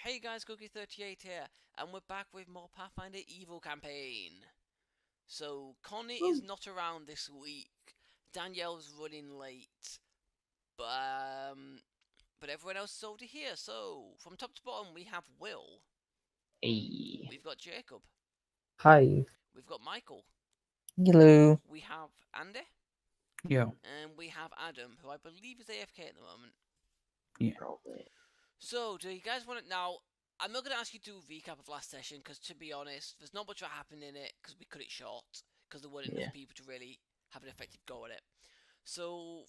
Hey guys, Cookie38 here, and we're back with more Pathfinder Evil campaign. So, Connie is not around this week, Danielle's running late, but everyone else is over here. So, from top to bottom, we have Will. Hey. We've got Jacob. Hi. We've got Michael. Hello. We have Andy. Yeah. And we have Adam, who I believe is AFK at the moment. Yeah. Probably. So, do you guys want it now? I'm not going to ask you to do a recap of last session, because to be honest, there's not much that happened in it, because we cut it short, because there weren't enough people to really have an effective go at it. So,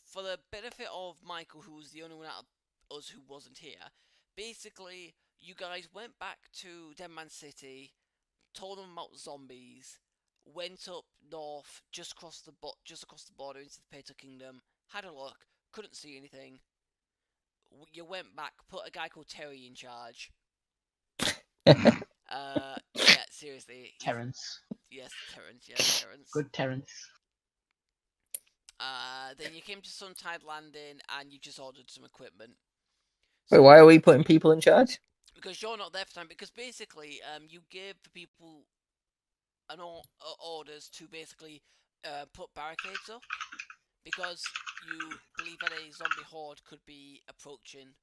for the benefit of Michael, who was the only one out of us who wasn't here, basically, you guys went back to Dead Man City, told them about zombies, went up north, just across the border into the Pater Kingdom, had a look, couldn't see anything. You went back, put a guy called Terry in charge. Yeah, seriously. Terrence. Yes, Terrence. Yes, Terrence. Good Terrence. Then you came to Suntide Landing and you just ordered some equipment. Wait, why are we putting people in charge? Because you're not there for time. Because basically, you give the people an orders to basically put barricades up. Because you believe that a zombie horde could be approaching.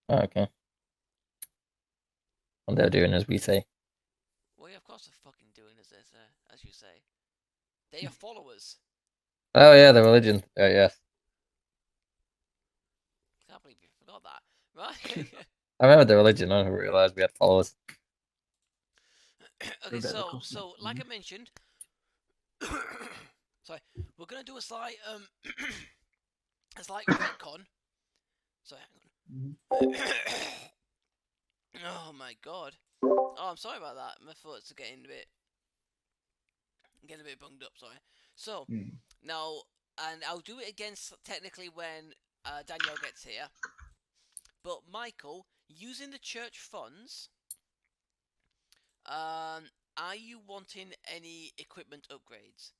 Oh, okay. Well, they're doing as we say. Well, yeah, of course they're fucking doing as you say. They are followers. Oh yeah, the religion. Oh yes. I can't believe you forgot that. Right? I remember the religion. I didn't realize we had followers. Okay, so like I mentioned, sorry, we're gonna do a slight retcon. Sorry, hang on. Oh my god. Oh, I'm sorry about that. My thoughts are getting a bit bunged up. Sorry. So now, and I'll do it again technically when Danielle gets here. But Michael, using the church funds, are you wanting any equipment upgrades?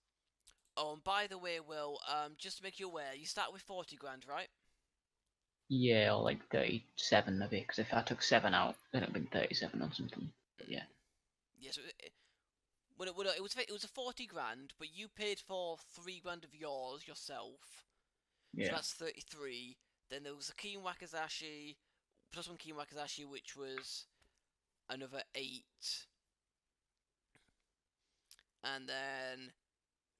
Oh, and by the way, Will, just to make you aware, you start with 40 grand, right? Yeah, or like 37 maybe, because if I took 7 out, then it'd been 37 or something. But yeah. Yeah, so it was a 40 grand, but you paid for 3 grand of yours yourself. Yeah. So that's 33. Then there was a Keen Wakazashi, plus 1 Keen Wakazashi, which was another 8. And then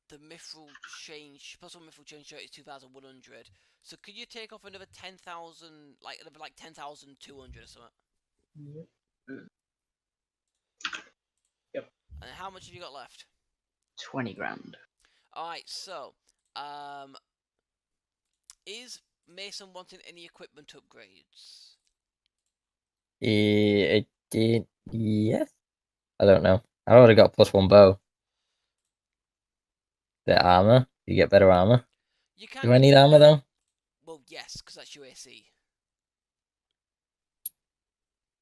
the mithril change, plus 1 mithril change is 2,100. So could you take off another 10,000, like 10,200 or something? Yep. And how much have you got left? 20 grand. Alright, so, is Mason wanting any equipment upgrades? It did. Yes. I don't know. I already got +1 bow. The armor. You get better armor. You can. Do I need armor though? Well, yes, because that's your AC.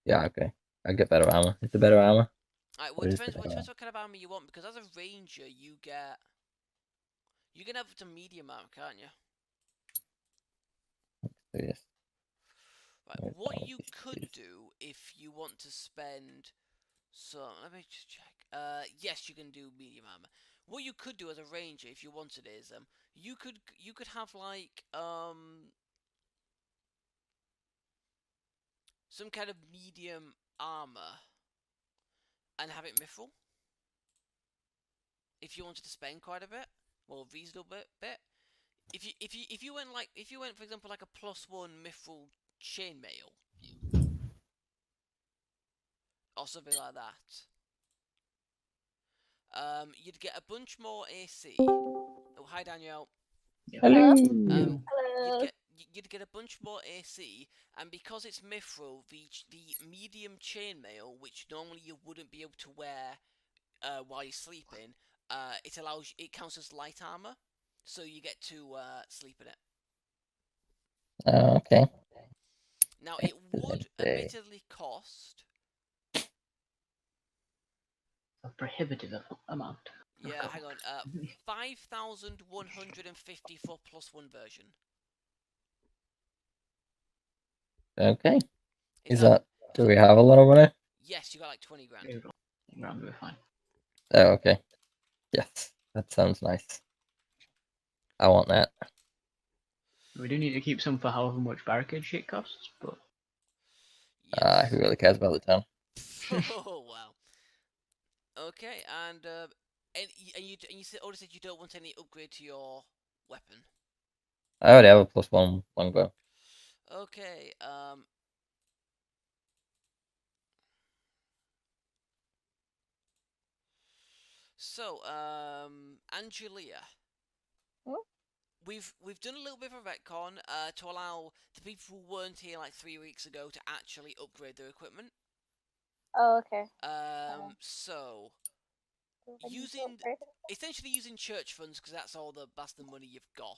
Yeah. Okay. I get better armor. It's the better armor. Alright, well, it depends what kind of armor you want, because as a ranger, you can have to medium armor, can't you? Yes. Right, what you could do if you want to spend some, let me just check. Yes, you can do medium armor. What you could do as a ranger, if you wanted, is you could have like some kind of medium armor and have it mithril. If you wanted to spend quite a bit, well, reasonable bit. If you went for example like a +1 mithril chainmail or something like that, you'd get a bunch more AC. Oh, hi Danielle. Hello. Hello. You'd get a bunch more AC, and because it's mithril, the medium chainmail, which normally you wouldn't be able to wear while you're sleeping, it counts as light armor, so you get to sleep in it. Okay. Now it would admittedly cost A prohibitive amount. Yeah, hang on. 5,150 for +1 version. Okay. Is that? Do we have a lot of money? Yes, you got like 20 grand. Here we go. Round, we're fine. Oh, okay. Yes, that sounds nice. I want that. We do need to keep some for however much barricade shit costs, but Yes. Who really cares about the town? Oh wow. Okay, and you said already said you don't want any upgrade to your weapon. I already have a +1 longbow. Okay. So, Angelia. Hmm? We've done a little bit of a retcon to allow the people who weren't here like 3 weeks ago to actually upgrade their equipment. Oh, okay. So So I need to using upgrade it. essentially using church funds because that's the money you've got.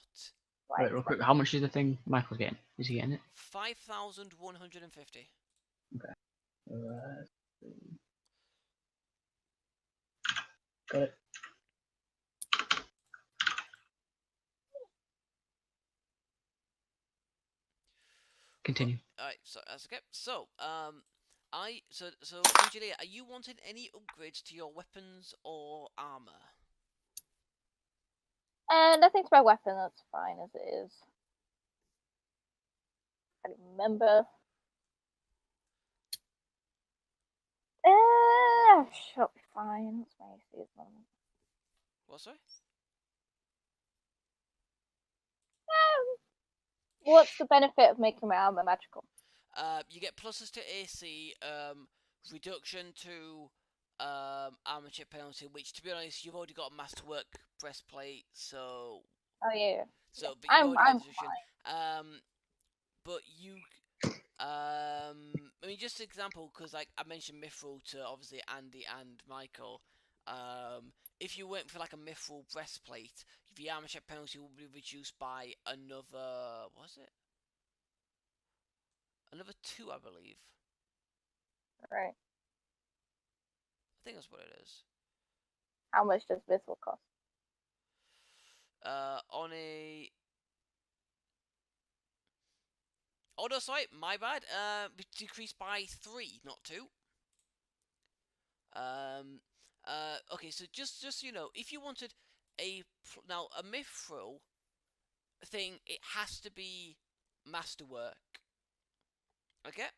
wait, real quick, how much is the thing Michael's getting? Is he getting it? 5,150. Got it. Continue. Alright, so that's okay. So, so Angelia, are you wanting any upgrades to your weapons or armor? Nothing to my weapon. That's fine as it is. I don't remember. Should be fine. What's my AC at the moment? What, sorry? What's the benefit of making my armor magical? You get pluses to AC, reduction to armor chip penalty, which to be honest, you've already got a masterwork breastplate, so Oh yeah. so Yeah. but you've already got I'm reduction. But you I mean, just an example, because like I mentioned mithril to obviously Andy and Michael. If you went for like a mithril breastplate, the armor check penalty will be reduced by another. What was it? Another 2, I believe. right. I think that's what it is. How much does this will cost? On a. Oh no, sorry, my bad. Decreased by 3, not 2. Okay, so just so you know, if you wanted a mithril thing, it has to be masterwork. Okay,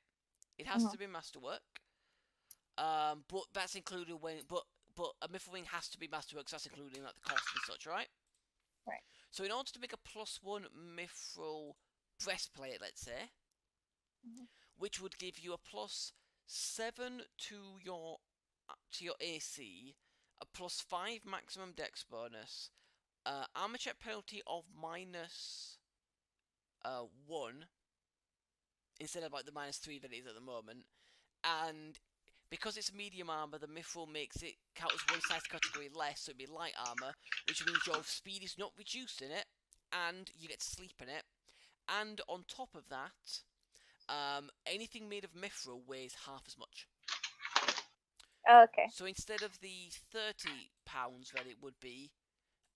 it has to be masterwork. But that's included but a mithril thing has to be masterwork, so that's including like the cost and such, right? Right. So in order to make a +1 mithril breastplate, let's say, which would give you a +7 to your AC, a +5 maximum dex bonus, armor check penalty of -1 instead of like the -3 that it is at the moment, and because it's medium armor, the mithril makes it count as one size category less, so it'd be light armor, which means your speed is not reduced in it, and you get to sleep in it. And on top of that, anything made of mithril weighs half as much. Okay. So instead of the £30 that it would be,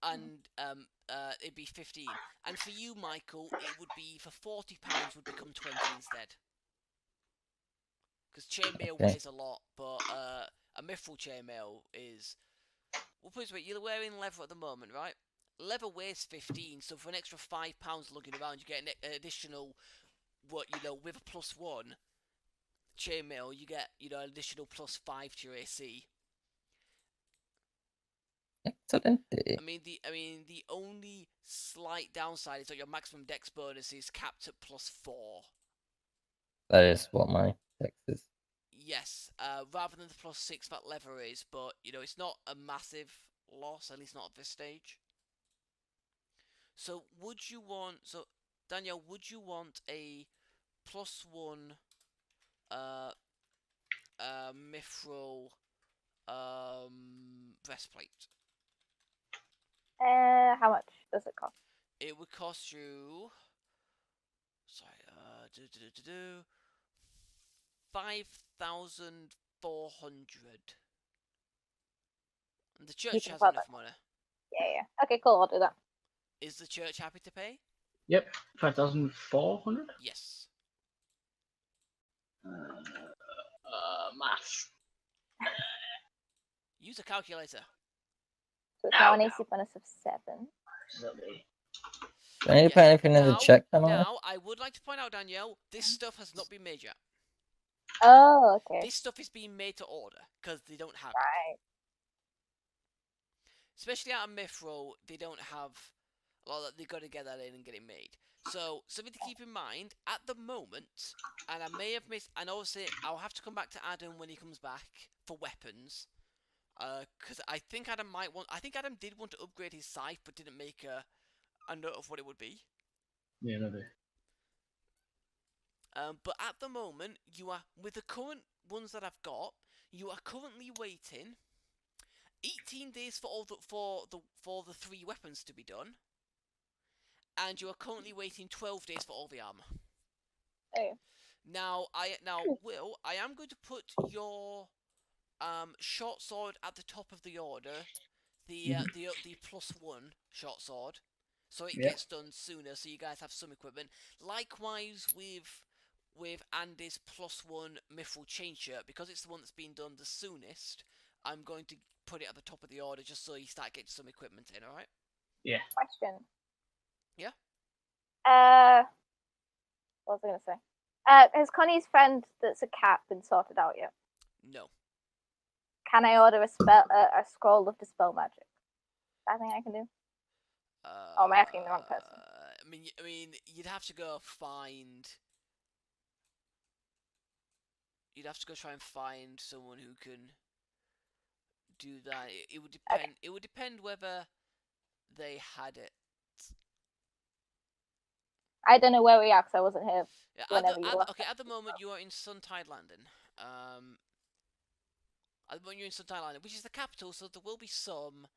and it'd be 15. And for you, Michael, it would be for £40 would become 20 instead. Because chainmail weighs a lot, but a mithril chainmail is. Well, put it this way, you're wearing leather at the moment, right? Leather weighs 15, so for an extra £5 lugging around, you get an additional, with a +1 chainmail, you get, an additional +5 to your AC. Excellent. I mean, the only slight downside is that your maximum dex bonus is capped at +4. That is what my text is. Yes, rather than the +6 that leather is, but it's not a massive loss, at least not at this stage. So, Danielle, would you want a +1 mithril breastplate? How much does it cost? It would cost you. Sorry, 5,400. And the church has enough money. Yeah. Okay, cool. I'll do that. Is the church happy to pay? Yep, 5,400. Yes. Maths. Use a calculator. So it's now an AC bonus of 7. Do I need to put anything in the check panel? Now, I would like to point out, Danielle, this stuff has not been made yet. Oh, okay. This stuff is being made to order, because they don't have it. Right. Especially out of Mithral, they don't have... Well, they've got to get that in and get it made. So, something to keep in mind, at the moment, and I may have missed... And obviously, I'll have to come back to Adam when he comes back for weapons. Because I think Adam might want... I think Adam did want to upgrade his scythe, but didn't make a note of what it would be. Yeah, no, do. But at the moment, you are... With the current ones that I've got, you are currently waiting 18 days for all the 3 weapons to be done. And you are currently waiting 12 days for all the armor. Oh. Now, Will, I am going to put your short sword at the top of the order, the +1 short sword, so it gets done sooner. So you guys have some equipment. Likewise with Andy's +1 mithril chain shirt, because it's the one that's been done the soonest. I'm going to put it at the top of the order just so you start getting some equipment in. All right? Yeah. Question. Yeah? What was I going to say? Has Connie's friend that's a cat been sorted out yet? No. Can I order a scroll of dispel magic? Is that a thing I can do? Oh, am I asking the wrong person? I mean, you'd have to go find. You'd have to go try and find someone who can do that. It would depend. Okay. It would depend whether they had it. I don't know where we are because I wasn't here. Yeah, Whenever you left. at the moment you are in Suntide Landing. At the moment you're in Suntide Landing, which is the capital, so there will be some.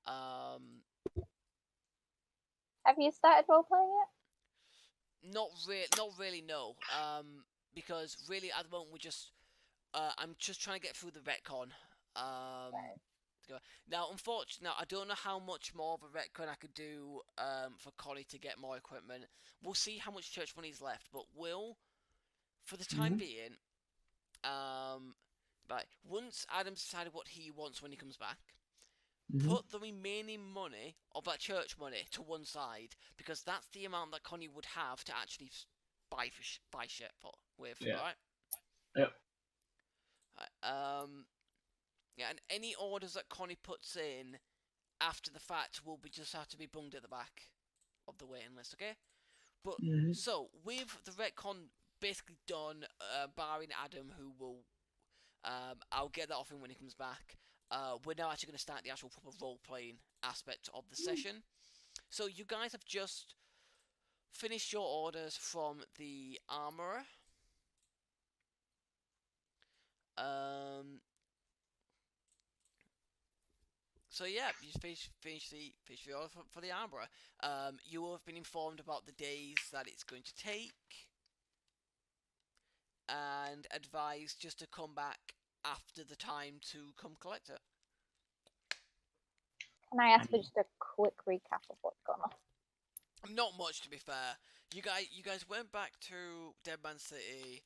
Have you started role playing yet? Not really, no. Because really at the moment we're just, I'm just trying to get through the retcon. Now, unfortunately, I don't know how much more of a retcon I could do for Connie to get more equipment. We'll see how much church money is left, but for the time being, right, once Adam's decided what he wants when he comes back, put the remaining money of that church money to one side, because that's the amount that Connie would have to actually buy shit with, alright? Yep. Right, yeah, and any orders that Connie puts in after the fact will just have to be bunged at the back of the waiting list, okay? But so with the retcon basically done, barring Adam, who will, I'll get that off him when he comes back. We're now actually going to start the actual proper role-playing aspect of the session. So you guys have just finished your orders from the armorer. So yeah, you finish the order for the armorer. You will have been informed about the days that it's going to take, and advised just to come back after the time to come collect it. Can I ask for just a quick recap of what's gone on? Not much, to be fair. You guys went back to Deadman City,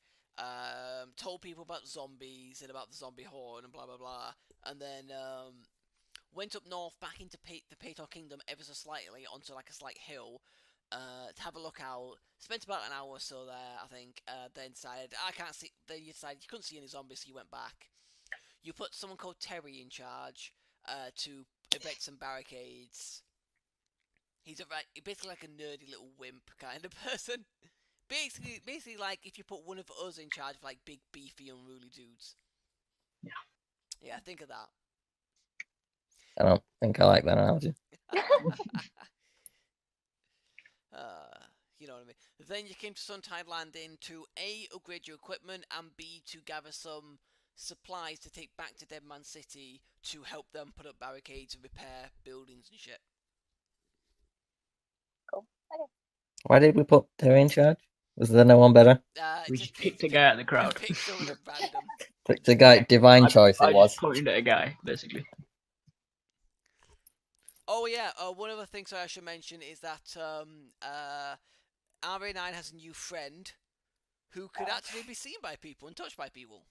told people about zombies and about the zombie horde and blah blah blah, and then went up north back into the Paytor Kingdom ever so slightly onto like a slight hill to have a look out. Spent about an hour or so there, I think. Then decided I can't see. Then you decided you couldn't see any zombies, so you went back. You put someone called Terry in charge to erect some barricades. He's basically like a nerdy little wimp kind of person. Basically like if you put one of us in charge of like big, beefy, unruly dudes. Yeah. Yeah, think of that. I don't think I like that analogy. You know what I mean. Then you came to Suntide Landing to A, upgrade your equipment, and B, to gather some supplies to take back to Deadman City to help them put up barricades and repair buildings and shit. Cool. Okay. Why did we put her in charge? Was there no one better? We just picked a guy out of the crowd. Picked someone at random. Picked a guy, divine choice I it was. just pointed at a guy, basically. Oh yeah, one other thing I should mention is that RA9 has a new friend who could actually be seen by people and touched by people.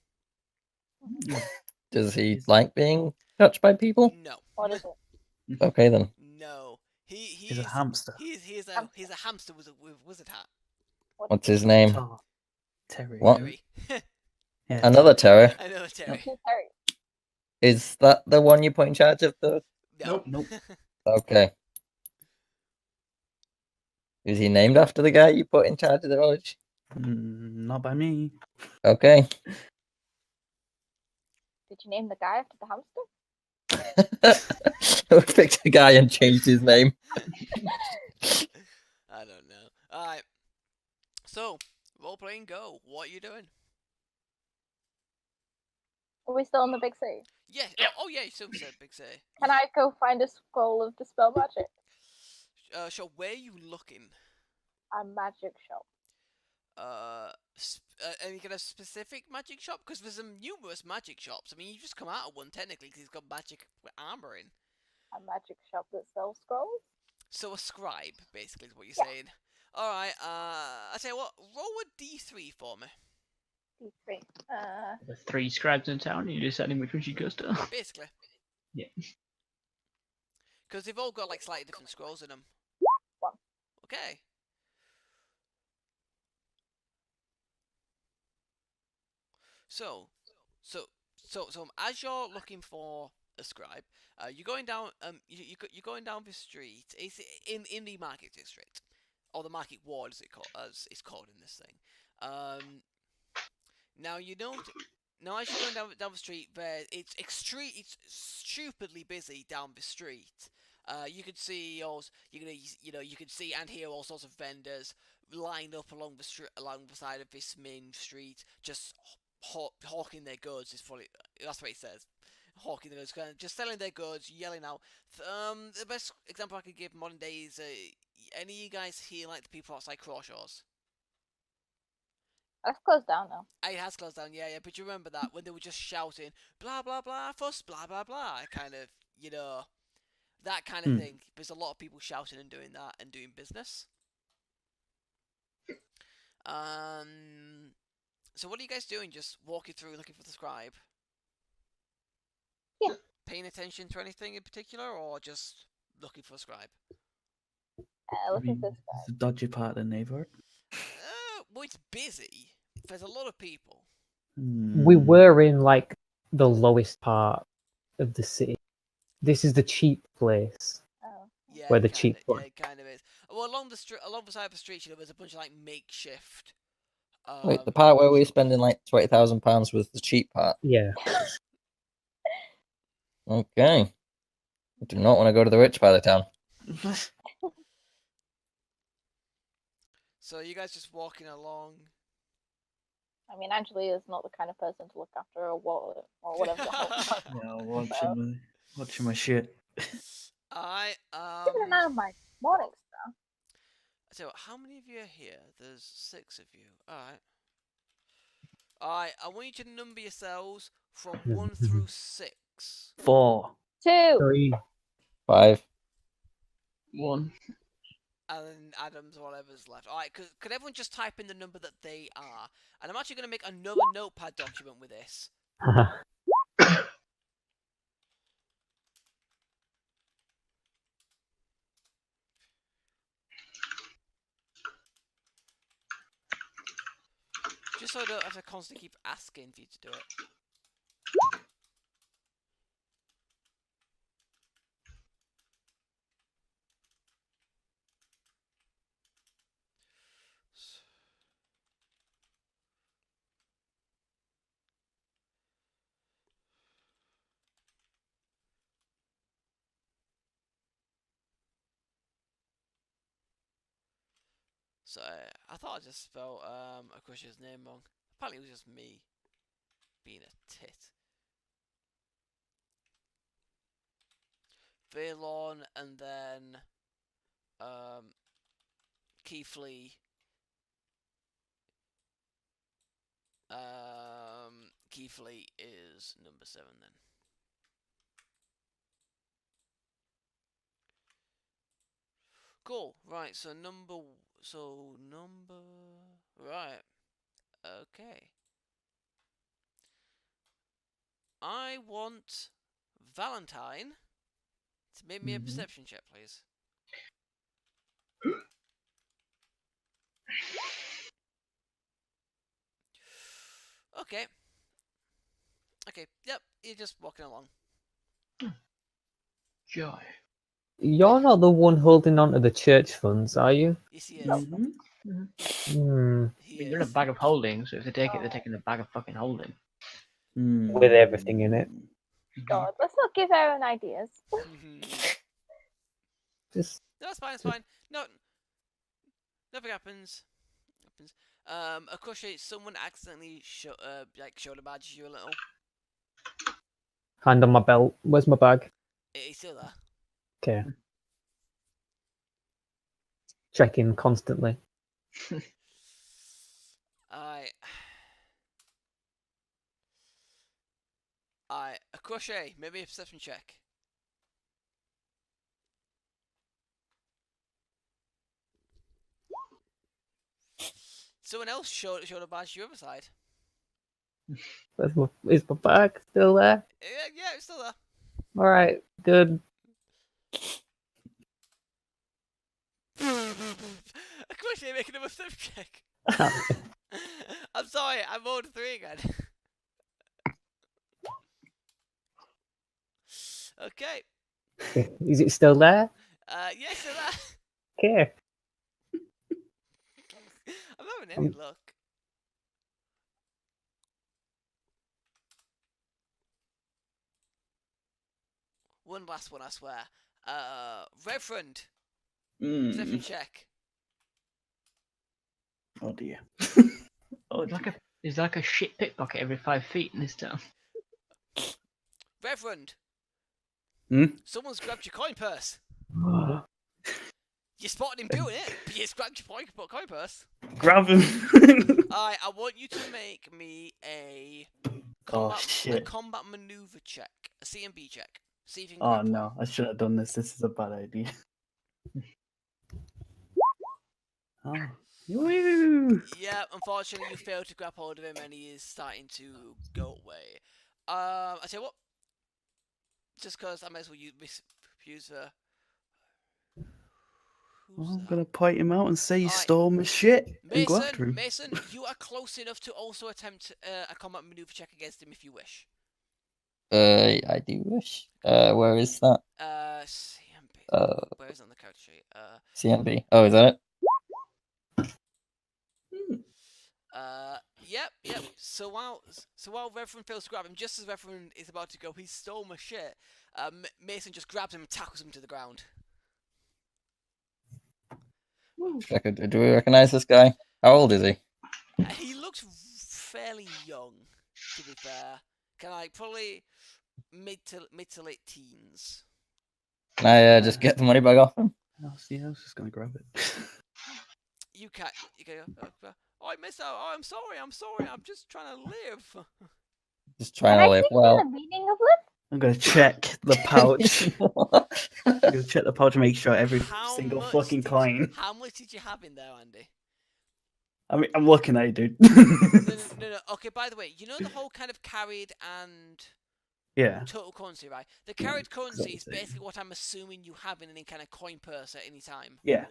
Does he like being touched by people? No. What is it? Okay then. No. He's a hamster. He's a hamster with a wizard hat. What's his name? Terry. What? Terry. Yeah, Another terror. I know Terry. Terry. Is that the one you put in charge of the? No. Nope. Okay. Is he named after the guy you put in charge of the village? Not by me. Okay. Did you name the guy after the hamster? We picked a guy and changed his name. I don't know. Alright. So, role playing go. What are you doing? Are we still in the big city? Yeah. Oh yeah, you still said big city. Can I go find a scroll of dispel magic? Sure, where are you looking? A magic shop. And you get a specific magic shop? Because there's some numerous magic shops. I mean, you just come out of one technically because he's got magic armor in. A magic shop that sells scrolls? So a scribe, basically, is what you're saying. Alright, I tell you what, roll a D3 for me. D3. The 3 scribes in town, and you're deciding which one she goes to. Basically. Yeah. Because they've all got like slightly different scrolls in them. 1. Okay. So as you're looking for a scribe, you're going down. You're going down the street. It's in the market district, or the market ward, as it's called in this thing. Now you don't. Now as you're going down the street, it's stupidly busy down the street. You can see you can see and hear all sorts of vendors lined up along the side of this main street, just hawking their goods. That's what it says. Hawking their goods, just selling their goods, yelling out. The best example I could give modern day is any of you guys here like the people outside Crawshaws? That's closed down now. It has closed down, yeah. But you remember that when they were just shouting, blah blah blah, fuss, blah blah blah, kind of, that kind of thing. There's a lot of people shouting and doing that and doing business. So what are you guys doing? Just walking through looking for the scribe? Yeah. Paying attention to anything in particular, or just looking for a scribe? Looking for this guy. It's a dodgy part of the neighborhood. Well, it's busy. There's a lot of people. We were in like the lowest part of the city. This is the cheap place. Oh. Yeah, Where the kinda, cheap yeah, one. it kind of is. Well, along the side of the street, there's a bunch of like makeshift. Wait, the part where we're spending like £20,000 was the cheap part. Yeah. Okay. I do not want to go to the rich part of town. So you guys just walking along. I mean, Angelia is not the kind of person to look after a wallet or whatever the hell. Yeah, watching my shit. Keeping an eye on my morning stuff. So how many of you are here? There's 6 of you. Alright, I want you to number yourselves from 1 through 6. 4. 2. 3. 5. 1. And then Adams or whatever's left. Alright, could everyone just type in the number that they are? And I'm actually going to make another notepad document with this. Just so I don't have to constantly keep asking for you to do it. So I thought I just spelled Acrushe's name wrong. Apparently it was just me being a tit. Valon and then Kiiflee. Kiiflee is number 7 then. Cool. Right. So number. Right. Okay. I want Valentine to make me a perception check, please. Okay. Okay, yep, you're just walking along. Joy. You're not the one holding on to the church funds, are you? Yes, he is. Hmm. He They're in a is. bag of holding, so if they take it, they're taking a bag of fucking holding. With everything in it. God, let's not give Aaron ideas. Just No, it's fine, it's fine. No, nothing happens. Acrushe, someone accidentally shoulder badges you a little. hand on my belt. Where's my bag? It's still there. Okay. Checking constantly. Acrushe, maybe a perception check. Someone else shoulder badge you other side. Is my bag still there? Yeah, it's still there. Alright, good. Acrushe, making a perception check. I'm sorry, I rolled 3 again. Okay. Is it still there? Yes, still there. Okay. I'm having any luck. One last one, I swear. Reverend. Perception check. Oh dear. Oh, it's like a shit pickpocket every 5 feet in this town. Reverend. Someone's grabbed your coin purse. You spotted him doing it, but you grabbed your coin purse. Grab him. I want you to make me a combat maneuver check, a CMB check. See if you can. Oh no, I should have done this. This is a bad idea. Oh. Woo! Yeah, unfortunately, you failed to grab hold of him, and he is starting to go away. I tell you what. Just because I might as well use I'm gonna point him out and say you stole my shit and go after him. Mason, you are close enough to also attempt a combat maneuver check against him if you wish. I do wish. Where is that? CMB. Where is it on the character sheet? CMB. Oh, is that it? Yep. So while Reverend fails to grab him, just as Reverend is about to go, he stole my shit. Mason just grabs him and tackles him to the ground. Do we recognize this guy? How old is he? He looks fairly young, to be fair. Probably mid to late teens. Can I just get the money back off him? I was just gonna grab it. You can go. Oh, I missed out. Oh, I'm sorry. I'm just trying to live. Just trying to live well. The meaning of live? I'm gonna check the pouch. I'm gonna check the pouch and make sure every single fucking coin. How much did you have in there, Andy? I mean, I'm looking at you, dude. No. Okay, by the way, you know the whole kind of carried and total currency, right? The carried currency is basically what I'm assuming you have in any kind of coin purse at any time. Yeah.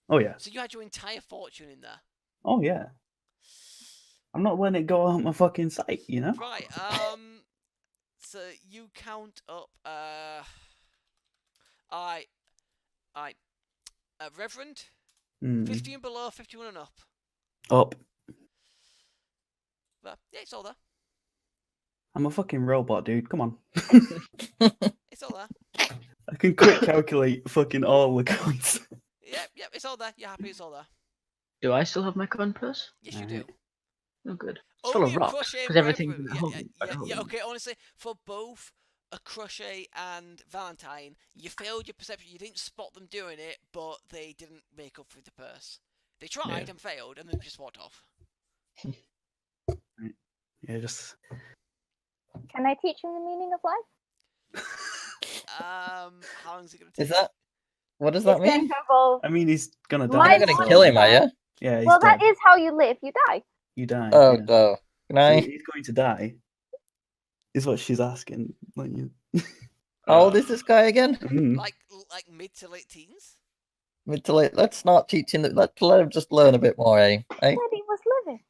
Oh yeah. So you had your entire fortune in there. Oh yeah. I'm not letting it go out my fucking sight, you know? Right, so you count up, Reverend, 50 and below, 51 and up. Up. But, yeah, it's all there. I'm a fucking robot, dude. Come on. It's all there. I can quick calculate fucking all the coins. Yep, it's all there. You're happy it's all there. Do I still have my coin purse? Yes, you do. Oh, good. It's full of rocks, because everything's in the holding. Yeah, okay, honestly, for both Acrushe and Valentine, you failed your perception. You didn't spot them doing it, but they didn't make up for the purse. They tried and failed, and then just walked off. Yeah, just... Can I teach him the meaning of life? How long is it going to take? Is that... What does that mean? I mean, he's gonna die. I'm gonna kill him, are you? Yeah, he's well, dead. that is how you live. You die. You die. Oh, yeah. no. Can I? He's going to die. is what she's asking. Like you. How old is this guy again? Like mid to late teens. Mid to late. Let's not teach him. Let him just learn a bit more, eh? Said he was living.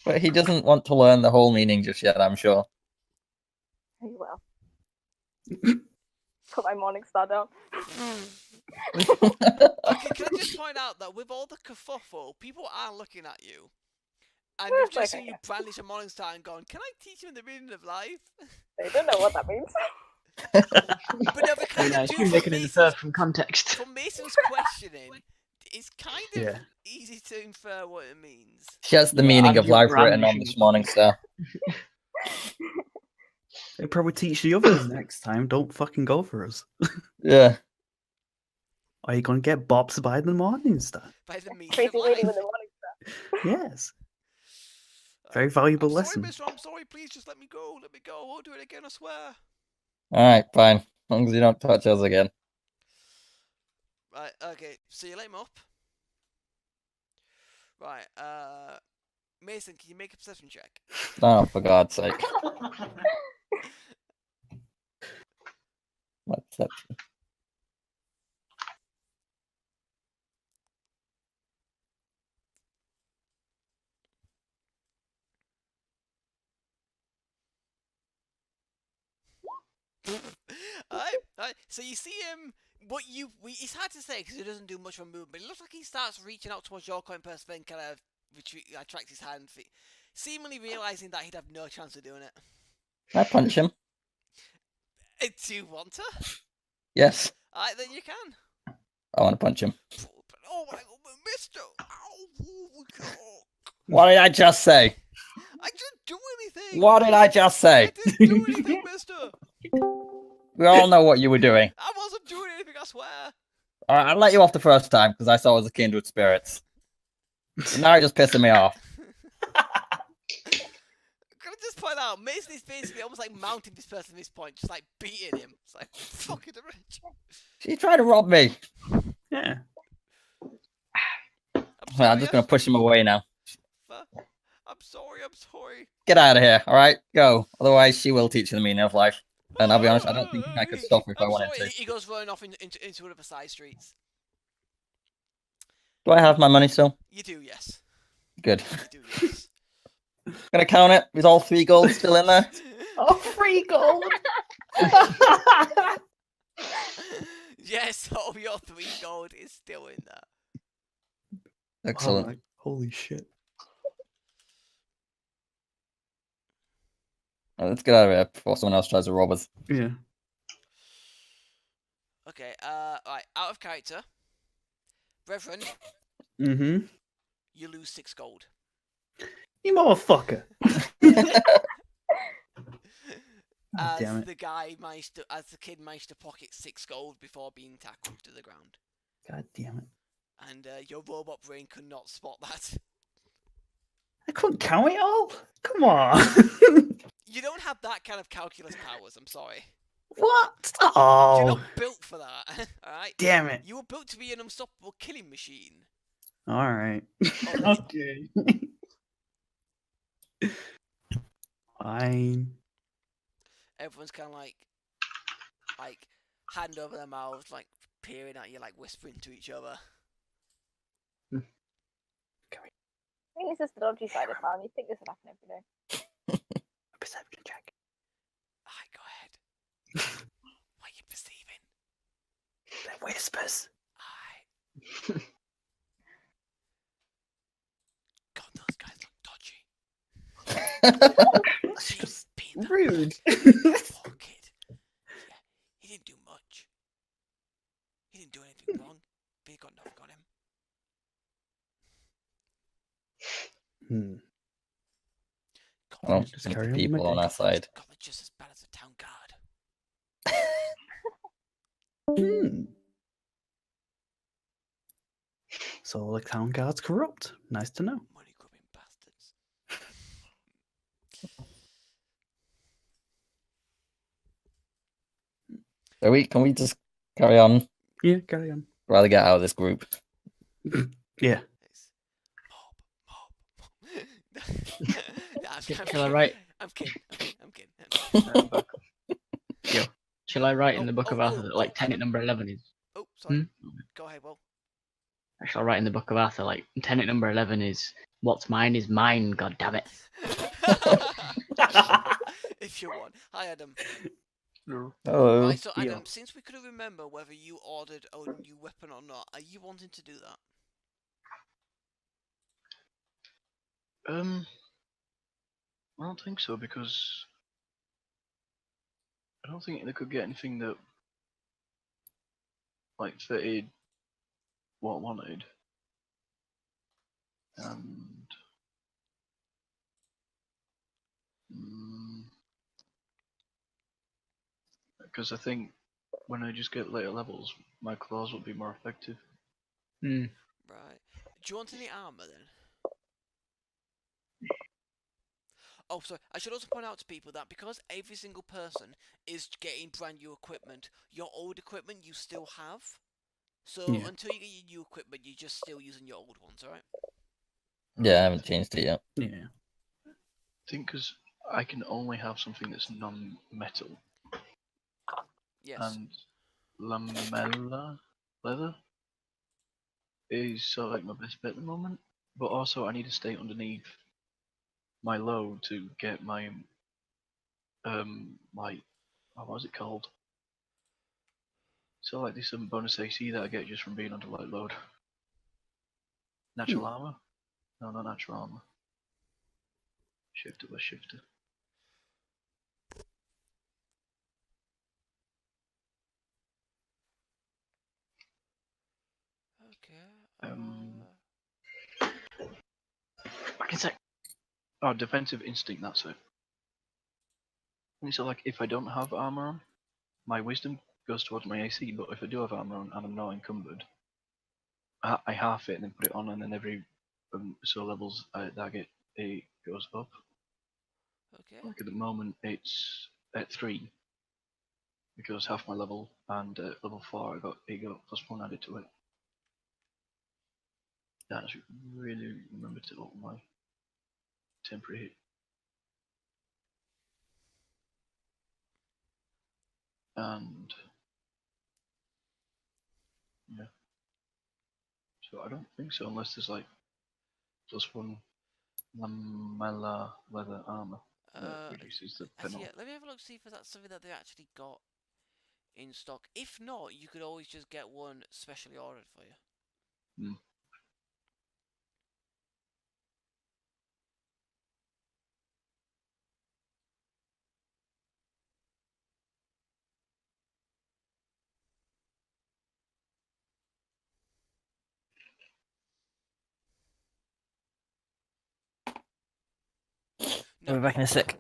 But he doesn't want to learn the whole meaning just yet, I'm sure. Very well. Put my morning star down. Okay, can I just point out that with all the kerfuffle, people are looking at you. And Yeah, we've it's just like, seen you brandish a morning star and gone, can I teach him the meaning of life? They don't know what that means. But no, they kind You know, of it's do been taken from in the Mason's, third from context. from Mason's questioning. It's kind of Yeah. easy to infer what it means. She has the Yeah, meaning and of you're life written on brandishing this it. morning star. They probably teach the others next time. Don't fucking go for us. Yeah. Are you gonna get bops by the morning star? By the meaning Crazy of lady life. with the morning star. Yes. Very valuable I'm lesson. sorry, mister, I'm sorry, please just let me go. Let me go. I won't do it again, I swear. Alright, fine. As long as you don't touch us again. Right, okay, so you let him up. Right, Mason, can you make a perception check? Oh, for God's sake. What's that? Alright, so you see him. It's hard to say because he doesn't do much of a movement, but it looks like he starts reaching out towards your coin purse, then kind of attracts his hand, seemingly realizing that he'd have no chance of doing it. Can I punch him? Do you want to? Yes. Alright, then you can. I want to punch him. Oh my god, mister! Ow, God. What did I just say? I didn't do anything! What did I just I say? didn't do anything, mister! We all know what you were doing. I wasn't doing anything, I swear! Alright, I let you off the first time because I saw it was a kindred spirits. But now you're just pissing me off. Can I just point out, Mason is basically almost like mounting this person at this point, just like beating him. It's like, fucking the rich. She tried to rob me. Yeah. I'm just going to push him away now. I'm sorry. Get out of here, alright? Go. Otherwise, she will teach you the meaning of life. And I'll be honest, I don't think I could stop her if I wanted to. He goes running off into one of the side streets. Do I have my money still? You do, yes. Good. You do, yes. Gonna count it with all 3 golds still in there. Oh, free gold! Yes, all your 3 gold is still in there. Excellent. Oh my- holy shit. Right, let's get out of here before someone else tries to rob us. Yeah. Okay, right, out of character. Reverend, Mm-hmm. you lose 6 gold. You motherfucker. As damn it. as the kid managed to pocket 6 gold before being tackled to the ground. God damn it. And your robot brain could not spot that. I couldn't count it all. Come on. You don't have that kind of calculus powers, I'm sorry. What? You're Oh, not built for that, alright? damn it. You were built to be an unstoppable killing machine. All right. Oh, Okay. Fine. Everyone's kind of like hand over their mouths, like peering at you, like whispering to each other. I think this is the dodgy side of town. You think this would happen every day? A perception check. Aye, go ahead. What are you perceiving? They're whispers. Aye. God, those guys look dodgy. That's just Being that rude. poor kid. Yeah, he didn't do much. He didn't do anything wrong, but he got enough on him. Hmm. God, Well, they're just carry on with people my on day. our side. God, they're just as bad as a town guard. Hmm. So, like, town guard's corrupt. Nice to know. Money grubbing bastards. Can we just carry on? Yeah, carry on. Rather get out of this group. Yeah. It's mob. Yeah, I'm Killer, right? I'm kidding. I'm back. Shall I write in the book of Arthur that like tenet number 11 is? Oh, sorry. Go ahead, Will. Shall I write in the book of Arthur like tenet number 11 is what's mine is mine. God damn it. If you want. Hi, Adam. Hello. Right, so Adam, Yeah. since we couldn't remember whether you ordered a new weapon or not, are you wanting to do that? I don't think so, because I don't think they could get anything that like fitted what I wanted. And because I think when I just get later levels, my claws will be more effective. Hmm. Right. Do you want any armor then? Oh, sorry. I should also point out to people that because every single person is getting brand new equipment, your old equipment you still have. So Yeah. until you get your new equipment, you're just still using your old ones, alright? Yeah, I haven't changed it yet. Yeah. I think because I can only have something that's non-metal. Yes. And lamella leather is sort of like my best bet at the moment. But also I need to stay underneath my load to get my like what was it called? So like this bonus AC that I get just from being under light load. Natural armor? No, not natural armor. Shifter by shifter. Okay. I can say. Oh, defensive instinct. That's it. And so like if I don't have armor on, my wisdom goes towards my AC. But if I do have armor on and I'm not encumbered, I half it and then put it on, and then every so levels that I get it goes up. Okay. Like at the moment it's at 3 because half my level, and at level 4 I got +1 added to it. Yeah, I should really remember to up my temporary hit. And yeah, so I don't think so unless there's like +1 lamella leather armor that reduces the penalty. Yeah, let me have a look, see if that's something that they actually got in stock. If not, you could always just get one specially ordered for you. I'll be back in a sec.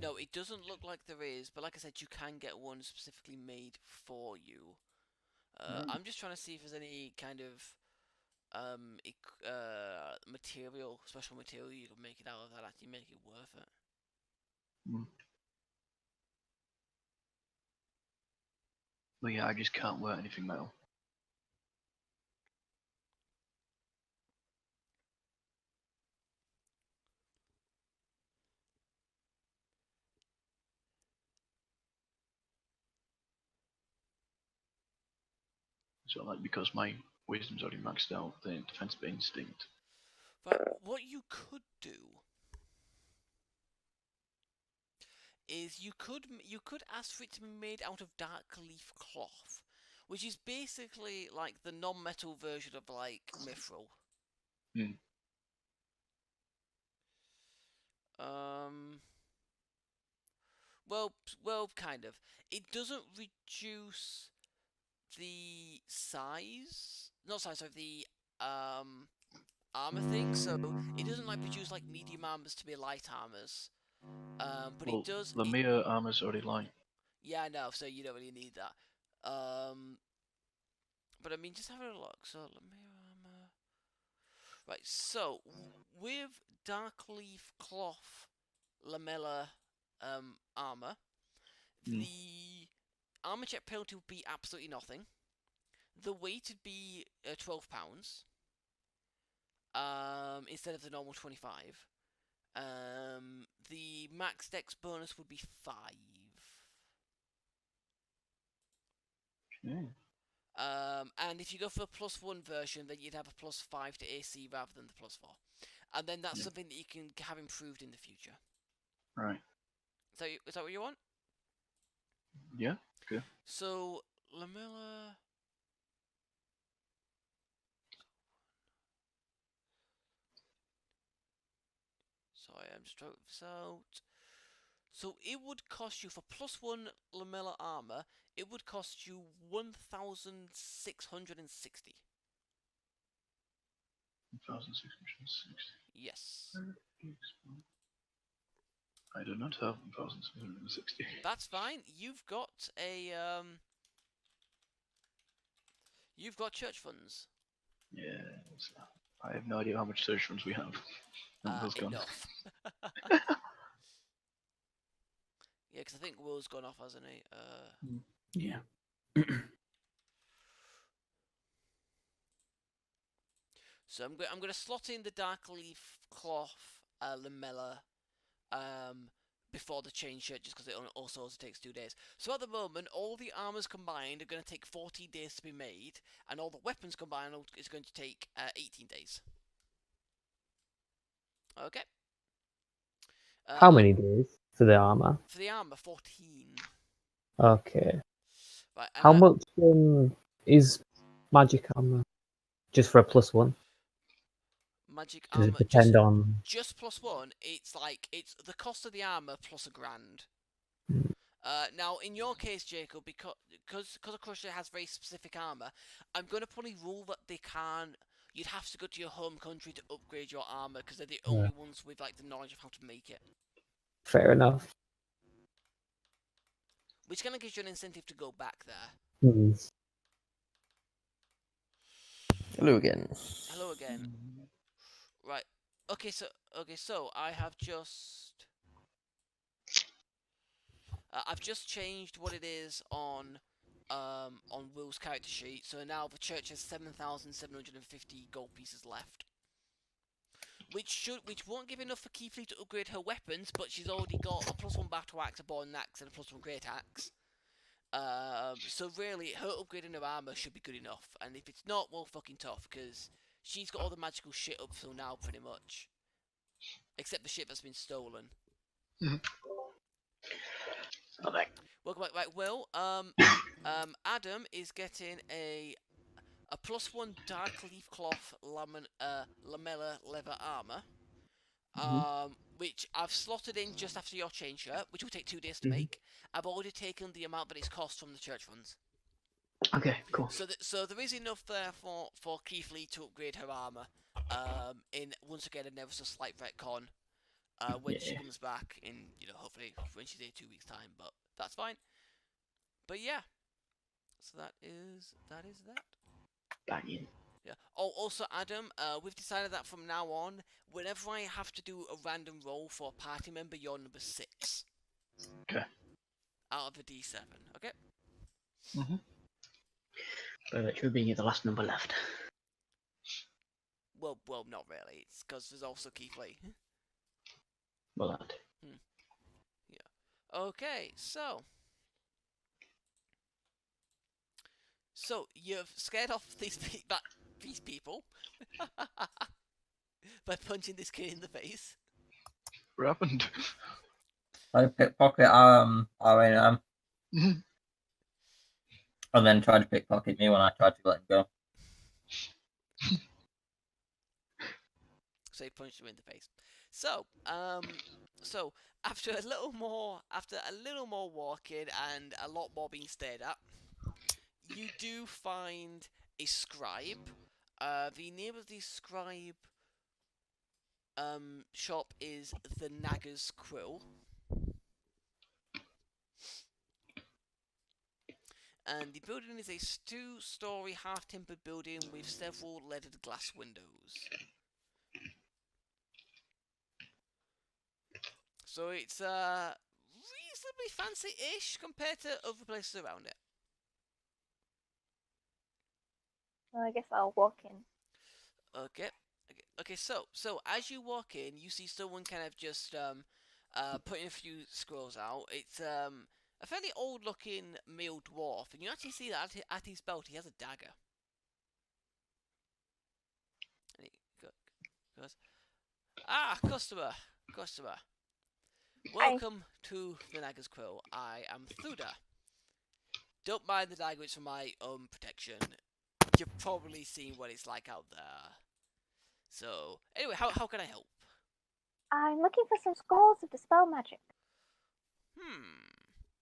No, it doesn't look like there is, but like I said, you can get one specifically made for you. I'm just trying to see if there's any kind of material, special material you can make it out of that actually make it worth it. But yeah, I just can't wear anything metal. So like because my wisdom's already maxed out, the defense by instinct. But what you could do is you could ask for it to be made out of dark leaf cloth, which is basically like the non-metal version of like mithril. Well, kind of. It doesn't reduce the size, not size, sorry, the armor thing. So it doesn't like produce like medium armors to be light armors. But well, it does. Lamia armor's already light. Yeah, I know. So you don't really need that. But I mean, just have a look. So Lamia armor. Right. So with dark leaf cloth lamella armor, the armor check penalty would be absolutely nothing. The weight would be £12, instead of the normal 25. The max dex bonus would be 5. Okay. And if you go for a +1 version, then you'd have a +5 to AC rather than the +4. And then that's something that you can have improved in the future. Right. Is that what you want? Yeah. Okay. So, Lamella... Sorry, I'm just trying this out. So it would cost you, for +1 Lamella armor, it would cost you 1,660. 1,660. Yes. I do not have 1,660. That's fine. You've got a You've got church funds. Yes. I have no idea how much search funds we have. Enough. Yeah, because I think Will's gone off, hasn't he? Yeah. So I'm going to slot in the dark leaf cloth lamella before the chain shirt, just because it also takes 2 days. So at the moment, all the armors combined are going to take 14 days to be made, and all the weapons combined is going to take 18 days. Okay. How many days for the armor? For the armor, 14. Okay. Right, How much is magic armor? Just for a +1? Magic Does armor it depend on? just +1? It's the cost of the armor plus £1,000. Now, in your case, Jacob, because Acrushe has very specific armor, I'm going to probably rule that they can't. You'd have to go to your home country to upgrade your armor because they're the only ones with the knowledge of how to make it. Fair enough. Which kind of gives you an incentive to go back there. Hello again. Hello again. Right. Okay. So I have just. I've just changed what it is on Will's character sheet. So now the church has 7,750 gold pieces left. Which won't give enough for Kiiflee to upgrade her weapons, but she's already got a +1 battle axe, a bone axe, and a +1 great axe. So really, her upgrading her armor should be good enough. And if it's not, well, fucking tough, because she's got all the magical shit up till now, pretty much, except the shit that's been stolen. Okay. Welcome back. Right, Will. Adam is getting a +1 dark leaf cloth lamella leather armor. Which I've slotted in just after your chain shirt, which will take 2 days to make. I've already taken the amount that it's cost from the church funds. Okay, cool. So there is enough there for Kiiflee to upgrade her armor. In once again, and never so slight retcon. When she comes back in, hopefully when she's here 2 weeks' time, but that's fine. But yeah, so that is that. Banging. Yeah. Oh, also, Adam, we've decided that from now on, whenever I have to do a random roll for a party member, you're number 6. Okay. Out of a D7. Okay. By virtue of being the last number left. Well, not really. It's because there's also Kiiflee. Well, that. Yeah. Okay, so you've scared off these people by punching this kid in the face. What happened? I pickpocket R&M. And then tried to pickpocket me when I tried to let him go. So he punched him in the face. So after a little more walking and a lot more being stared at, you do find a scribe. The name of the scribe shop is the Nagger's Quill. And the building is a 2-story half-timbered building with several leaded glass windows. So it's reasonably fancy-ish compared to other places around it. Well, I guess I'll walk in. Okay. Okay, so as you walk in, you see someone kind of just putting a few scrolls out. It's a fairly old-looking male dwarf, and you actually see that at his belt he has a dagger. And he goes, "Ah, customer. Welcome to the Naga's Quill. I am Thuda. Don't mind the dagger, it's for my own protection. You've probably seen what it's like out there. So, anyway, how can I help?" I'm looking for some scrolls of dispel magic.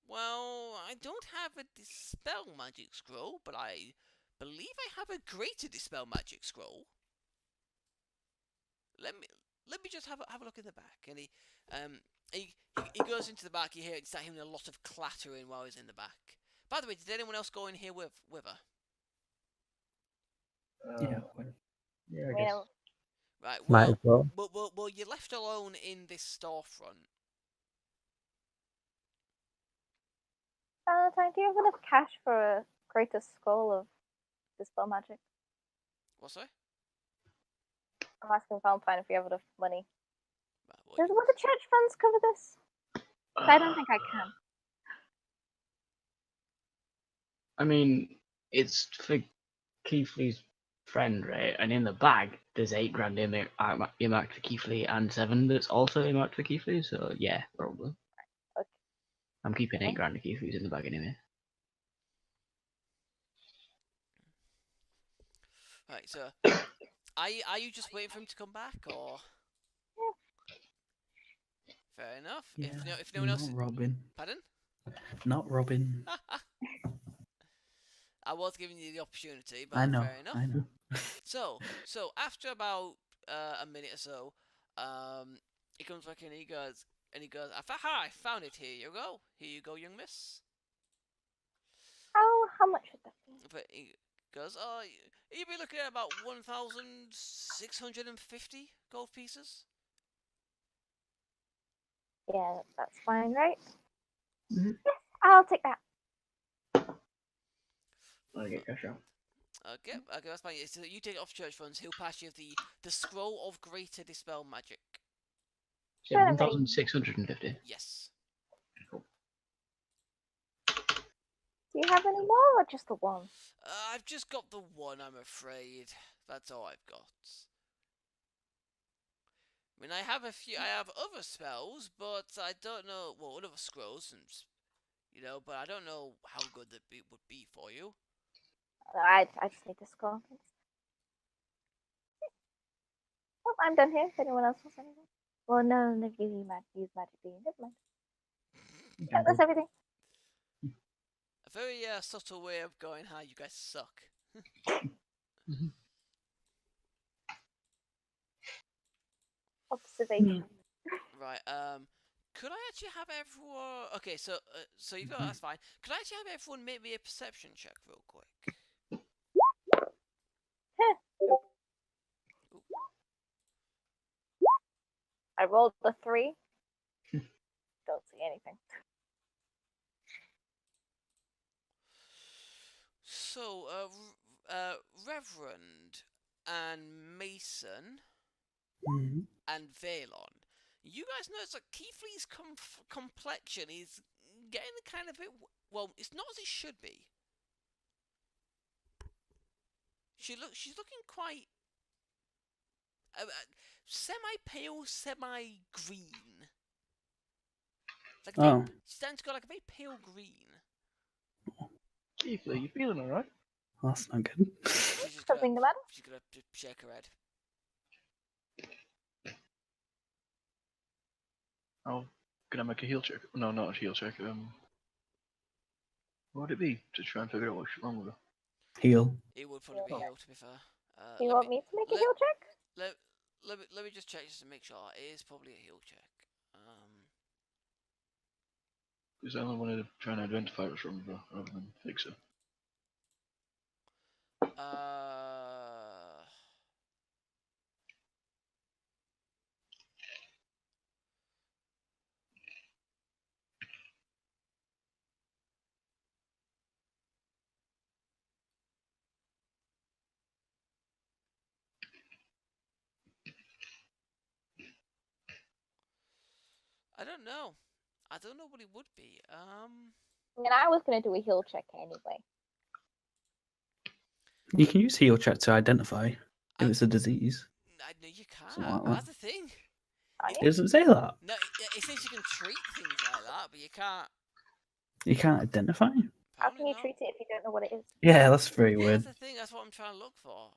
Well, I don't have a dispel magic scroll, but I believe I have a greater dispel magic scroll. Let me just have a look in the back. And he goes into the back. You start hearing a lot of clattering while he's in the back. By the way, did anyone else go in here with her? Yeah. Yeah, I You guess. know, Right. Might as well. Well, you're left alone in this storefront. Valentine, do you have enough cash for a greater scroll of dispel magic? What's that? I'm asking Valentine if you have enough money. Right, well, Will the church funds cover this? 'Cause I don't think I can. I mean, it's for Kiiflee's friend, right? And in the bag, there's 8 grand earmarked for Kiiflee and 7 that's also earmarked for Kiiflee. So yeah, probably. Okay. I'm keeping 8 grand of Kiiflee's in the bag anyway. Right. So, are you just waiting for him to come back, or? Yeah. Fair enough. Yeah, If no one else, not Robin. pardon? Not Robin. I was giving you the opportunity, but I know. fair enough. I know. So after about a minute or so, he comes back in and he goes, "Aha, I found it. Here you go, young miss." How much would that be? But he goes, "Oh, you'd be looking at about 1,650 gold pieces." Yeah, that's fine, right? Mhm. Yes, I'll take that. I'll get cash out. Okay, that's fine. So you take it off church funds. He'll pass you the scroll of greater dispel magic. So yeah, 1,650. Yes. Do you have any more or just the one? I've just got the one, I'm afraid. That's all I've got. I mean, I have other spells, but I don't know. Well, other scrolls, and but I don't know how good that would be for you. I just need the scroll, please. Well, I'm done here. If anyone else wants anything. Well, none of you use magic, do you? Never mind. Yeah, that's everything. A very subtle way of going, "Hi, you guys suck." Observation. Right. Could I actually have everyone? Okay, so you've got that's fine. Could I actually have everyone make me a perception check real quick? I rolled a 3. Don't see anything. So, Reverend and Mason Mhm. and Valon, you guys notice that Kiiflee's complexion is getting kind of bit. Well, it's not as it should be. She's looking quite semi-pale, semi-green. Like she's starting to go like a very pale green. Kiiflee, you feeling alright? That's not good. She's just Something the matter? She's gonna shake her head. Oh, can I make a heal check? No, not a heal check. What would it be to try and figure out what's wrong with her? Heal. It would probably be heal, to be fair. Do you want me to make a heal check? Let me just check just to make sure. It is probably a heal check. Because I only wanted to try and identify what's wrong with her rather than fix her. I don't know. I don't know what it would be. I mean, I was gonna do a heal check anyway. You can use heal check to identify if it's a disease. I know you can't. Something like that. That's the thing. It doesn't say that. No, it says you can treat things like that, but you can't. You can't identify? How can you treat it if you don't know what it is? Yeah, that's very Yeah, weird. that's the thing. That's what I'm trying to look for.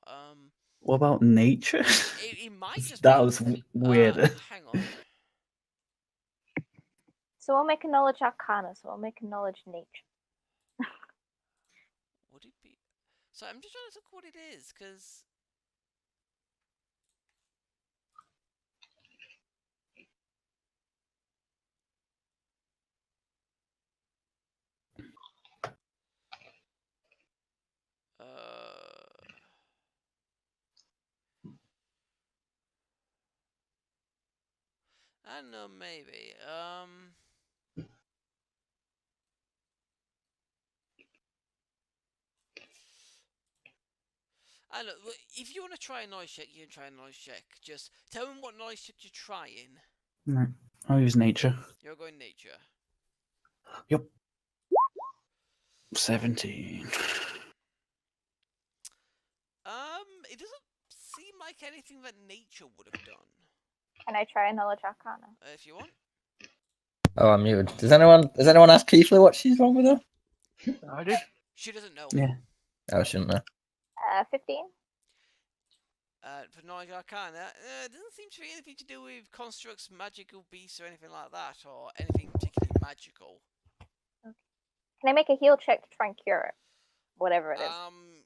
What about nature? It might just that be, was weird. Hang on. So I'll make a knowledge arcana, so I'll make a knowledge nature. Would it be? So I'm just trying to look what it is, because. I don't know, maybe. I don't know. If you want to try a noise check, you can try a noise check. Just tell me what noise check you're trying. Right. I'll use nature. You're going nature. Yep. 17. It doesn't seem like anything that nature would have done. Can I try a knowledge arcana? If you want. Oh, I'm muted. Does anyone ask Kiiflee what she's wrong with her? I did. She doesn't know. Yeah. Oh, shouldn't know. 15. For knowledge arcana, it doesn't seem to be anything to do with constructs, magical beasts, or anything like that, or anything particularly magical. Okay. Can I make a heal check to try and cure it? Whatever it is.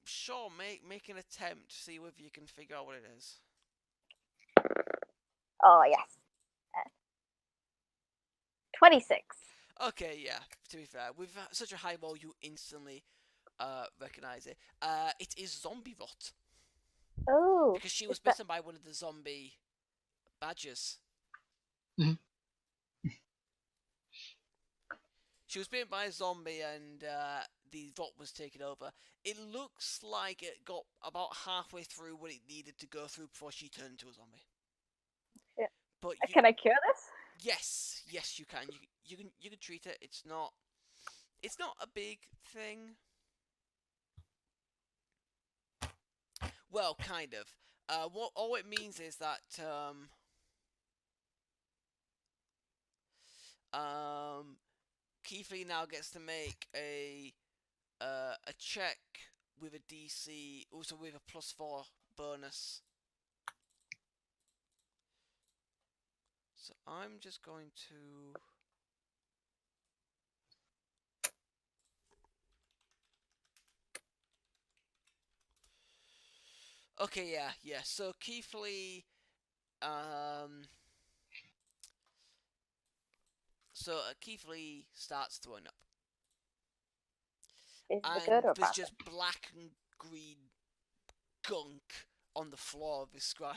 Sure, make an attempt to see whether you can figure out what it is. Oh, yes. 26. Okay, yeah, to be fair, with such a high roll, you instantly recognize it. It is zombie rot. Oh. Because she was bitten by one of the zombie badgers. She was bitten by a zombie and the rot was taken over. It looks like it got about halfway through what it needed to go through before she turned into a zombie. Yeah. But Can I cure this? Yes, you can. You can treat it. It's not a big thing. Well, kind of. What all it means is that Kiiflee now gets to make a check with a DC, also with a +4 bonus. So I'm just going to. Okay, yeah. So Kiiflee, Kiiflee starts throwing up. Is it And good or there's bad? just black and green gunk on the floor of his scribe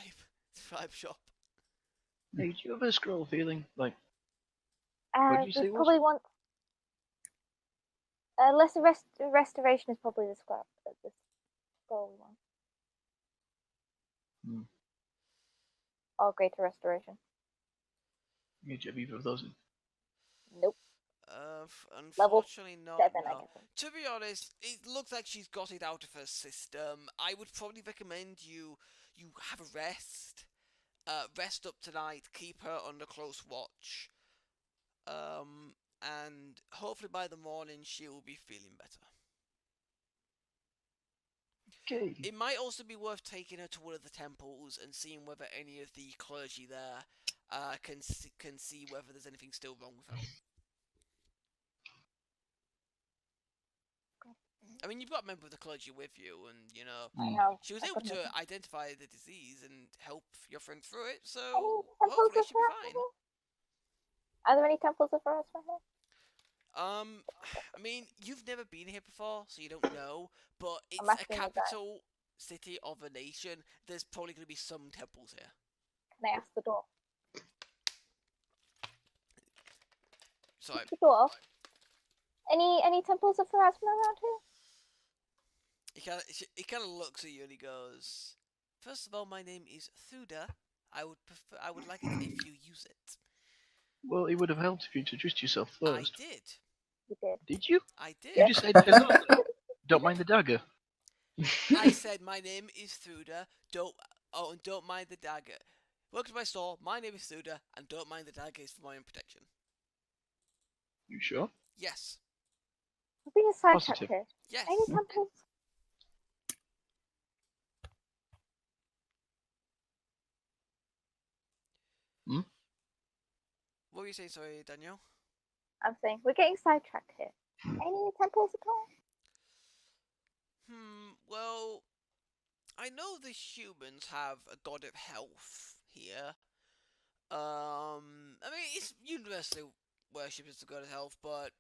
shop. Hey, do you have a scroll feeling? Like, There's probably one. Lesser restoration is probably the scroll one. Or greater restoration. You have either of those? Nope. Unfortunately not. 7, No. I guess. To be honest, it looks like she's got it out of her system. I would probably recommend you have a rest. Rest up tonight. Keep her under close watch. And hopefully by the morning she will be feeling better. Okay. It might also be worth taking her to one of the temples and seeing whether any of the clergy there can see whether there's anything still wrong with her. I mean, you've got a member of the clergy with you, and you know, she was able to identify the disease and help your friend through it. So hopefully she'll be fine. Are there any temples of harassment here? I mean, you've never been here before, so you don't know. But it's a capital city of a nation. There's probably going to be some temples here. Can I ask the door? Sorry. The door. Any temples of harassment around here? He kind of looks at you and he goes, "First of all, my name is Thuda. I would like it if you use it." Well, it would have helped if you introduced yourself first. I did. You did. Did you? I did. You just said hello. Don't mind the dagger. I said my name is Thuda. Don't mind the dagger. Welcome to my store. My name is Thuda, and don't mind the dagger. It's for my own protection. You sure? Yes. We're being sidetracked Positive. here. Yes. Any temples? What were you saying, sorry, Danielle? I'm saying we're getting sidetracked here. Any temples at all? Well, I know the humans have a god of health here. I mean, it's universally worshipped as the god of health, but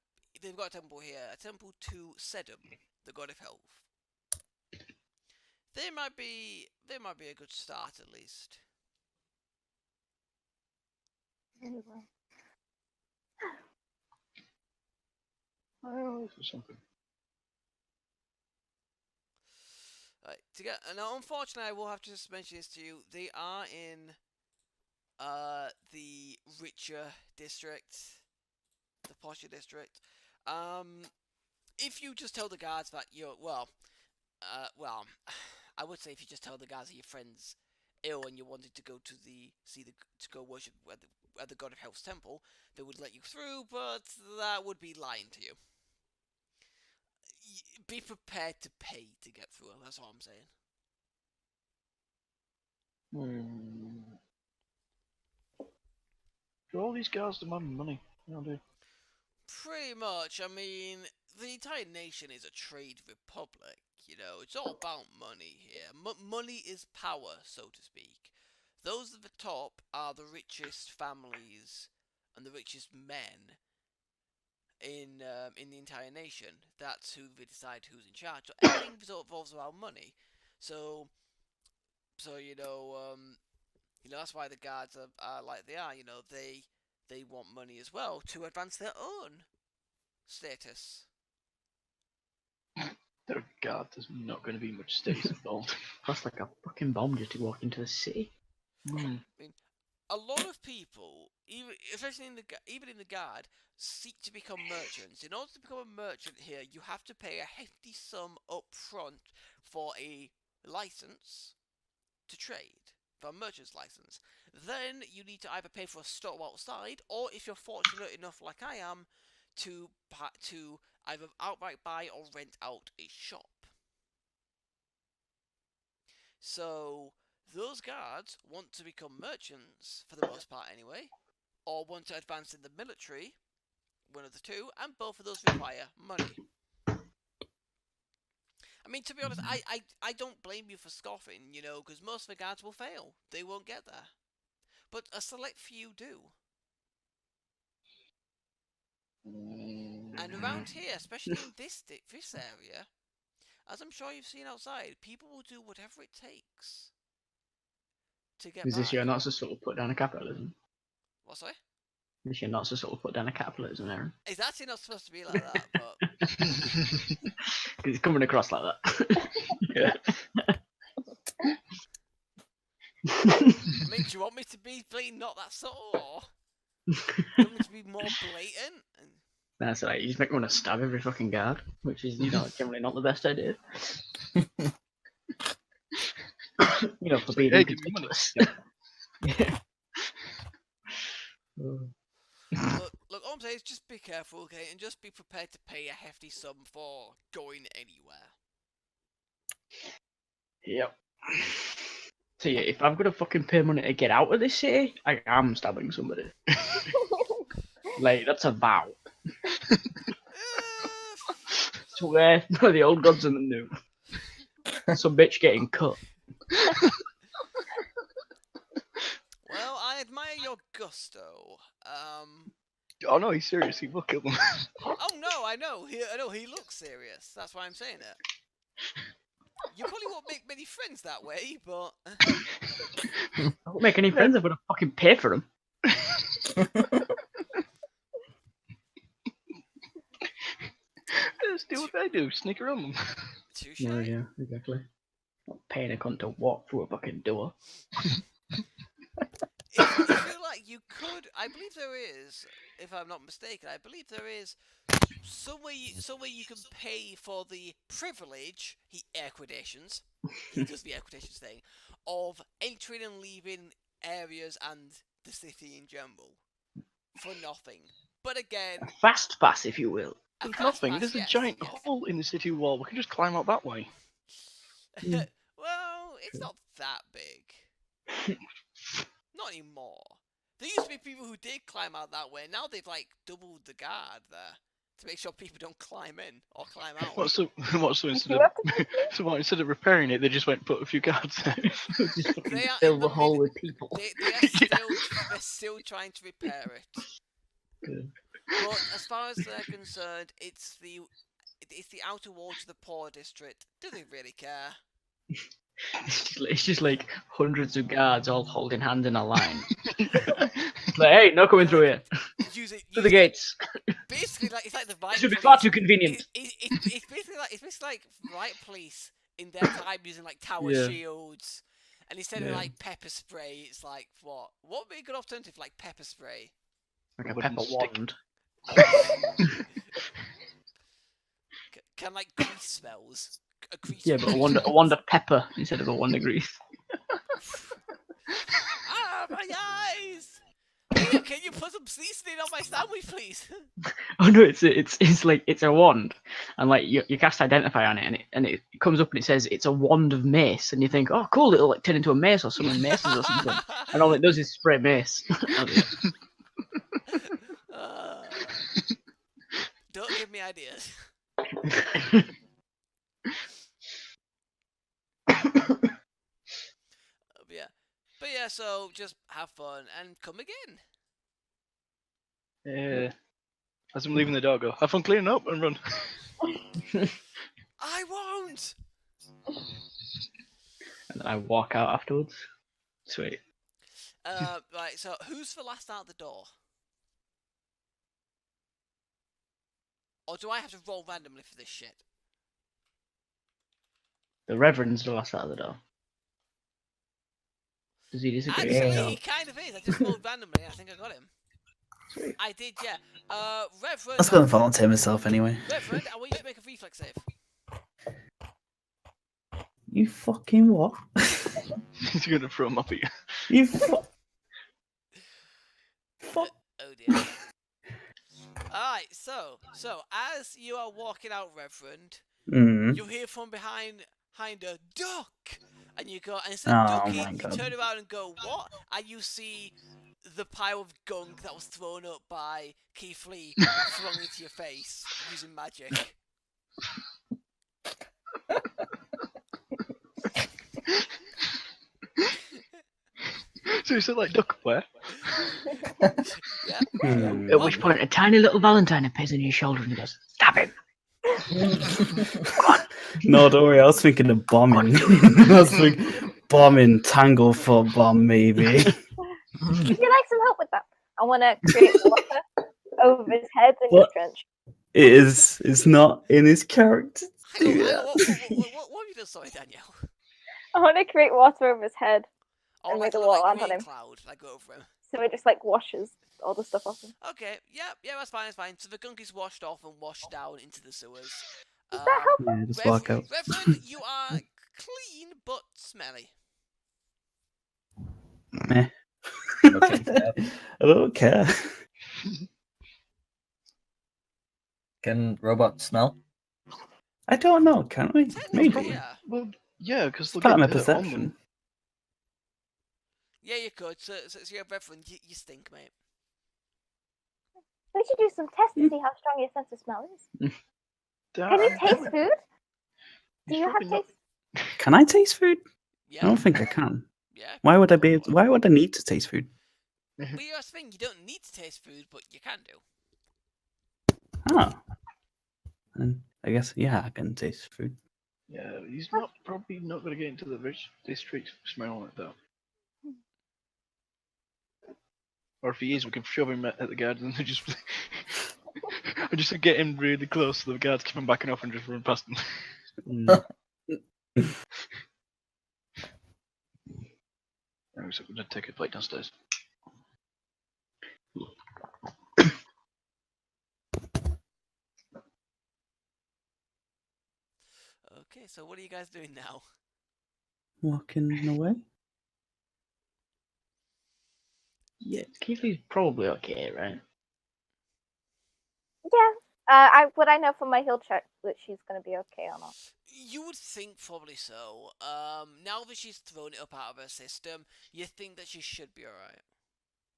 they've got a temple here, a temple to Sedum, the god of health. They might be a good start at least. Anyway. Oh, this is something. Right, now, unfortunately, I will have to just mention this to you. They are in the richer district, the posher district. If you just tell the guards that you're I would say if you just tell the guards that your friend's ill and you wanted to go to go worship at the god of health's temple, they would let you through, but that would be lying to you. Be prepared to pay to get through. That's all I'm saying. Do all these guards demand money? No, do. Pretty much. I mean, the entire nation is a trade republic. You know, it's all about money here. Money is power, so to speak. Those at the top are the richest families and the richest men in the entire nation. That's who they decide who's in charge. So everything revolves around money. So you know, that's why the guards are like they are. You know, they want money as well to advance their own status. There, God, there's not going to be much status involved. That's like a fucking bomb just to walk into the city. I mean, a lot of people, especially even in the guard, seek to become merchants. In order to become a merchant here, you have to pay a hefty sum up front for a license to trade, for a merchant's license. Then you need to either pay for a store outside, or if you're fortunate enough, like I am, to either outright buy or rent out a shop. So those guards want to become merchants, for the most part anyway, or want to advance in the military, one of the two, and both of those require money. I mean, to be honest, I don't blame you for scoffing, you know, because most of the guards will fail. They won't get there. But a select few do. And around here, especially in this area, as I'm sure you've seen outside, people will do whatever it takes to get Is this by. your not so sort of put down a capitalism? What, sorry? Is this your not so sort of put down a capitalism, Aaron? It's actually not supposed to be like that, but... Because it's coming across like that. Yeah. I mean, do you want me to be not that subtle, or do you want me to be more blatant? That's right, you just make me want to stab every fucking guard, which is, you know, generally not the best idea. You know, for being Hey, give me money. ridiculous. Yeah. Look, all I'm saying is just be careful, okay, and just be prepared to pay a hefty sum for going anywhere. Yep. So yeah, if I've got to fucking pay money to get out of this city, I am stabbing somebody. Like, that's a vow. Swear by the old gods and the new. Some bitch getting cut. Well, I admire your gusto. Oh no, he's serious. He will kill them. Oh no, I know. He looks serious. That's why I'm saying it. You probably won't make many friends that way, but... I won't make any friends, I've got to fucking pay for them. Let's do what they do, sneak around them. Touche. No, yeah, exactly. Not paying a cunt to walk through a fucking door. If you feel like you could I believe there is, if I'm not mistaken, I believe there is somewhere you can pay for the privilege, air quotations, he does the air quotations thing, of entering and leaving areas and the city in general for nothing. But again, A fast pass, if you will. a There's fast nothing. pass, There's a yes, giant yes. hole in the city wall. We can just climb out that way. Well, it's not that big. Not anymore. There used to be people who did climb out that way. Now they've like doubled the guard there to make sure people don't climb in or climb out. Instead of repairing it, they just went put a few guards there. Just fucking They are fill in the the hole mid- with people. They're still trying to repair it. Good. But as far as they're concerned, it's the outer wall to the poor district. Do they really care? It's just like hundreds of guards all holding hands in a line. Like, hey, no coming through here. To the gates. Basically, like it's like the This riot would be police. far too convenient. It's basically like riot police in their time using like tower Yeah. shields, and instead of like pepper spray, it's like what would be a good alternative like pepper spray? Like a Wooden pepper stick. wand. Can like grease smells? A grease Yeah, but a wand of pepper instead of a wand of grease. Ah, my eyes! Here, can you put some seasoning on my sandwich, please? Oh no, it's like it's a wand, and like you cast identify on it, and it comes up and it says it's a wand of mace, and you think, oh cool, it'll like turn into a mace or summon maces or something, and all it does is spray mace. Don't give me ideas. But yeah, so just have fun and come again. As I'm leaving the door, go, have fun cleaning up and run. I won't! And then I walk out afterwards. Sweet. Right, so who's the last out the door? Or do I have to roll randomly for this shit? The Reverend's the last out of the door. Does he disagree? Actually, he kind of is. I just rolled randomly. I think I got him. Sweet. I did, yeah. Reverend. I was going to volunteer myself anyway. Reverend, I want you to make a reflex save. You fucking what? He's going to throw him up at you. You fuck. Oh dear. Alright, so as you are walking out, Reverend, you hear from behind a duck, and you go, and instead of ducking, you turn around and go, what? And you see the pile of gunk that was thrown up by Kiiflee flung into your face using magic. So you said like duck where? Yeah. At which point, a tiny little Valentine appears on your shoulder and he goes, "Stab him!" No, don't worry. I was thinking of bombing. I was thinking bombing, Tanglefoot bomb, maybe. Would you like some help with that? I want to create water over his head in his trench. It is. It's not in his character. What have you done, sorry, Danielle? I want to create water over his head Or and like make a a little lamp on him, cloud, like over him. so it just like washes all the stuff off him. Okay, yeah, that's fine. So the gunk is washed off and washed down into the sewers. Does that help? Yeah, just walk out. Reverend, you are clean but smelly. Meh. I don't care. Can robots smell? I don't know. Can we? Technically, Maybe. yeah. Well, yeah, because It's look part of my at dirt on them. perception. Yeah, you could. So yeah, Reverend, you stink, mate. We should do some tests to see how strong your sense of smell is. Can you taste food? Do you have taste? Can I taste food? Yeah. I don't think I can. Yeah. Why would I be? Why would I need to taste food? But here's the thing, you don't need to taste food, but you can do. Oh. And I guess I can taste food. Yeah, he's probably not going to get into the rich district smelling like that. Or if he is, we can shove him at the guards and just get him really close so the guards keep him backing off and just run past him. I'm going to take a plate downstairs. so what are you guys doing now? Walking away. Yeah, Kiiflee's probably okay, right? Yeah. Would I know from my heal check that she's gonna be okay or not? You would think probably so. Now that she's thrown it up out of her system, you think that she should be alright.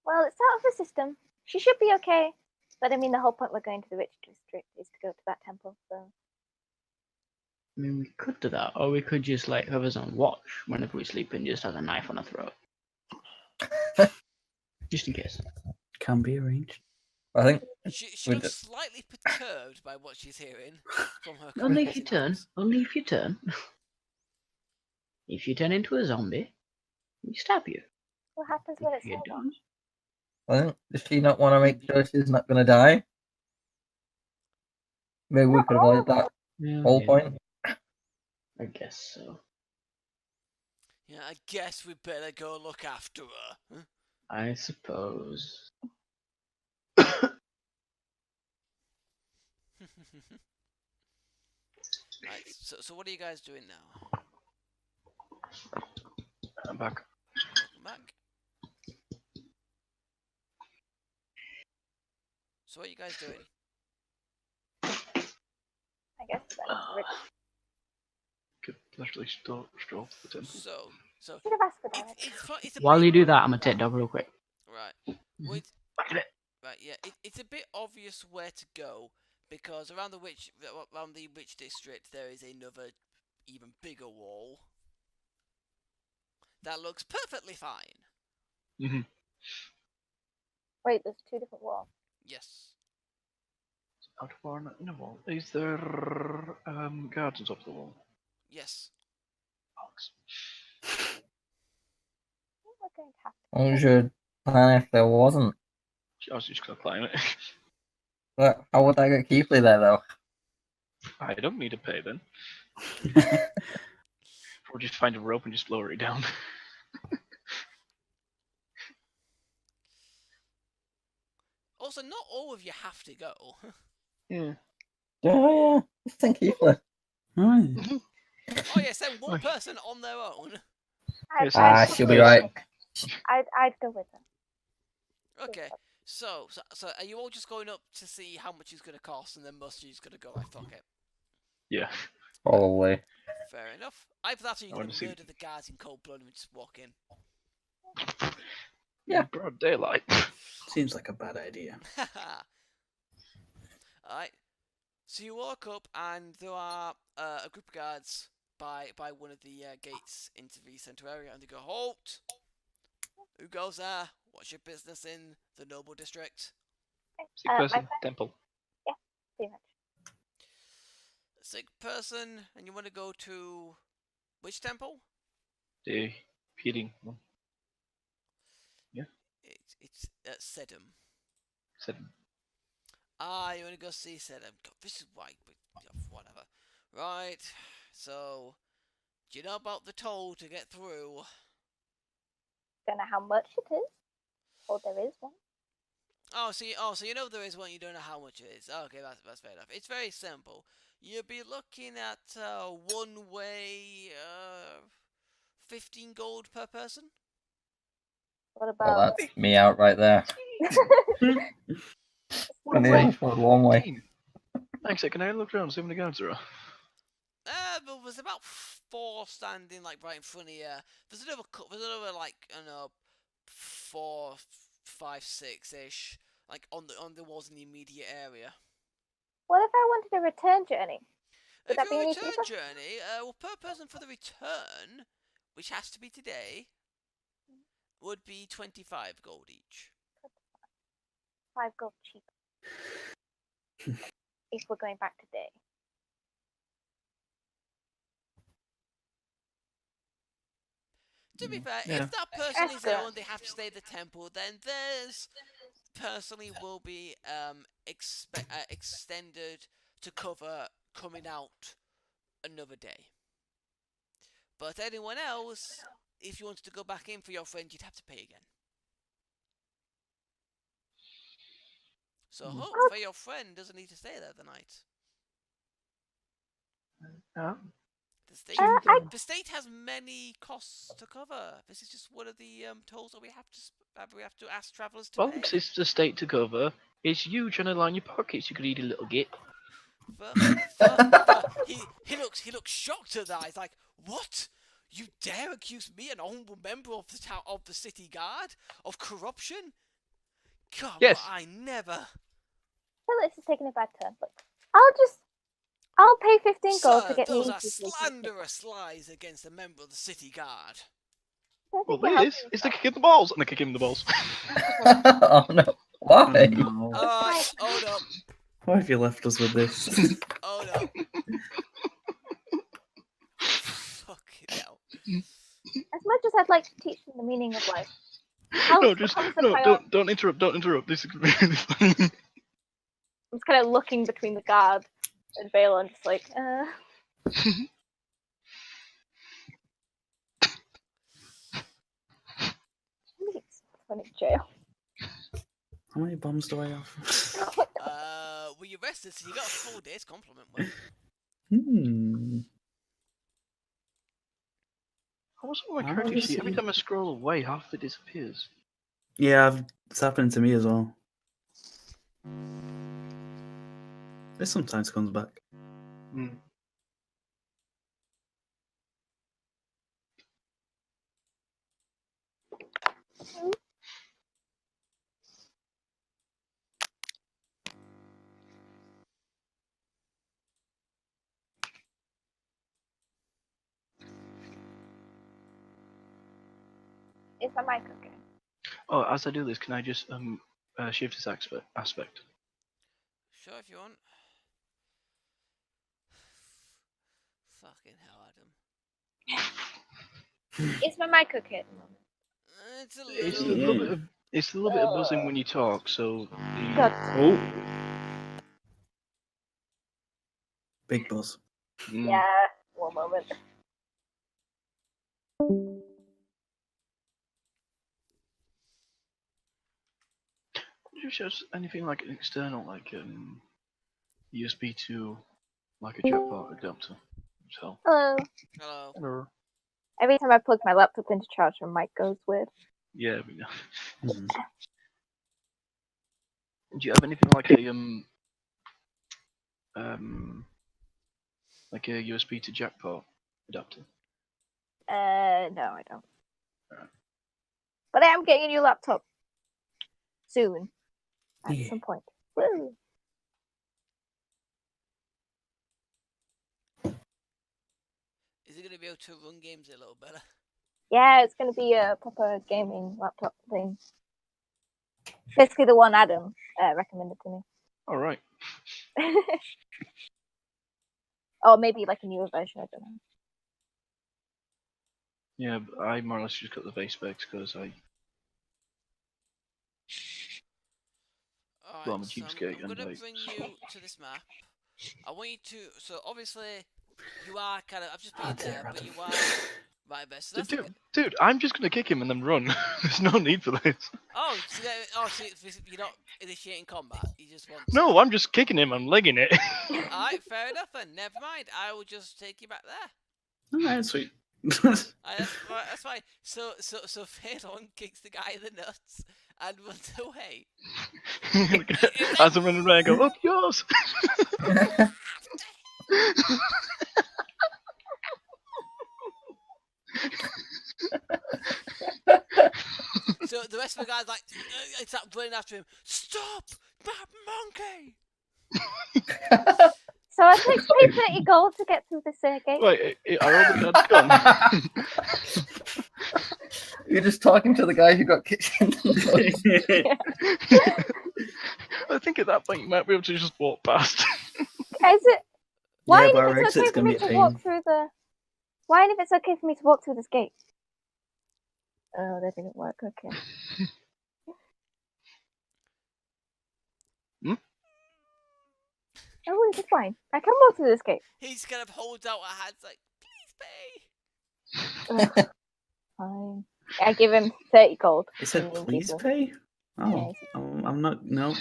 Well, it's out of her system. She should be okay. But I mean, the whole point we're going to the Witch District is to go to that temple. So I mean, we could do that, or we could just like have us on watch whenever we sleep and just have a knife on our throat, just in case. Can be arranged. I think She looks slightly perturbed by what she's hearing from her. Only if you turn. comrades. Only if you turn. If you turn into a zombie, we stab you. what happens when If it's you over? don't, I think, does she not want to make sure she's not going to die? Maybe we Not could all avoid of that yeah, whole yeah, point. I guess so. Yeah, I guess we better go look after her. Huh? I suppose. Right, so what are you guys doing now? I'm back. Welcome back. So what are you guys doing? I guess that's rich. Could literally stroll to the temple. So Should have asked for that. it's a While bit, you do that, I'm gonna take dog real quick. right. Well, Back at it. right, yeah. It's a bit obvious where to go because around the witch district there is another even bigger wall that looks perfectly fine. Mm-hmm. Wait, there's two different walls. Yes. Outer wall and inner wall. Is there guards on top of the wall? Yes. Box. I think we're going to have to. What was your plan if there wasn't? I was just gonna climb it. How would I get Kiiflee there, though? I don't need to pay then. Or just find a rope and just lower it down. Also, not all of you have to go. Yeah. Oh, yeah. I think Kiiflee. Right. Oh yeah, send one person on their own. She'll be right. I'd go with them. Okay. So are you all just going up to see how much it's going to cost, and then Musty's going to go like, fuck it? Yeah. Probably. Fair enough. Either that or you're I going wanna to see- murder the guards in cold blood and just walk in. Yeah. Broad daylight. Seems like a bad idea. Alright. So you walk up, and there are a group of guards by one of the gates into the centre area, and they go, halt! Who goes there? What's your business in the noble district? Sick my person, friend- temple. Pretty much. Sick person, and you want to go to which temple? The healing one. It's Sedum. Said Ah, you want to go see Sedum? God, this is why, but whatever. Right. So, do you know about the toll to get through? Don't know how much it is. Or there is one. Oh, so you know there is one. You don't know how much it is. Okay, that's fair enough. It's very simple. You'll be looking at one way, 15 gold per person. What Well, about? that's me out right there. One I way. need for one way. thanks, can I look around and see how many guards there are? But there's about 4 standing like right in front of you. There's another like I don't know, 4, 5, 6-ish, like on the walls in the immediate area. What if I wanted a return journey? Would If that be you're a any return cheaper? journey, well, per person for the return, which has to be today, would be 25 gold each. 5 gold cheaper. If we're going back today. To be fair, Yeah. if that person is Excellent. ill and they have to stay at the temple, then theirs personally will be extended to cover coming out another day. But anyone else, if you wanted to go back in for your friend, you'd have to pay again. So hopefully your friend doesn't need to stay there the night. Yeah. The state has many costs to cover. This is just one of the tolls that we have to ask travellers to pay. Well, it's the state to cover. It's you trying to line your pockets, you greedy little git. He looks shocked at that. He's like, "What? You dare accuse me, an honourable member of the city guard, of corruption? God, yes. I never." Phyllis is taking a bad turn. Look, I'll pay 15 gold to get those me. are slanderous lies against a member of the city guard. Well, this is the kick in the balls, and the kick him in the balls. Oh no! Why? No. Oh no! Why have you left us with this? Oh no! Fucking hell! As much as I'd like to teach them the meaning of life. Don't interrupt. Don't interrupt. This is really funny. I'm just kind of looking between the guard and Valon, just like, Put in jail. How many bombs do I have? Were you arrested? So you got a full day's compliment. Also, my character sheet, every time I scroll away, half of it disappears. Yeah, it's happening to me as well. It sometimes comes back. Is my mic okay? Oh, as I do this, can I just shift this aspect? Sure, if you want. Fucking hell, Adam. Is my mic okay at the moment? It's a little bit of buzzing when you talk, so. Oh. Big buzz. Yeah, one moment. Would you shows anything like an external, like USB to, like a jetpack adapter? So. Hello. Hello. Every time I plug my laptop into charge, my mic goes weird. Yeah, we know. Do you have anything like a USB to jack port adapter? No, I don't. Alright. But I am getting a new laptop soon. At some point. Woo! Is it going to be able to run games a little better? Yeah, it's going to be a proper gaming laptop thing. Basically the one Adam recommended to me. Alright. Or maybe like a newer version, I don't know. Yeah, but I more or less just got the base specs because I. Alright, Well, I'm a so cheapskate I'm and going like. to bring you to this map. I want you to. So obviously, you are kind of. I've just been there, but you are right there. So that's Dude, I'm just gonna kick him and then run. There's no need for this. Oh, so you're not initiating combat. You just want. No, I'm just kicking him. I'm legging it. Alright, fair enough then. Never mind. I will just take you back there. Alright, sweet. That's fine. So Valon kicks the guy in the nuts and runs away. As I'm running around, I go, up yours! So the rest of the guys like, it's like running after him. Stop, that monkey! So I think pay 30 gold to get through this gate. Wait, are all the guards gone? You're just talking to the guy who got kicked in the I think at that point you might be able to just walk past. Is it? Why Yeah, but if our it's okay exit's for gonna me be a to walk pain. through the? Why if it's okay for me to walk through this gate? Oh, that didn't work. Okay. Oh, it's fine. I can walk through this gate. He's kind of holds out a hand like, please pay. Fine. I give him 30 gold. It said and please people. pay? Oh, I'm not. No.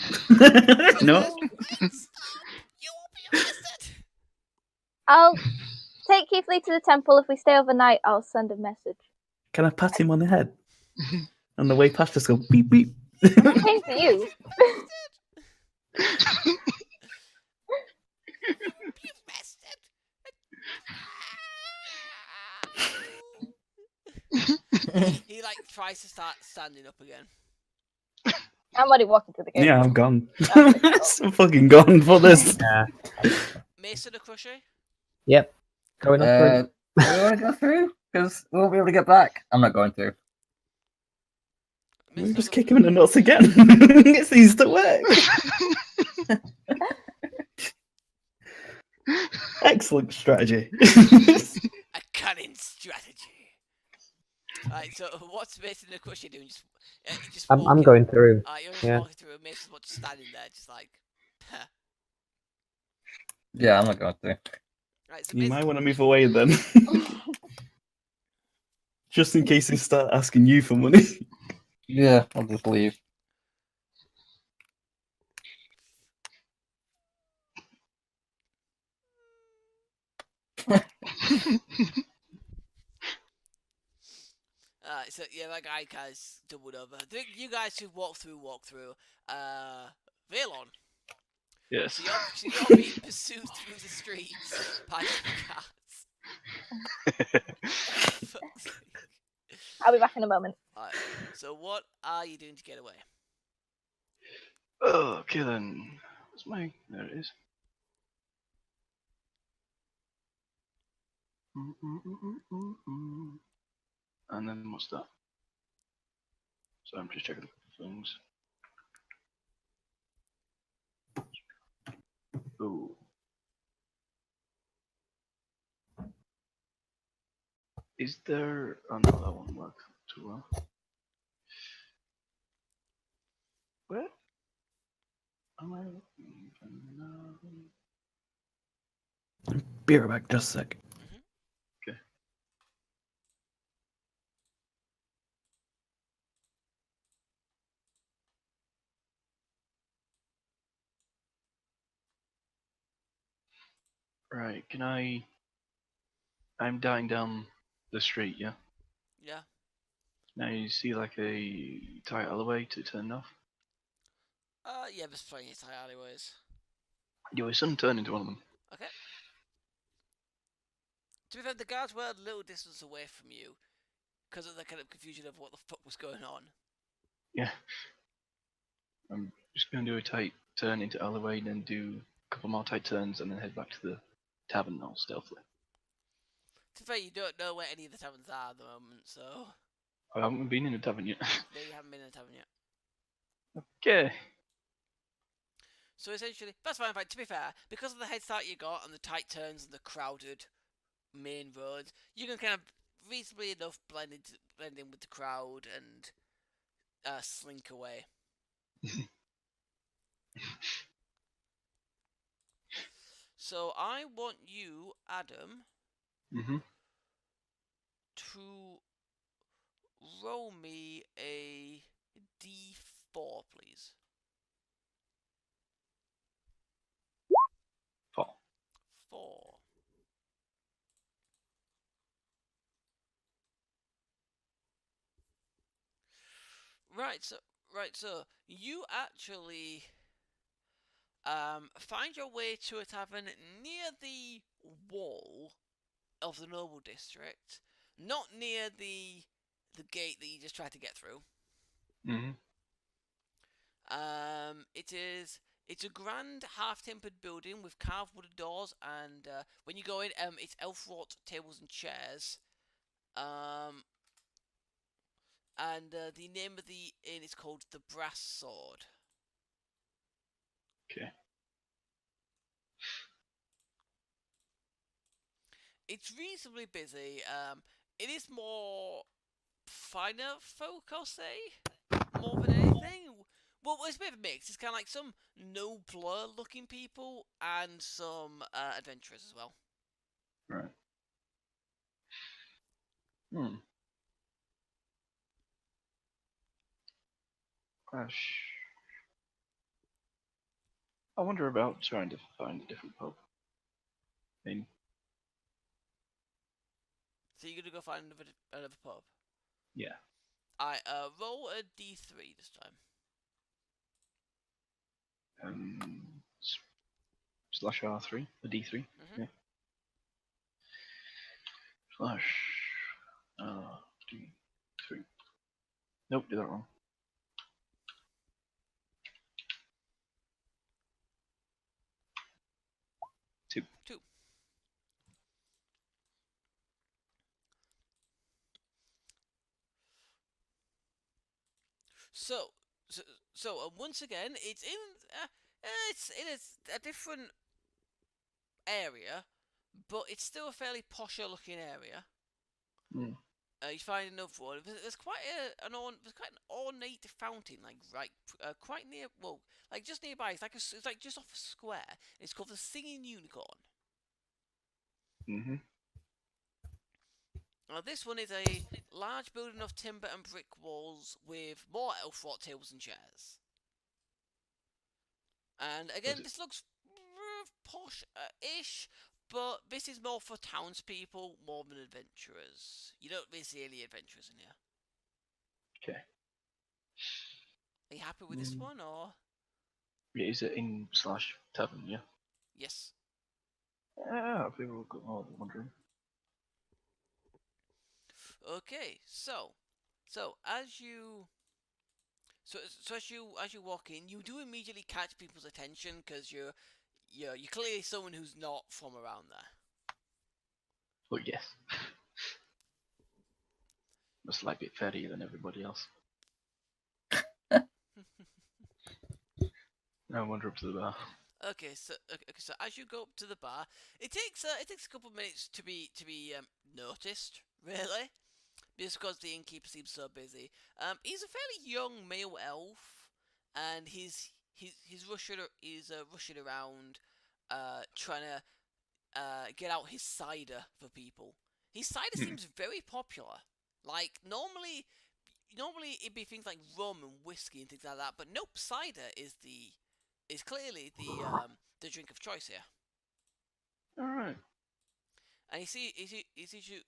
No. You will be arrested. I'll Take Kiiflee to the temple. If we stay overnight, I'll send a message. Can I pat him on the head? On the way past, just go beep beep. Thanks to you. You bastard! He like tries to start standing up again. I'm already walking to the gate. Yeah, I'm gone. I'm fucking gone for this. Yeah. Mason Acrushe? Yep. Going on through. Do we want to go through? Because we won't be able to get back. I'm not going through. We just kick him in the nuts again. It seems to work. Excellent strategy. A cunning strategy. Alright, so what's Mason Acrushe doing? Just I'm walking. going through. You're just Yeah. walking through, and Mason's just standing there, just like. Yeah, I'm not going through. Right, so You Mason, might want to move away then. Just in case they start asking you for money. Yeah, I'll just leave. so yeah, that guy guy's doubled over. I think you guys should walk through. Valon. Yes. So you're being pursued through the streets by cats. Fuck's sake. I'll be back in a moment. Alright, so what are you doing to get away? Oh, okay then. What's my? There it is. And then what's that? So I'm just checking the things. Ooh. Is there? Oh no, that won't work too well. Where? Am I? Be right back, just a sec. Okay. Right, can I? I'm darting down the street, yeah? Yeah. Now you see like a tight alleyway to turn off. Yeah, there's plenty of tight alleyways. Yo, his son turned into one of them. Okay. To be fair, the guards were a little distance away from you because of the kind of confusion of what the fuck was going on. Yeah. I'm just gonna do a tight turn into alleyway, then do a couple more tight turns, and then head back to the tavern all stealthily. To be fair, you don't know where any of the taverns are at the moment, so. I haven't been in the tavern yet. No, you haven't been in a tavern yet. Okay. So essentially, that's fine. To be fair, because of the head start you got and the tight turns and the crowded main roads, you can kind of reasonably enough blend in with the crowd and slink away. So I want you, Adam, to roll me a D4, please. 4. Right, so you actually find your way to a tavern near the wall of the noble district, not near the gate that you just tried to get through. It's a grand half-timbered building with carved wooden doors, and when you go in, it's elf-wrought tables and chairs. And the name of the inn is called the Brass Sword. Okay. It's reasonably busy. It is more finer folk, I'll say, more than anything. Well, it's a bit of a mix. It's kind of like some nobler-looking people and some adventurers as well. Right. Gosh. I wonder about trying to find a different pub. I mean, So you're gonna go find another pub. Yeah. Alright, roll a d3 this time. Slash R3, a D3. Mm-hmm. Yeah. Slash D3. Nope, did that wrong. Two. So once again, it's in a different area, but it's still a fairly posher looking area. Mm. You find another one. There's quite an ornate fountain, quite near. Well, like just nearby. It's like just off a square. It's called the Singing Unicorn. Mm-hmm. Now this one is a large building of timber and brick walls with more elf rot tables and chairs. And again, this looks posh-ish, but this is more for townspeople more than adventurers. You don't really see any adventurers in here. Okay. Are you happy with this one, or? Yeah, is it in slash tavern, yeah? Yes. Yeah, I think we'll go all wondering. Okay, so as you walk in, you do immediately catch people's attention because you're clearly someone who's not from around there. Oh yes. Must like it fairer than everybody else. I wander up to the bar. Okay, so as you go up to the bar, it takes a couple of minutes to be noticed, really, just because the innkeeper seems so busy. He's a fairly young male elf, and he's rushing around, trying to get out his cider for people. His cider seems very popular. Like normally it'd be things like rum and whiskey and things like that, but nope, cider is clearly the drink of choice here. All right. And he sees you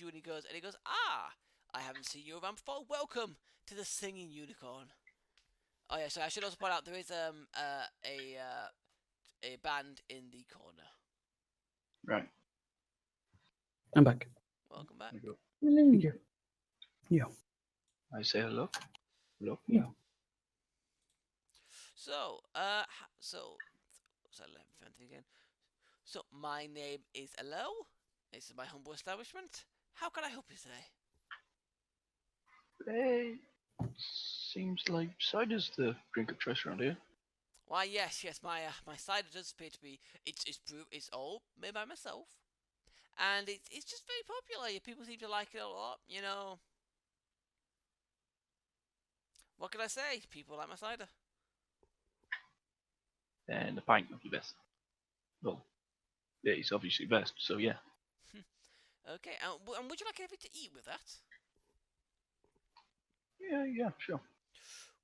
and he goes, ah, I haven't seen you around before. Welcome to the Singing Unicorn. Oh yeah, so I should also point out there is a band in the corner. Right. I'm back. Welcome back. Thank you. Yeah. I say hello. Hello. Yeah. So, let me find it again. So, my name is Hello. This is my humble establishment. How can I help you today? Seems like cider's the drink of choice around here. Why, yes, my cider does appear to be. It's all made by myself, and it's just very popular. People seem to like it a lot. You know. What can I say? People like my cider. And a pint would be best. Well, yeah, it's obviously best, so yeah. Okay, and would you like anything to eat with that? Yeah, sure.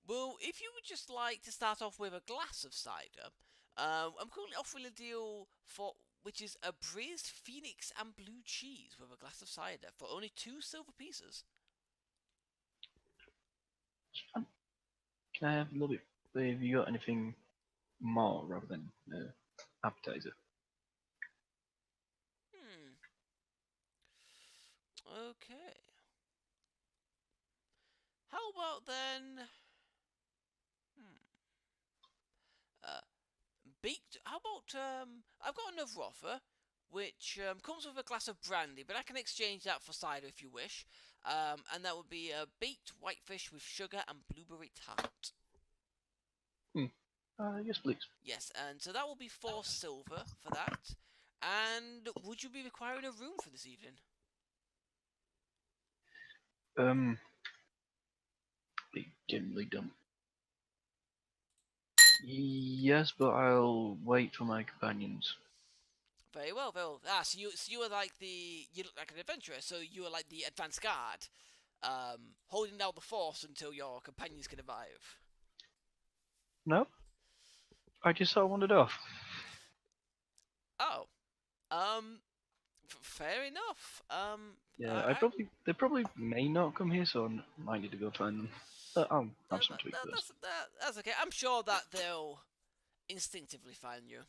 Well, if you would just like to start off with a glass of cider, I'm currently offering a deal which is a braised phoenix and blue cheese with a glass of cider for only 2 silver pieces. Can I have a little bit? Have you got anything more rather than appetizer? Okay. How about then? Baked. How about I've got another offer, which comes with a glass of brandy, but I can exchange that for cider if you wish. And that would be a baked whitefish with sugar and blueberry tart. Yes, please. Yes, and so that will be 4 silver for that. And would you be requiring a room for this evening? They generally don't. Yes, but I'll wait for my companions. Very well, very well. So you are like you look like an adventurer. So you are like the advance guard, holding down the force until your companions can arrive. No, I just sort of wandered off. Oh, Fair enough. Yeah, they probably may not come here, so I might need to go find them. But I'll have some tweak first. That's okay. I'm sure that they'll instinctively find you.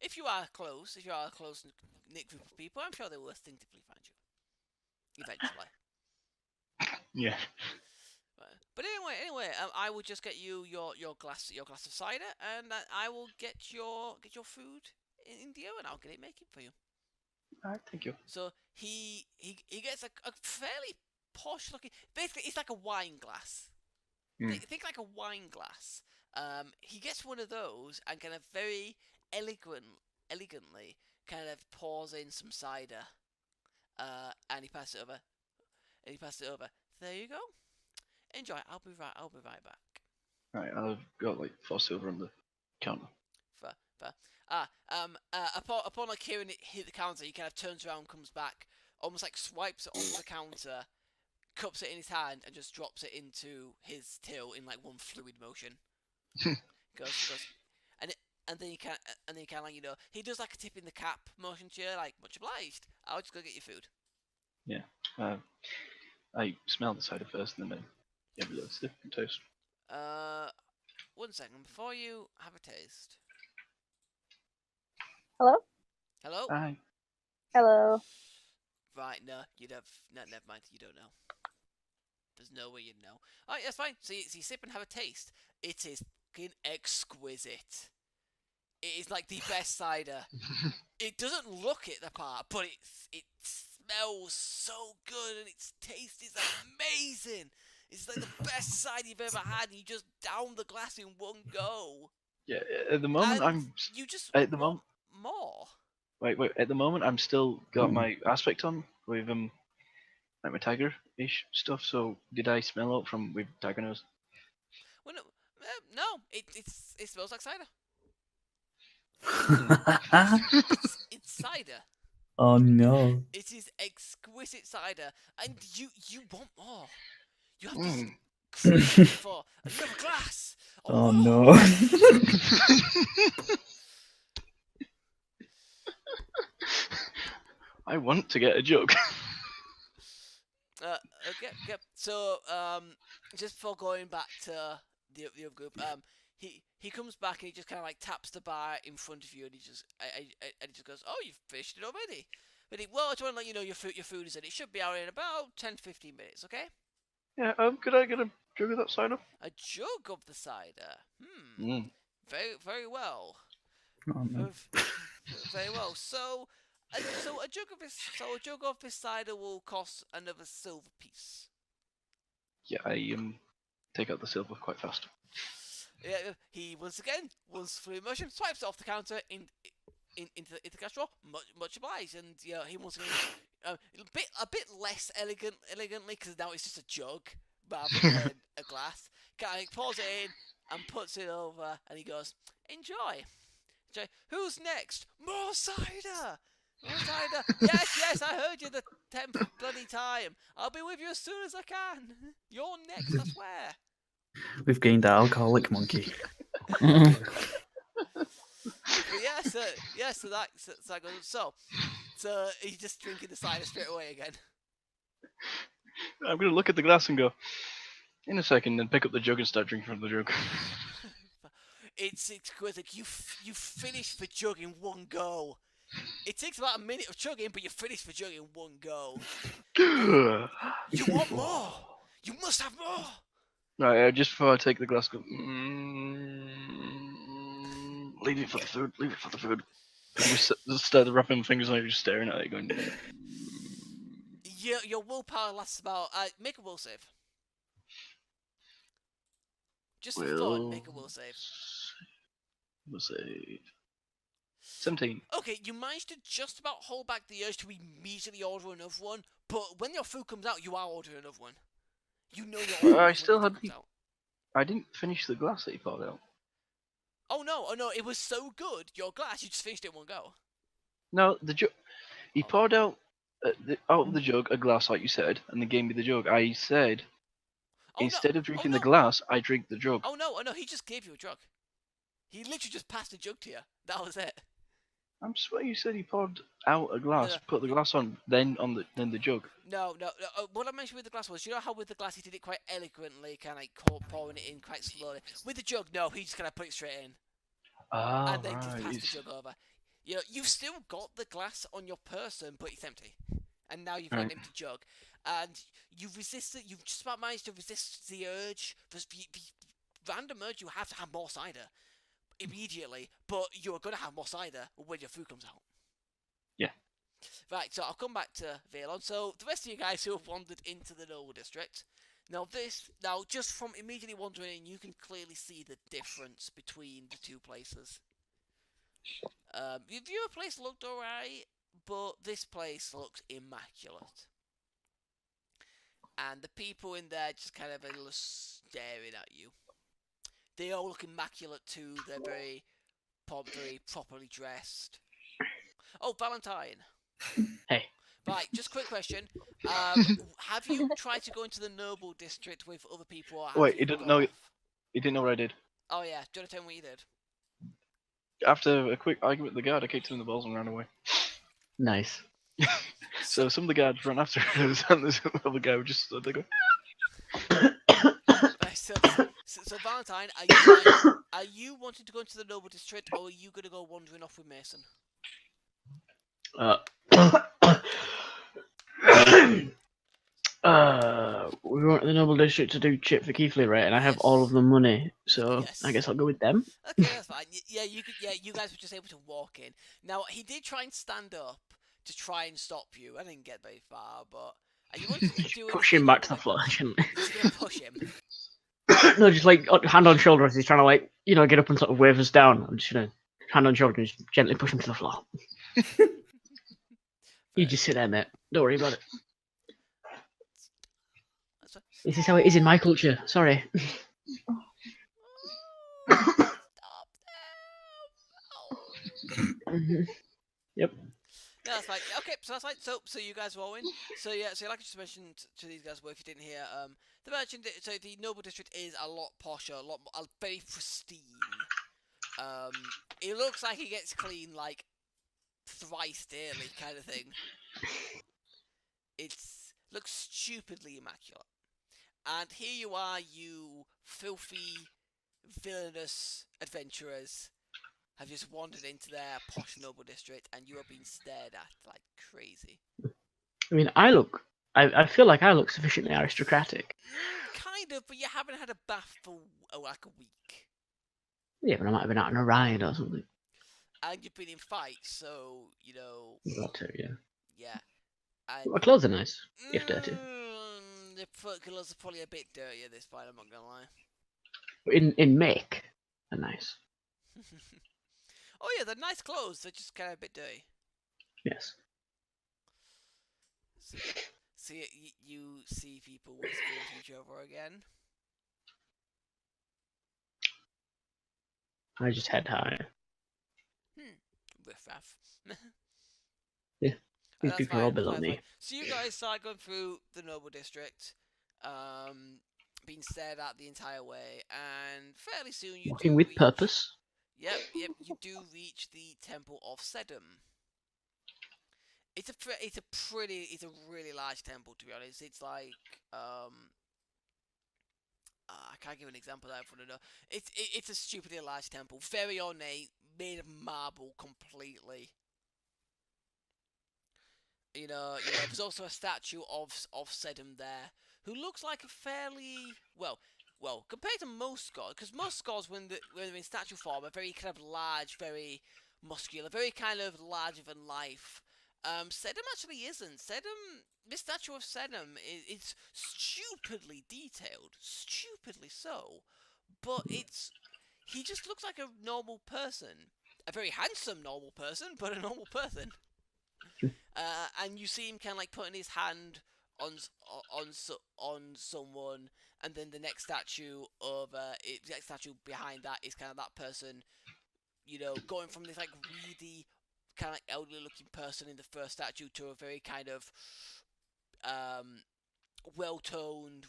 If you are a close knit group of people, I'm sure they will instinctively find you. Eventually. Yeah. But anyway, I will just get you your glass of cider, and I will get your food in the oven. I'll get it making for you. Alright, thank you. So he gets a fairly posh looking. Basically, it's like a wine glass. Think like a wine glass. He gets one of those and kind of very elegantly kind of pours in some cider. And he passes it over. There you go. Enjoy. I'll be right back. Right, I've got like 4 silver on the counter. Fair. Upon like hearing it hit the counter, he kind of turns around, comes back, almost like swipes it off the counter, cups it in his hand, and just drops it into his till in like one fluid motion. goes, and then he kind of like, he does like a tip in the cap motion to you, like, much obliged. I'll just go get your food. Yeah. I smell the cider first, and then give it a little sniff and taste. 1 second before you have a taste. Hello? Hello? Hi. Hello. Right, no, never mind, you don't know. There's no way you'd know. Alright, that's fine. So you sip and have a taste. It is fucking exquisite. It is like the best cider. It doesn't look it the part, but it smells so good and its taste is amazing. It's like the best cider you've ever had, and you just down the glass in one go. Yeah, at the moment and you just more. Wait. At the moment, I'm still got my aspect on with like my tiger-ish stuff. So did I smell out from with tiger nose? Well, no. It smells like cider. It's cider. Oh no. It is exquisite cider, and you want more. You have to scream for another glass. Oh no. I want to get a jug. Okay. So, just before going back to the other group, he comes back and he just kind of like taps the bar in front of you, and he just goes, "Oh, you've finished it already." But well, I just want to let you know your food is in. It should be out in about 10-15 minutes. Okay. Yeah. Could I get a jug of that cider? A jug of the cider. Very, very well. Oh, no. Very well. So a jug of this cider will cost another silver piece. Yeah, I take out the silver quite fast. Yeah, he once through motion, swipes it off the counter into the cash drawer. Much obliged, and he wants to a bit less elegantly, because now it's just a jug rather than a glass. He pours it in and puts it over, and he goes, "Enjoy. Who's next? More cider." More cider. Yes, I heard you the 10th bloody time. I'll be with you as soon as I can. You're next, I swear. We've gained our alcoholic monkey. But that goes. So he's just drinking the cider straight away again. I'm gonna look at the glass and go, in a second, then pick up the jug and start drinking from the jug. It's exquisite. You finish the jug in one go. It takes about a minute of chugging, but you finish the jug in one go. You want more? You must have more. Right, just before I take the glass, go. Leave it for the food. Leave it for the food. And just start wrapping my fingers on it, just staring at it, going. Your willpower lasts about. Make a will save. Just for fun, make a will save. Will save. 17. Okay, you managed to just about hold back the urge to immediately order another one, but when your food comes out, you are ordering another one. You know you're ordering. I still had. I didn't finish the glass that he poured out. Oh no! It was so good. Your glass, you just finished it in one go. No, the jug. He poured out out of the jug a glass, like you said, and then gave me the jug. I said, instead of drinking the glass, I drink the jug. Oh no! He just gave you a jug. He literally just passed the jug to you. That was it. I'm swear you said he poured out a glass, put the glass on, then the jug. No. What I mentioned with the glass was, you know how with the glass he did it quite eloquently, kind of like pouring it in quite slowly. With the jug, no, he just kind of put it straight in. Oh, And then just right. passed the jug over. You know, you've still got the glass on your person, but it's empty. And now you've got an empty jug. And you've resisted, you've just about managed to resist the urge, the random urge you have to have more cider immediately, but you're going to have more cider when your food comes out. Yeah. Right, so I'll come back to Valon. So the rest of you guys who have wandered into the Noble District, now just from immediately wandering in, you can clearly see the difference between the two places. The viewer place looked alright, but this place looks immaculate. And the people in there just kind of are staring at you. They all look immaculate too. They're very properly dressed. Oh, Valentine. Hey. Right, just quick question. Have you tried to go into the Noble District with other people? Or Wait, he didn't know. He didn't know what I did. Oh yeah, do you want to tell me what you did? After a quick argument with the guard, I kicked him in the balls and ran away. Nice. So some of the guards ran after us, and this other guy was just stood there going. Right, so Valentine, are you wanting to go into the Noble District, or are you going to go wandering off with Mason? We went to the Noble District to do chip for Kiiflee, right? And I have all of the money, so Yes. I guess I'll go with them. Okay, that's fine. Yeah, you guys were just able to walk in. Now he did try and stand up to try and stop you. I didn't get very far, but are you wanting to do Push him back to the like, floor, shouldn't Just gonna push him. No, just like hand on shoulder as he's trying to like, get up and sort of wave us down. I'm just gonna hand on shoulder and just gently push him to the floor. You just sit there, mate. Don't worry about it. This is how it is in my culture. Sorry. Stop them! Yep. No, that's like okay. So that's like so you guys are all in. So yeah. So like I just mentioned to these guys, well, if you didn't hear, the merchant. So the Noble District is a lot posher, very pristine. It looks like it gets clean like thrice daily, kind of thing. Looks stupidly immaculate. And here you are, you filthy, villainous adventurers, have just wandered into their posh Noble District, and you are being stared at like crazy. I mean, I feel like I look sufficiently aristocratic. Kind of, but you haven't had a bath for like a week. Yeah, but I might have been out on a ride or something. And you've been in fights, so, That too, yeah. Yeah. And my clothes are nice, if dirty. The clothes are probably a bit dirty at this point, I'm not gonna lie. In make, they're nice. Oh yeah, they're nice clothes, they're just kind of a bit dirty. Yes. So you see people whispering to each other again. I just head high. Riff raff. Yeah. These people are all below me. So you guys start going through the Noble District, being stared at the entire way, and fairly soon you Walking with purpose. Yep, you do reach the Temple of Sedum. It's a really large temple, to be honest. It's like I can't give an example there for no. It's a stupidly large temple, very ornate, made of marble completely. There's also a statue of Sedum there, who looks like a fairly well compared to most gods, because most gods when they're in statue form are very kind of large, very muscular, very kind of larger than life. Sedum actually isn't. This statue of Sedum is stupidly detailed, stupidly so, but he just looks like a normal person, a very handsome normal person, but a normal person. And you see him kind of like putting his hand on someone, and then the next statue behind that is kind of that person, going from this like really kind of like elderly looking person in the first statue to a very kind of well-toned,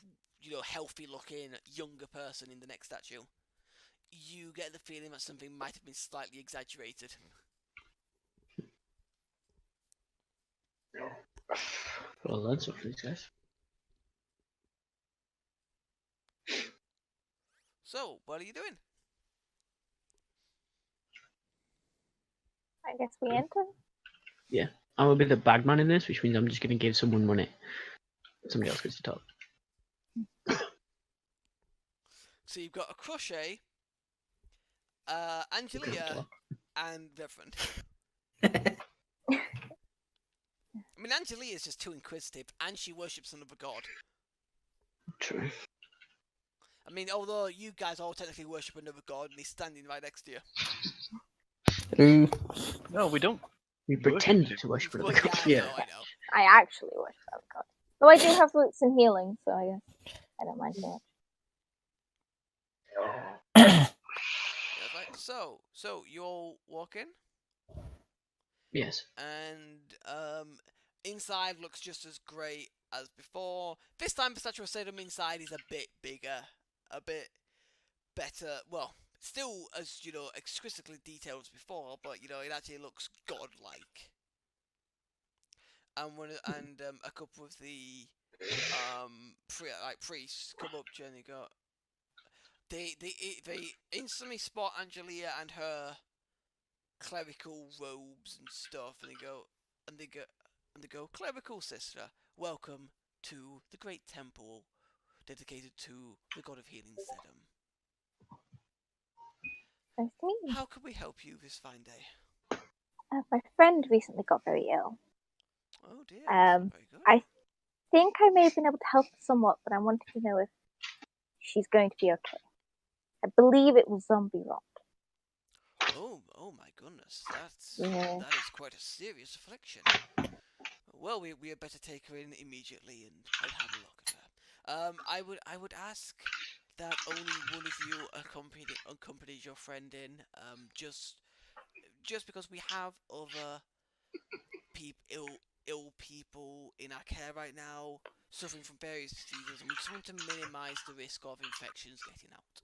healthy looking younger person in the next statue. You get the feeling that something might have been slightly exaggerated. Well, learn something from these guys. So, what are you doing? I guess we enter. Yeah, I will be the bagman in this, which means I'm just going to give someone money. Somebody else gets to talk. So you've got Acrushe, Angelia, and Reverend. I mean, Angelia is just too inquisitive, and she worships another god. True. I mean, although you guys all technically worship another god, and he's standing right next to you. Ooh. No, we don't. We pretend to worship another Well, god. yeah, Yeah. I know. I actually worship that god. Though I do have roots in healing, so I guess I don't mind too much. Yeah, right. So you all walk in, Yes. and inside looks just as great as before. This time the Statue of Sedum inside is a bit bigger, a bit better. Well, still as exquisitely detailed as before, but it actually looks godlike. And a couple of the priests come up to you and they go. They instantly spot Angelia and her clerical robes and stuff, and they go, clerical sister, welcome to the great temple dedicated to the god of healing, Sedum. Nice to meet you. How can we help you this fine day? My friend recently got very ill. Oh dear, that's very good. I think I may have been able to help somewhat, but I wanted to know if she's going to be okay. I believe it was zombie rot. Oh my goodness, Yeah. that is quite a serious affliction. Well, we had better take her in immediately and have a look at her. I would ask that only one of you accompanies your friend in. Just because we have other ill people in our care right now, suffering from various diseases, and we just want to minimise the risk of infections getting out.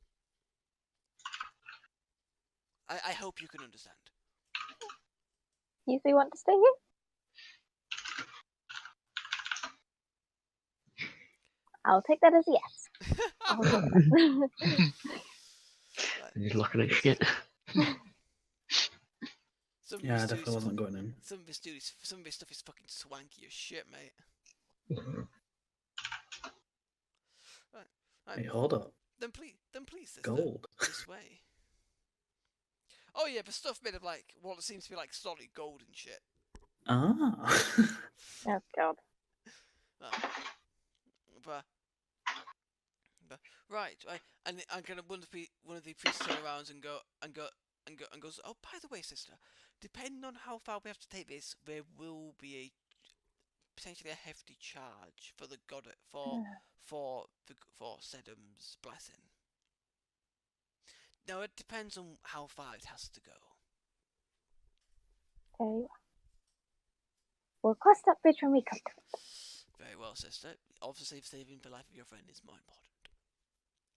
I hope you can understand. You three want to stay here? I'll take that as a yes. I'll do that. Right. I'm just looking at shit. Yeah, I definitely wasn't going in. Some of this stuff is fucking swanky as shit, mate. Right. Hey, hold up. Then please, sister, Gold. this way. Oh yeah, the stuff made of what seems to be like solid gold and shit. Ah. Oh god. But right, and kind of one of the priests turn around and goes, oh, by the way, sister, depending on how far we have to take this, there will be potentially a hefty charge for the god for Sedum's blessing. Now it depends on how far it has to go. Very well. We'll cross that bridge when we come to it. Very well, sister. Obviously, saving the life of your friend is more important.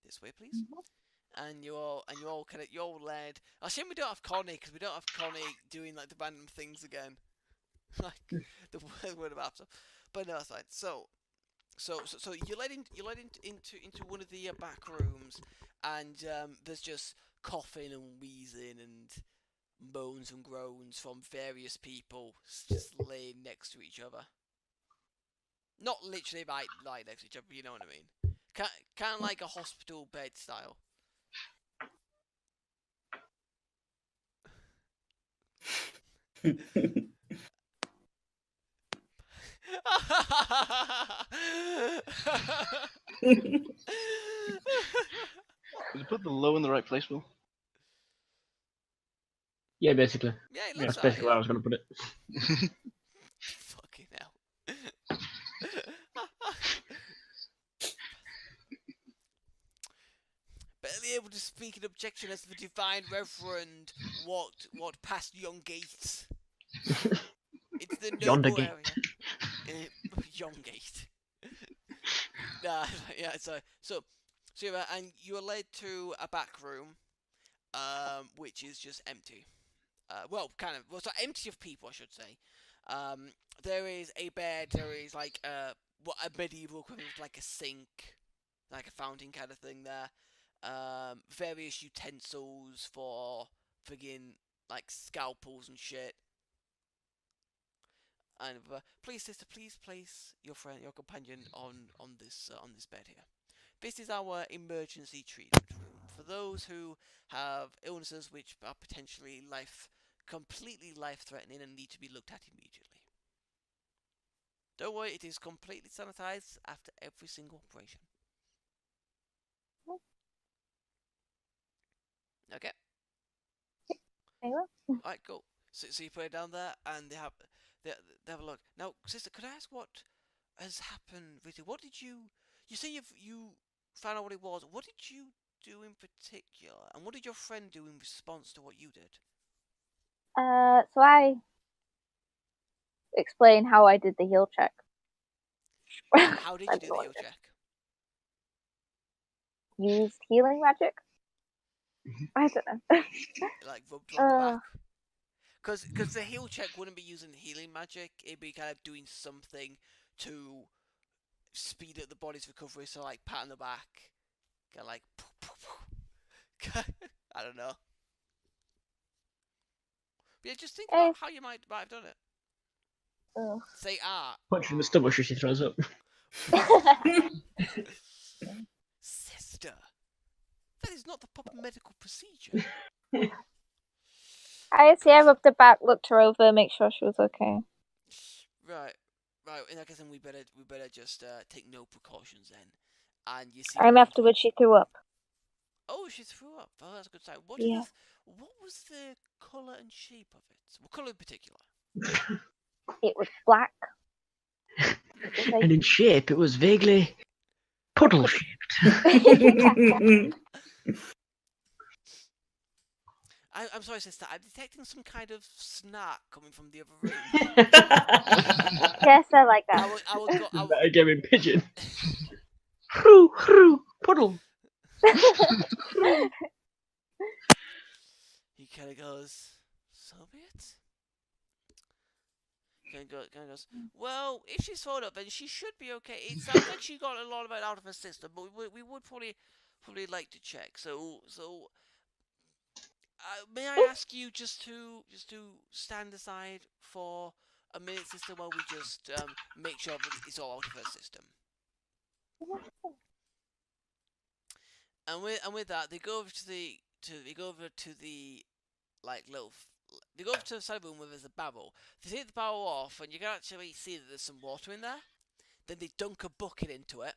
This way, please. Mm-hmm. And you're all led. I assume we don't have Connie because we don't have Connie doing the random things again, the word of after. But no, that's fine. So you're led into one of the back rooms, and there's just coughing and wheezing and moans and groans from various people just laying next to each other. Not literally right next to each other, but you know what I mean. Kind of like a hospital bed style. Did you put the low in the right place, Will? Yeah, basically. Yeah, it That's looks basically where I was going to put it. Fucking hell. Barely able to speak in objection as the divine reverend what past yon gates. It's the Yonder noble gate. area. Yon gate. Nah, yeah, so and you are led to a back room, which is just empty. Empty of people, I should say. There is a bed. There is like a medieval equivalent, like a sink, like a fountain kind of thing there. Various utensils for friggin' like scalpels and shit. And please, sister, please place your companion on this bed here. This is our emergency treatment room for those who have illnesses which are potentially completely life-threatening and need to be looked at immediately. Don't worry, it is completely sanitized after every single operation. Okay. Very well. Alright, cool. So you put it down there, and they have a look. Now, sister, could I ask what has happened with you? What did you say you found out what it was? What did you do in particular? And what did your friend do in response to what you did? So I explain how I did the heal check. How did you do the heal check? Used healing magic? I don't know. Like rubbed on the back? Because the heal check wouldn't be using healing magic. It'd be kind of doing something to speed up the body's recovery. So like pat on the back, kind of like I don't know. But yeah, just think about how you might have done it. Say Punch in the stomach as she throws up. Sister, that is not the proper medical procedure. I rubbed her back, looked her over, make sure she was okay. Right. In that case, then we better just take no precautions then. And you see. Afterwards, she threw up. Oh, she threw up. Oh, that's a good sign. What was the colour and shape of it? What colour in particular? It was black. And in shape, it was vaguely puddle-shaped. I'm sorry, sister. I'm detecting some kind of snark coming from the other room. Yes, I like that. I would go. I gave him pigeon. Hru, puddle. He kind of goes, so be it. Kind of goes, well, if she's thrown up, then she should be okay. It sounds like she got a lot of it out of her system, but we would probably like to check. So may I ask you just to stand aside for a minute, sister, while we just make sure that it's all out of her system. And with that, they go over to the like little. They go over to the side of the room where there's a barrel. They take the barrel off, and you can actually see that there's some water in there. Then they dunk a bucket into it.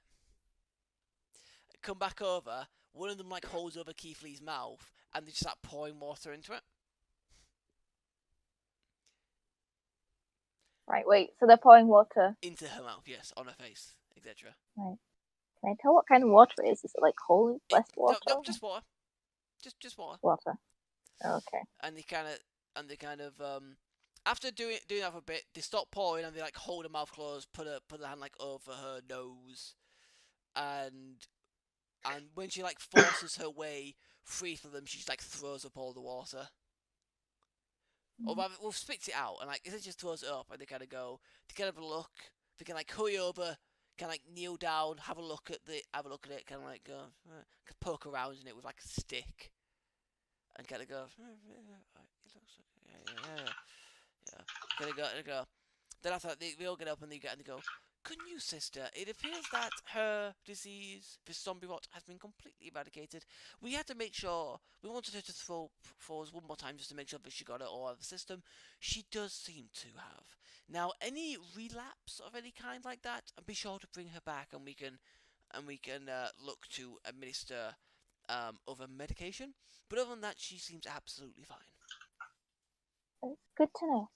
Come back over. One of them like holds over Kiiflee's mouth, and they just start pouring water into it. Right, wait. So they're pouring water into her mouth, yes, on her face, etc. Right. Can I tell what kind of water it is? Is it like holy blessed water? No, just water. Just water. Water. Okay. And they kind of after doing that for a bit, they stop pouring and they like hold her mouth closed, put their hand like over her nose, and when she like forces her way free from them, she just like throws up all the water. Or rather, well, spits it out and like it just throws it up, and they kind of look. They can like hurry over, can like kneel down, have a look at it, kind of like go, poke around in it with like a stick, and kind of go, yeah. Go. Then after that, they all get up and they go, good news, sister. It appears that her disease, this zombie rot, has been completely eradicated. We had to make sure, we wanted her to throw us one more time just to make sure that she got it all out of the system. She does seem to have. Now, any relapse of any kind like that, be sure to bring her back, and we can look to administer other medication. But other than that, she seems absolutely fine. It's good to know.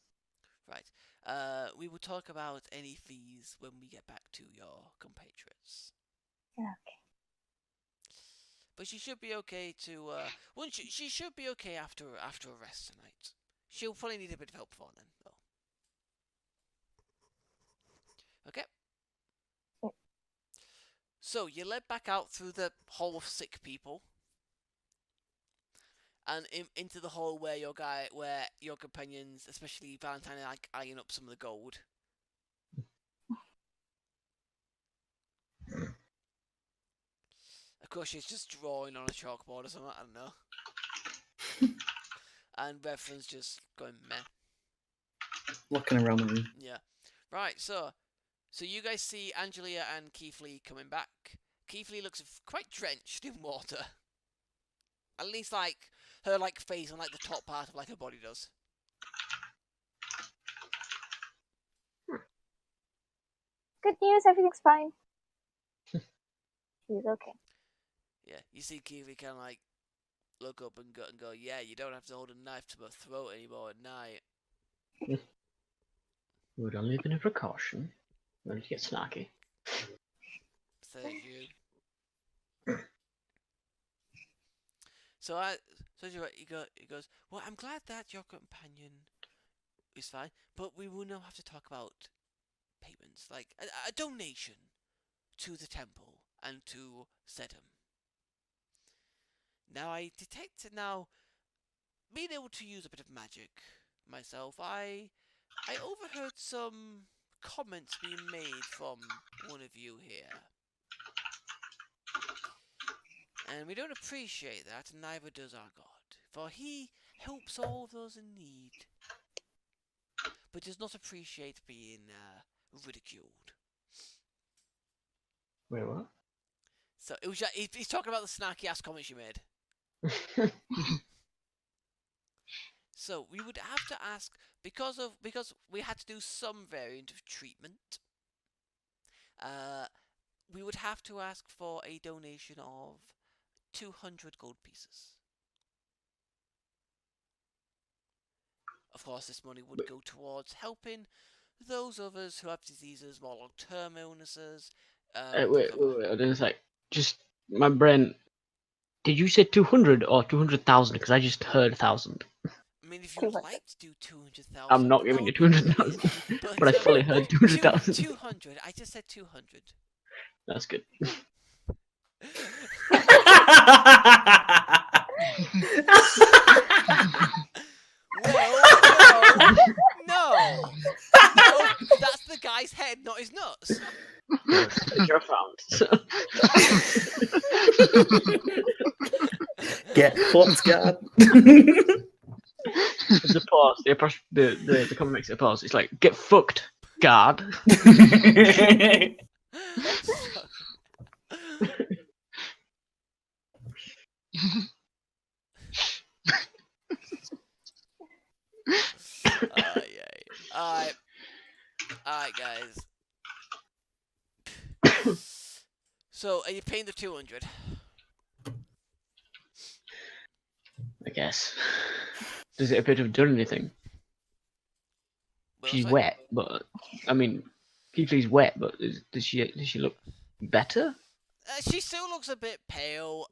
Right. We will talk about any fees when we get back to your compatriots. Okay. But she should be okay to. She should be okay after a rest tonight. She'll probably need a bit of help before then, though. Okay. Yeah. So you're led back out through the hall of sick people. and into the hole where your companions, especially Valentine, are like eyeing up some of the gold. Of course, she's just drawing on a chalkboard or something. I don't know. And Reference just going meh. Looking around the room. Yeah. Right. So you guys see Angelia and Kiiflee coming back. Kiiflee looks quite drenched in water. At least like her face on the top part of her body does. Good news, everything's fine. She's okay. Yeah, you see Kiiflee kind of look up and go, yeah, you don't have to hold a knife to her throat anymore at night. Would only have been a precaution. Don't get snarky. Says you. So he goes, well, I'm glad that your companion is fine, but we will now have to talk about payments, like a donation to the temple and to Sedum. Now I detect being able to use a bit of magic myself, I overheard some comments being made from one of you here. And we don't appreciate that, and neither does our God, for he helps all those in need, but does not appreciate being ridiculed. Wait, what? So it was he's talking about the snarky ass comments you made. So we would have to ask, because we had to do some variant of treatment. We would have to ask for a donation of 200 gold pieces. Of course, this money would go towards helping those others who have diseases, more long-term illnesses. Wait, I didn't say. Just my brain. Did you say 200 or 200,000? Because I just heard 1,000. I mean, if you'd like to do 200,000, I'm not giving you 200,000, but I fully heard 200,000. 200. I just said 200. That's good. Well, no, that's the guy's head, not his nuts. You're found. So. Get fucked, God. The pause. The comment makes it a pause. It's like, get fucked, guard. Alright, guys. So, are you paying the 200? I guess. Does it appear to have done anything? Well, She's sorry. wet, but I mean, Kiiflee's wet, but does she look better? She still looks a bit pale.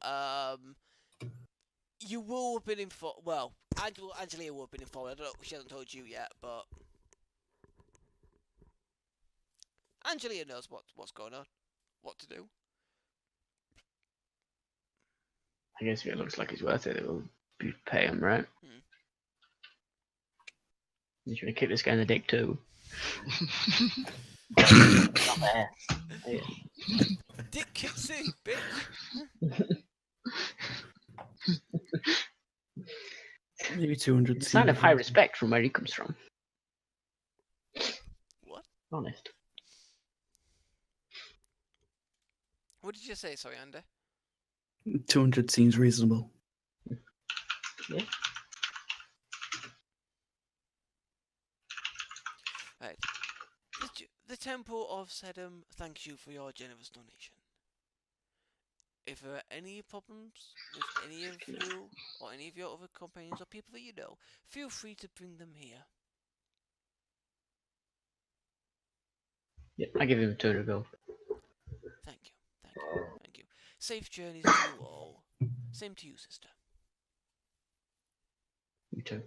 You will have been informed. Well, Angelia will have been informed. I don't know. She hasn't told you yet, but Angelia knows what's going on, what to do. I guess if it looks like it's worth it, it will pay him, right? You should kick this guy in the dick too. Not there. Yeah. Dick Kitsune, bitch. Maybe 200. It's a sign of high respect from where he comes from. What? Honest. What did you say? Sorry, Andy. 200 seems reasonable. Yeah. Right. The Temple of Sedum thanks you for your generous donation. If there are any problems with any of you or any of your other companions or people that you know, feel free to bring them here. Yeah, I give him 200 gold. Thank you. Thank you. Safe journeys to you all. Same to you, sister. You too.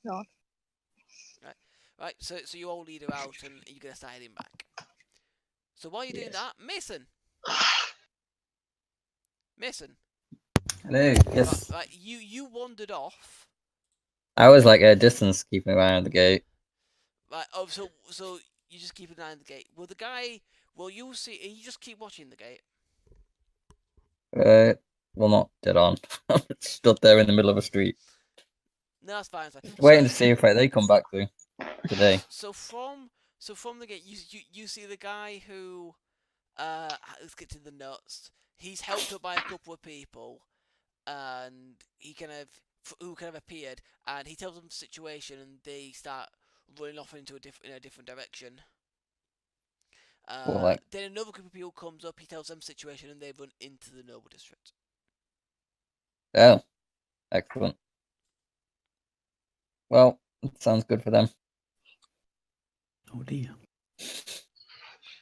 No. Right, so you all lead her out and you're going to start heading back. So while you're doing that, Mason! Hello. Yes. Right, you wandered off. I was like at a distance, keeping an eye on the gate. Right. Oh, so you just keep an eye on the gate. Well, the guy. Well, you see. You just keep watching the gate. Well, not dead on. Stood there in the middle of a street, No, that's fine. That's fine. waiting to see if they come back to today. So from the gate, you see the guy who let's get to the nuts. He's helped up by a couple of people, and he who kind of appeared, and he tells them the situation, and they start running off into in a different direction. Cool, Then another group of people comes up. He tells them the situation, and they run into the noble district. Oh, excellent. Well, it sounds good for them. Oh dear.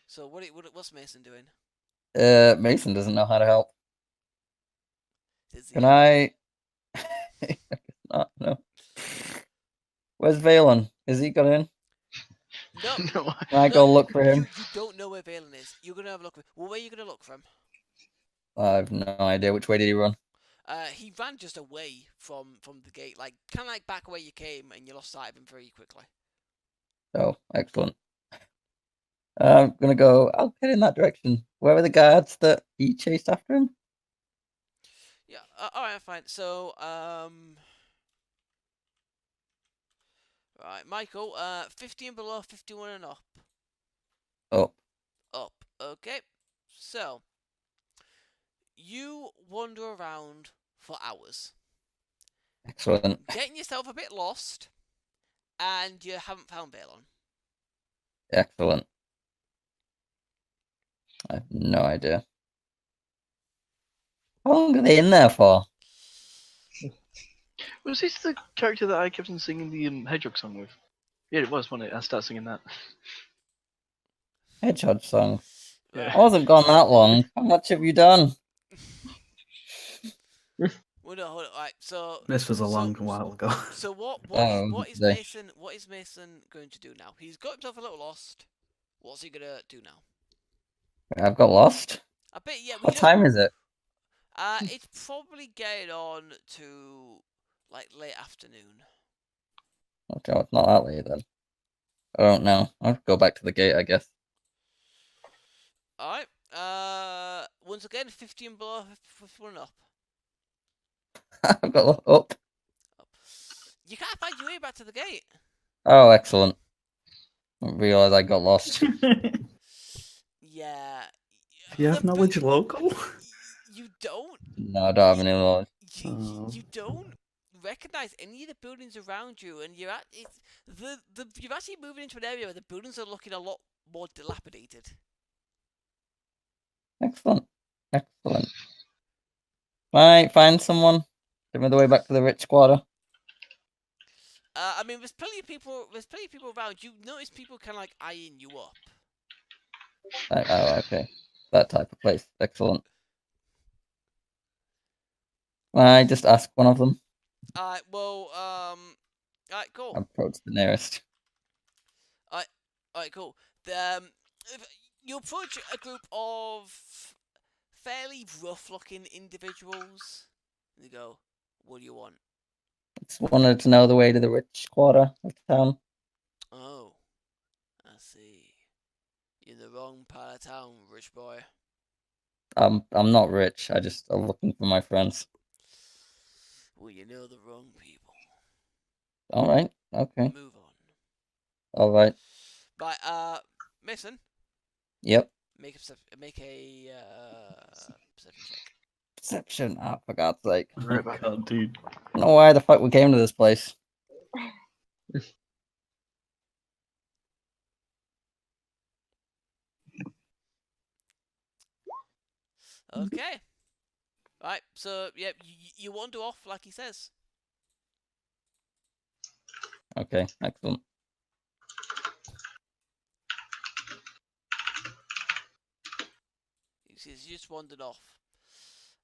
So what's Mason doing? Mason doesn't know how to help. Does he? Can I? No. Where's Valon? Is he got in? No. No, Can I go look for him? You don't know where Valon is. You're gonna have a look. Well, where are you gonna look from? I have no idea. Which way did he run? He ran just away from the gate, like kind of like back where you came, and you lost sight of him very quickly. Oh, excellent. I'm gonna go. I'll head in that direction. Where were the guards that he chased after him? Yeah. All right. Fine. So right, Michael. 50 and below, 51 and up. Oh, Up. Okay. So you wander around for hours, excellent. getting yourself a bit lost, and you haven't found Valon. Excellent. I have no idea. How long are they in there for? was this the character that I kept on singing the Hedgehog song with? Yeah, it was, wasn't it? I started singing that. Hedgehog song. Yeah. I wasn't gone that long. How much have you done? Well, no, hold on. Right. So This was a long while ago. So what is they- Mason? What is Mason going to do now? He's got himself a little lost. What's he gonna do now? I've got lost. I bet. Yeah. What time is it? It's probably getting on to like late afternoon. Okay, well, it's not that late then. I don't know. I'll go back to the gate, I guess. All right. Once again, 50 and below, 51 and up. I've got up. You can't find your way back to the gate. Oh, excellent. I didn't realise I got lost. Yeah. You have knowledge local? You don't. No, I don't have any knowledge. You don't recognize any of the buildings around you, and you're actually moving into an area where the buildings are looking a lot more dilapidated. Excellent. Excellent. Right, find someone. Give me the way back to the rich quarter. I mean, there's plenty of people around. You notice people kind of like eyeing you up. Oh, okay. That type of place. Excellent. I just ask one of them. Alright, well, alright, cool. Approach the nearest. Alright, cool. You approach a group of fairly rough-looking individuals. And you go, what do you want? Just wanted to know the way to the rich quarter of town. Oh, I see. You're in the wrong part of town, rich boy. I'm not rich. I'm looking for my friends. Well, you know the wrong people. All right. Okay. Move on. All right. Right, Mason, Yep. make a perception check. Perception. Ah, for God's sake. Right back. God, dude. I don't know why the fuck we came to this place. Okay. Right, so, yeah, you wander off like he says. Okay. Excellent. He says you just wandered off.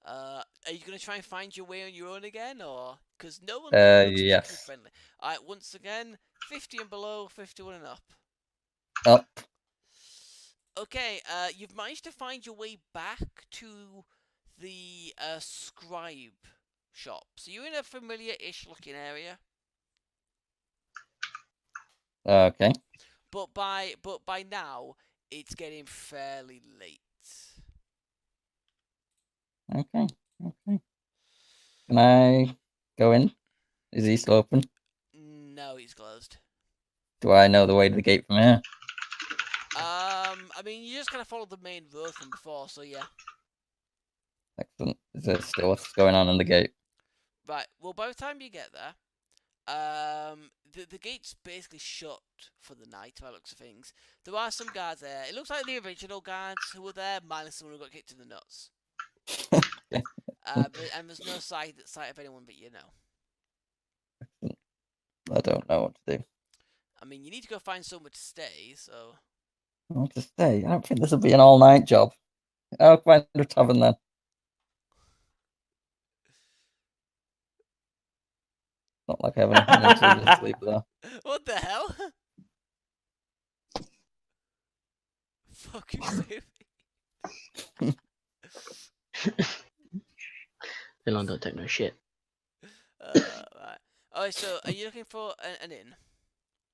Are you going to try and find your way on your own again, or... Because no one looks particularly Yes. friendly. Alright, once again, 50 and below, 51 and up. Up. Okay, you've managed to find your way back to the scribe shop. So you're in a familiar-ish looking area. Okay. But by now it's getting fairly late. Okay. Can I go in? Is he still open? No, he's closed. Do I know the way to the gate from here? I mean, you just kind of follow the main road from before, so yeah. Excellent. Is there still what's going on in the gate? Right. Well, by the time you get there, the gate's basically shut for the night. By the looks of things, there are some guards there. It looks like the original guards who were there, minus someone who got kicked in the nuts. And there's no sight of anyone but you know. I don't know what to do. I mean, you need to go find somewhere to stay, so. What to stay? I don't think this will be an all-night job. I'll find a tavern then. Not like I have anything to sleep there. What the hell? Fuck you, Sylph. Valon don't take no shit. Right. Alright, so are you looking for an inn?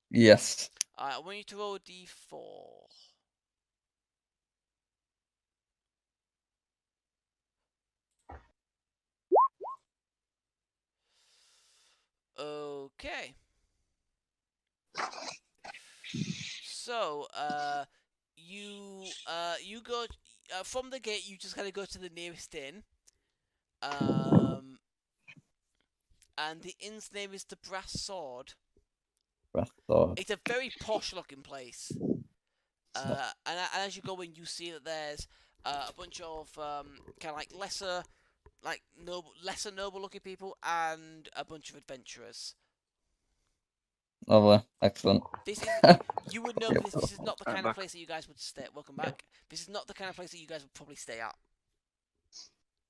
Yes. Alright, I want you to roll a d4. Okay. So, you go from the gate. You just gotta go to the nearest inn. And the inn's name is the Brass Sword. Brass Sword. It's a very posh-looking place. And as you go in, you see that there's a bunch of kind of like lesser noble-looking people and a bunch of adventurers. Lovely. Excellent. This is you would know this is not the kind of place that you guys would stay at. Welcome back. This is not the kind of place that you guys would probably stay at.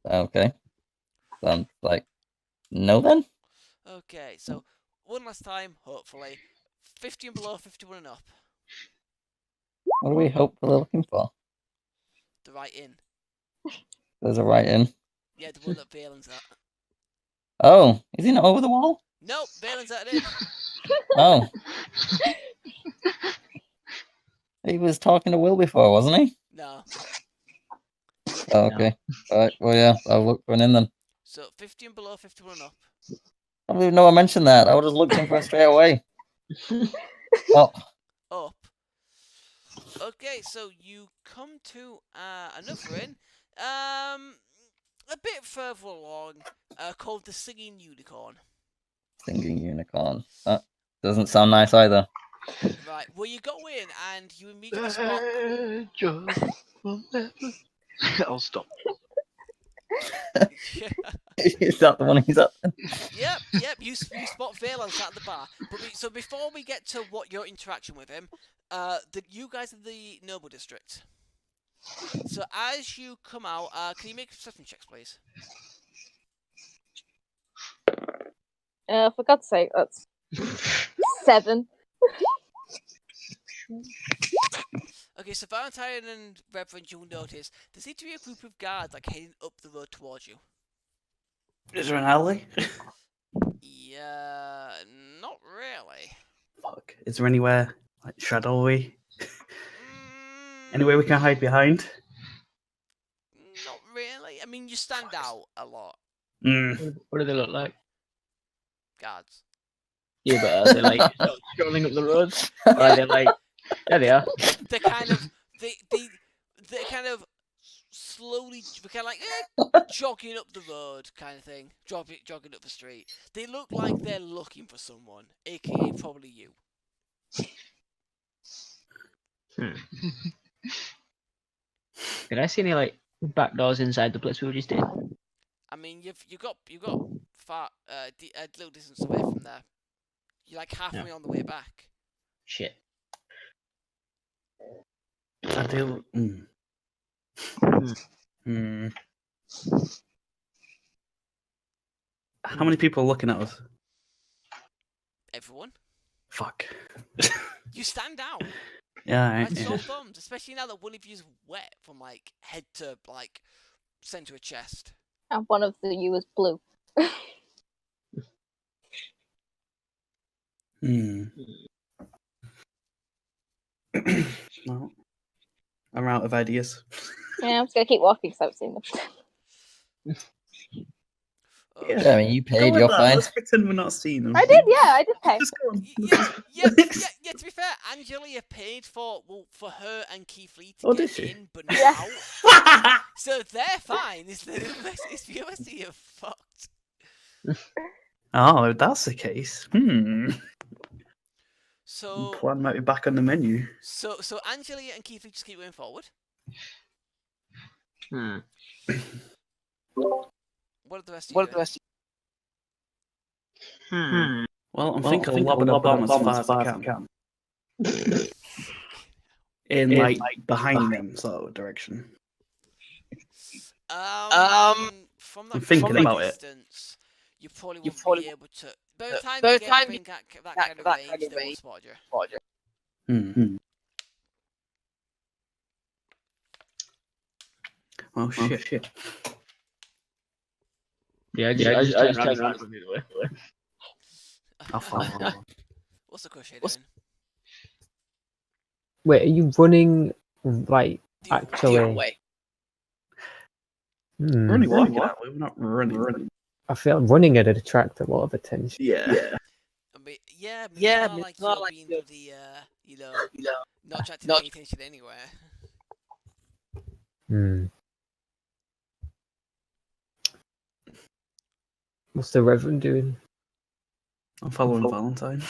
Okay. Sounds like no then? Okay, so one last time, hopefully. 50 and below, 51 and up. What are we hopefully looking for? The right inn. There's a right in. Yeah, the one that Valen's at. Oh, is he not over the wall? Nope, Valen's at an inn. Oh. He was talking to Will before, wasn't he? No. Oh, okay. Alright, well yeah, I'll look for an in then. So 50 and below, 51 and up. I don't even know I mentioned that. I would have looked in for it straight away. Oh. Up. Okay, so you come to another inn. A bit further along, called the Singing Unicorn. Singing unicorn. That doesn't sound nice either. Right, well you go in and you immediately spot... I'll stop. Is that the one he's at? Yep, you spot Valon sat at the bar. So before we get to what your interaction with him, you guys are the Noble District. So as you come out, can you make perception checks, please? For God's sake, that's 7. Okay, so Valentine and Reverend, you'll notice there seems to be a group of guards like heading up the road towards you. Is there an alley? Yeah, not really. Fuck. Is there anywhere like shadowy? Anywhere we can hide behind? Not really. I mean, you stand out a lot. What do they look like? Guards. Yeah, but are they like strolling up the roads? Or are they like... There they are. They're kind of... They're kind of slowly... kind of like jogging up the road kind of thing. Jogging up the street. They look like they're looking for someone. A.k.a. probably you. Did I see any like back doors inside the place we were just in? I mean, you got far a little distance away from there. You're like halfway on the way back. Shit. I do. How many people are looking at us? Everyone. Fuck. You stand out. Yeah, Like sore thumbs, especially now that one of you's wet from like head to like sent to a chest. And one of you is blue. Well, I'm out of ideas. Yeah, I'm just gonna keep walking because I haven't seen them. Yeah, I mean, you paid, Go you're with that. fine. Let's pretend we're not seeing them. I did, yeah, I did pay. Just go on. Yeah, to be fair, Angelia paid for her and Kiiflee to get in, but not out. So they're fine. It's the rest of you fucked. Oh, if that's the case. So Plan might be back on the menu. So Angelia and Kiiflee just keep going forward. What are the rest of you doing? Well, I'm thinking I'm lobbing a bomb as far as I can. In like behind them sort of direction. From I'm thinking about distance, you probably won't be able to. By the time you get within that kind of range, they won't spot you. Oh shit. Yeah, I just turned around from the other way. I'll follow. What's Acrushe doing? Wait, are you running like actually? We're only walking that way, we're not running. I feel running would attract a lot of attention. Yeah. But it's not like you're being the not attracting any attention anywhere. What's the Reverend doing? I'm following Valentine.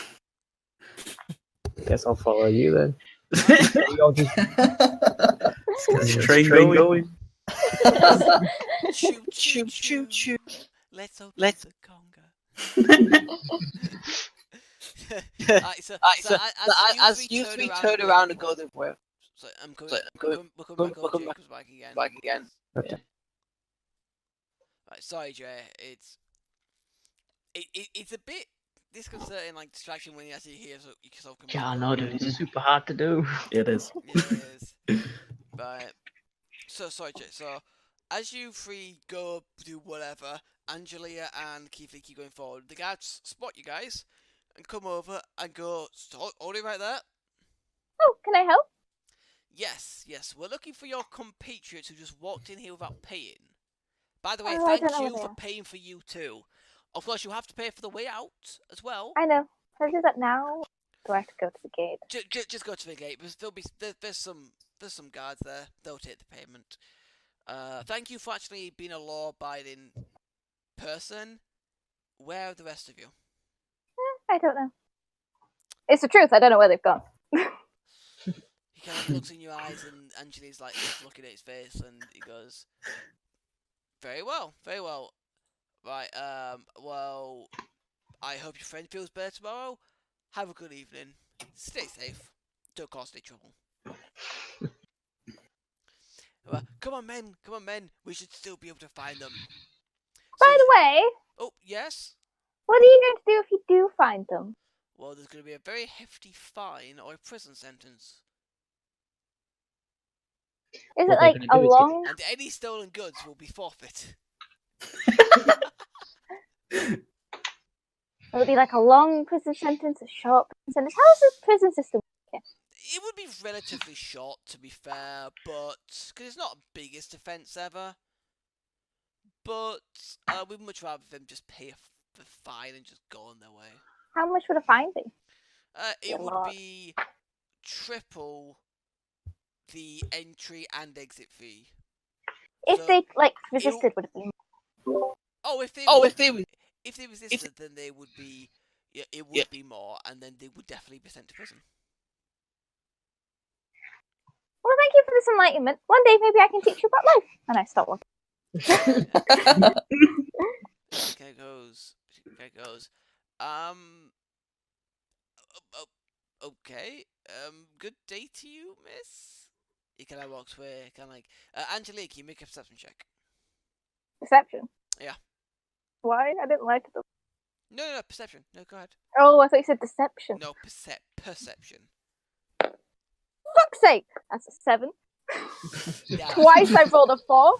Guess I'll follow you then. You're just... Let's get train going. Choo. Let's open the conga. As you three turn around and go the way. So I'm coming back again. Okay. Right, sorry, Jay. It's a bit disconcerting, like distraction when you actually hear yourself come. Yeah, no, dude, it's super hard to do. It is. It is. Right. So sorry, Jay. So as you three go do whatever, Angelia and Kiiflee keep going forward. The guards spot you guys and come over and go. Hold it right there. Oh, can I help? Yes. We're looking for your compatriots who just walked in here without paying. By the way, I thank don't know you what for they are. paying for you too. Of course, you have to pay for the way out as well. I know. Can I do that now? Do I have to go to the gate? Just go to the gate. There's some guards there. They'll take the payment. Thank you for actually being a law-abiding person. Where are the rest of you? I don't know. It's the truth. I don't know where they've gone. He kind of looks in your eyes, and Angelia's like looking at his face, and he goes, "Very well, very well. Right. Well, I hope your friend feels better tomorrow. Have a good evening. Stay safe. Don't cause any trouble." Come on, men. We should still be able to find them. By the way, Oh, yes? what are you going to do if you do find them? Well, there's going to be a very hefty fine or a prison sentence. Is What it they're like gonna a do is long... And any stolen goods will be forfeit. Will it be like a long prison sentence, a short prison sentence? How is the prison system working? It would be relatively short, to be fair, but because it's not the biggest offence ever. But we'd much rather them just pay the fine and just go on their way. How much would a fine be? It A would lot. be triple the entry and exit fee. If So, they like resisted, would it be? If they resisted, then they would be. Yeah, it would be more, and then they would definitely be sent to prison. Well, thank you for this enlightenment. One day, maybe I can teach you about life. And I stop walking. Okay, goes. Okay. Good day to you, miss. He kind of walks away, kind of like. Angelia, can you make a perception check? Perception? Yeah. Why? I didn't like them. No, perception. No, go ahead. Oh, I thought you said deception. No, perception. Fuck's sake! That's a 7. Yeah. Twice I've rolled a 4.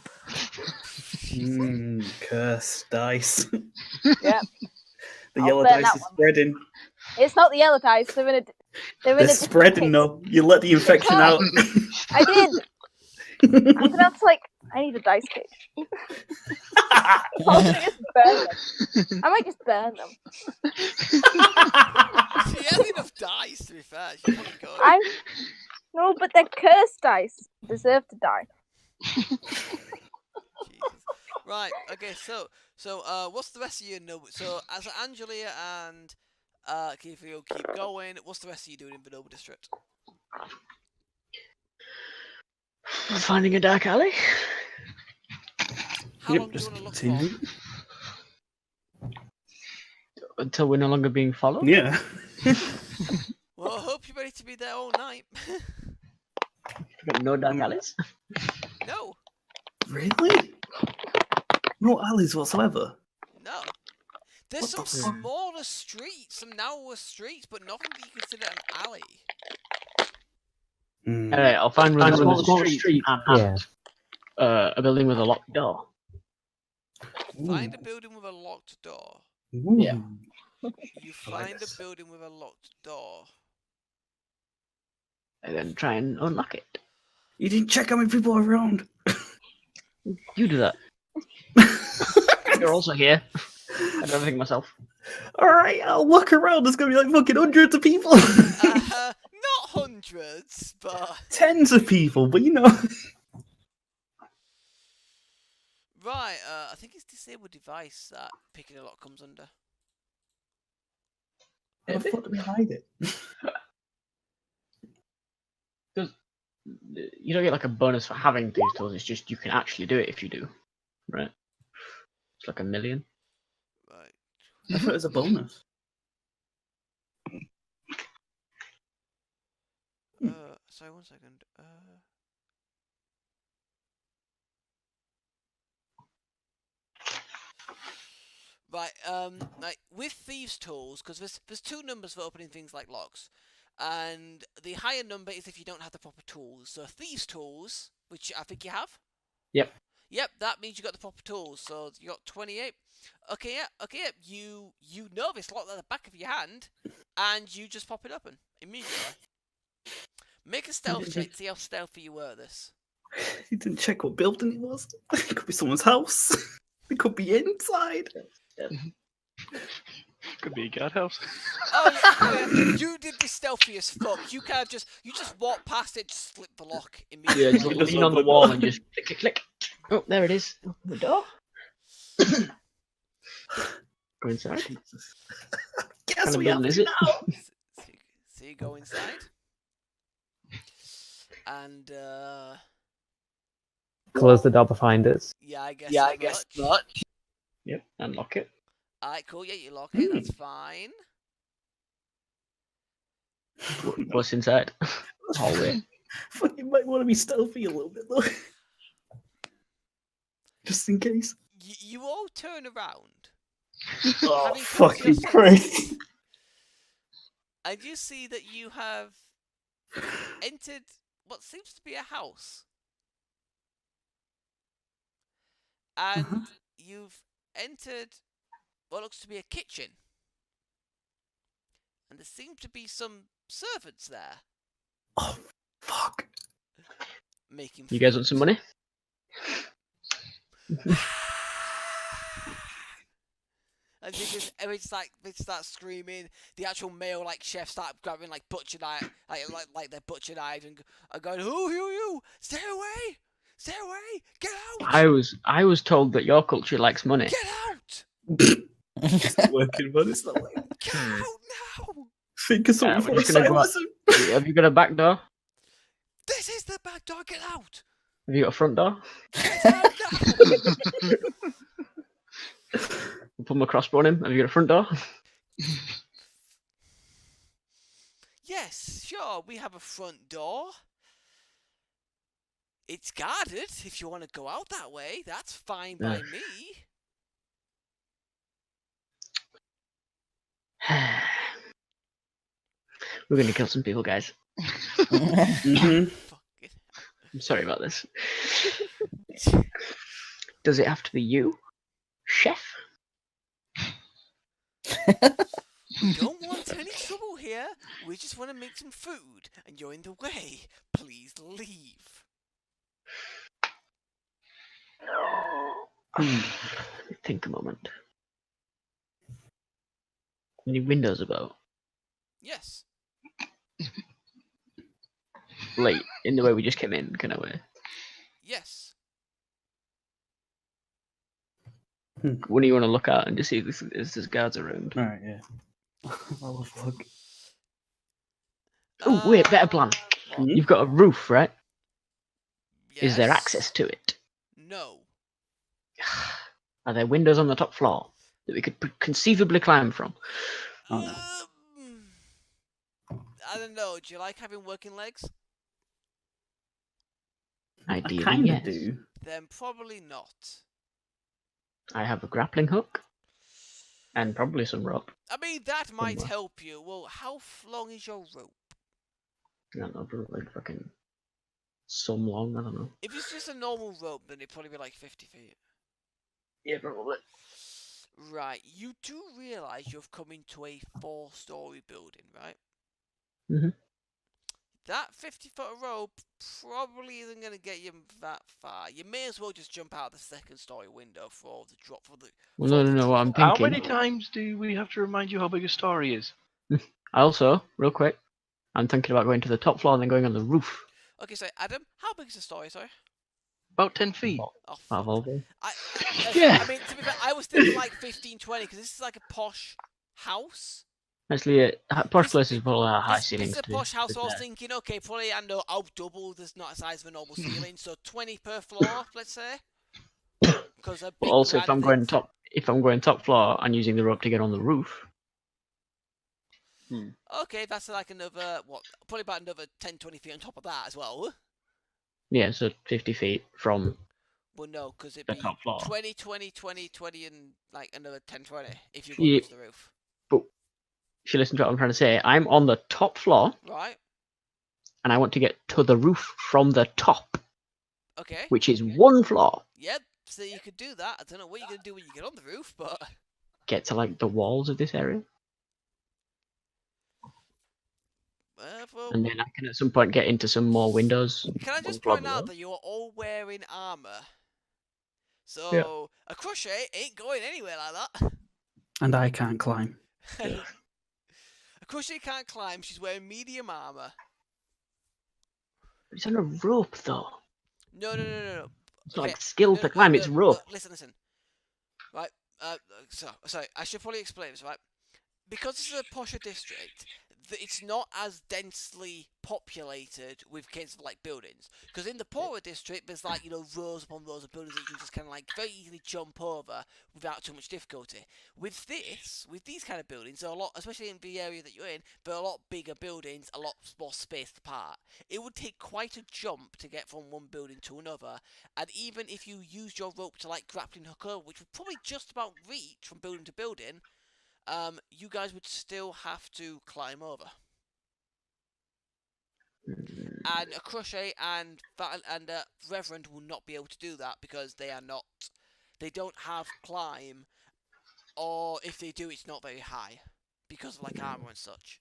Curse dice. Yep. The I'll yellow burn dice that is one. spreading. It's not the yellow dice. They're in a. They're spreading though. You let the infection can't. out. I did. I'm gonna have to I need a dice cage. I'm gonna just burn them. I might just burn them. She has enough dice, to be fair. She's fucking good. No, but they're cursed dice. They deserve to die. Jesus. Right. Okay. So what's the rest of your noble? So as Angelia and Kiiflee will keep going, what's the rest of you doing in the noble district? Finding a dark alley. How long do you want to look for? Until we're no longer being followed. Yeah. Well, I hope you're ready to be there all night. Got no dark alleys. No. Really? No alleys whatsoever. No. There's some smaller streets, some narrower streets, but nothing that you consider an alley. Alright, I'll find one on the street Yeah. a building with a locked door. Find a building with a locked door. Yeah. You I like find a this. building with a locked door. And then try and unlock it. You didn't check how many people are around. You do that. You're also here. I don't think myself. Alright, I'll look around. There's gonna be like fucking hundreds of people. Not hundreds, but Tens of people, but you know. right. I think it's disabled device that picking a lock comes under. How the fuck do we hide it? You don't get like a bonus for having these tools. It's just you can actually do it if you do, right? It's like 1 million. Right. I thought it was a bonus. Sorry, 1 second. Right. Like with thieves' tools, because there's 2 numbers for opening things like locks, and the higher number is if you don't have the proper tools. So thieves' tools, which I think you have. Yep. Yep, that means you got the proper tools. So you got 28. Okay, yeah, okay, yeah. You know this lock at the back of your hand, and you just pop it open immediately. Make a stealth check to see how stealthy you were at this. He didn't check what building it was. It could be someone's house. It could be inside. Could be a guardhouse. Oh, yeah. You did this stealthy as fuck. You just walk past it, just slip the lock immediately. Yeah, just lean on the wall and just click, click, click. Oh, there it is. Open the door. Go inside. Guess Kind of we have building is to it? now. So you go inside, and Close the door behind us. yeah, I guess. Yeah, I guess not. Yep, unlock it. Alright, cool. Yeah, you lock it. That's fine. What's inside? Hallway. Fuck, you might want to be stealthy a little bit though. Just in case. You all turn around. Oh, Having come to your fucking Christ. senses, and you see that you have entered what seems to be a house. And you've entered what looks to be a kitchen. And there seem to be some servants there. Oh, fuck. Making You guys want some money? And they start screaming. The actual male chefs start grabbing butcher knife, like their butcher knives and going, "Who are you? Stay away! Stay away! Get out!" I was told that your culture likes money. Get out! It's not working, but it's not working. Get out now! Think of something we're for just gonna go out. silence. Have you got a back door? This is the back door. Get out! Have you got a front door? Get out now! I'll put my crossbow on him. Have you got a front door? Yes, sure. We have a front door. It's guarded. If you want to go out that way, that's fine by me. We're going to kill some people, guys. Fucking I'm sorry about this. Does it have to be you, chef? We don't want any trouble here. We just want to make some food, and you're in the way. Please leave. Think a moment. Any windows about? Yes. Like, in the way we just came in, kind of way. Yes. What do you want to look at and just see if there's guards around? Alright, yeah. Oh, fuck. Oh, wait, better plan. What? You've got a roof, right? Is there Yes. access to it? No. Are there windows on the top floor that we could conceivably climb from? Oh, no. I don't know. Do you like having working legs? I Ideally, kind of yes. do. Then probably not. I have a grappling hook and probably some rope. I mean, that might Somewhere. help you. Well, how long is your rope? I don't know, probably like fucking some long, I don't know. If it's just a normal rope, then it'd probably be like 50 feet. Yeah, probably. Right, you do realise you've come into a 4-story building, right? Mhm. That 50-foot rope probably isn't going to get you that far. You may as well just jump out the 2nd-story window for the drop for the. Well, no, what I'm How thinking. many times do we have to remind you how big a story is? Also, real quick, I'm thinking about going to the top floor and then going on the roof. Okay, so Adam, how big is the story? Sorry. About 10 feet. Oh, Of fuck. all them. Yeah. I mean, to be fair, I was thinking like 15, 20 because this is like a posh house. Actually, posh This- places will have high This ceilings is a too. posh house. So I was thinking, okay, probably I know I'll double. There's not a size of a normal ceiling, so 20 per floor, let's say. Because a But big also, if I'm grand going top floor and using the rope to get on the roof, Okay, that's like another what? Probably about another 10, 20 feet on top of that as well. yeah, so 50 feet from Well, no, because it'd the be top floor. 20, 20, 20, 20, and like another 10, 20 if you go Yeah. to the roof. But if you listen to what I'm trying to say, I'm on the top floor Right? and I want to get to the roof from the top, Okay. which is one floor. Yep. So you could do that. I don't know what you're gonna do when you get on the roof, but Get to like the walls of this area, well, and then I can at some point get into some more windows. can I one just floor point out below. that you are all wearing armor? So Acrushe ain't going anywhere like that. And I can't climb. Acrushe can't climb. She's wearing medium armor. It's on a rope though. No. It's not Okay, like skill to climb. It's rope. Listen. Right. Sorry. I should probably explain this. Right. Because this is a posher district, it's not as densely populated with kids like buildings. Because in the poorer district, there's like rows upon rows of buildings that you can just kind of like very easily jump over without too much difficulty. With these kind of buildings, they're a lot, especially in the area that you're in, they're a lot bigger buildings, a lot more spaced apart. It would take quite a jump to get from one building to another, and even if you used your rope to like grappling hook over, which would probably just about reach from building to building, you guys would still have to climb over. And Acrushe and Reverend will not be able to do that because they don't have climb, or if they do, it's not very high because of like armor and such.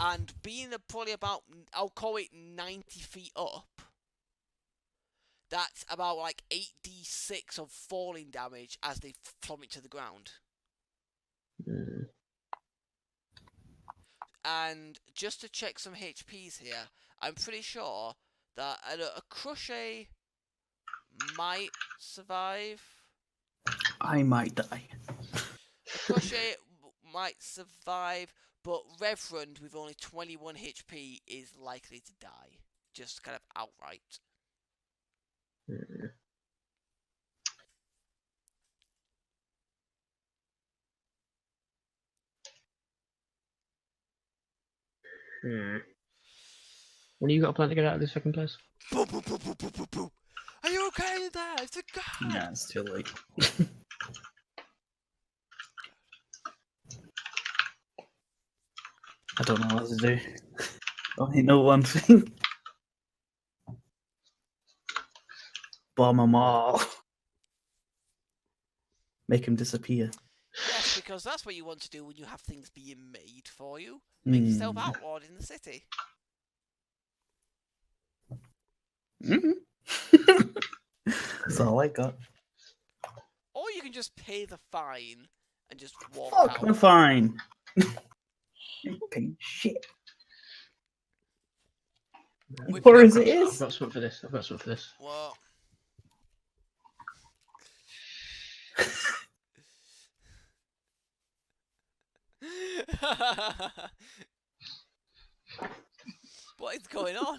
And being probably about, I'll call it 90 feet up, that's about like 8d6 of falling damage as they plummet to the ground. And just to check some HPs here, I'm pretty sure that Acrushe might survive. I might die. Acrushe might survive, but Reverend with only 21 HP is likely to die. Just kind of outright. When you got a plan to get out of this second place? Boom, boom, boom, boom, boom, boom, boom. Are you okay there? It's a guy. Yeah, it's too late. I don't know what to do. Only know one thing. Bomb them all. Make him disappear. Yes, because that's what you want to do when you have things being made for you. Make yourself outlawed in the city. That's all I got. Or you can just pay the fine and just walk Fuck out. the fine. Pay shit. Poor as it I've is. got something for this. I've got something for this. What? What is going on?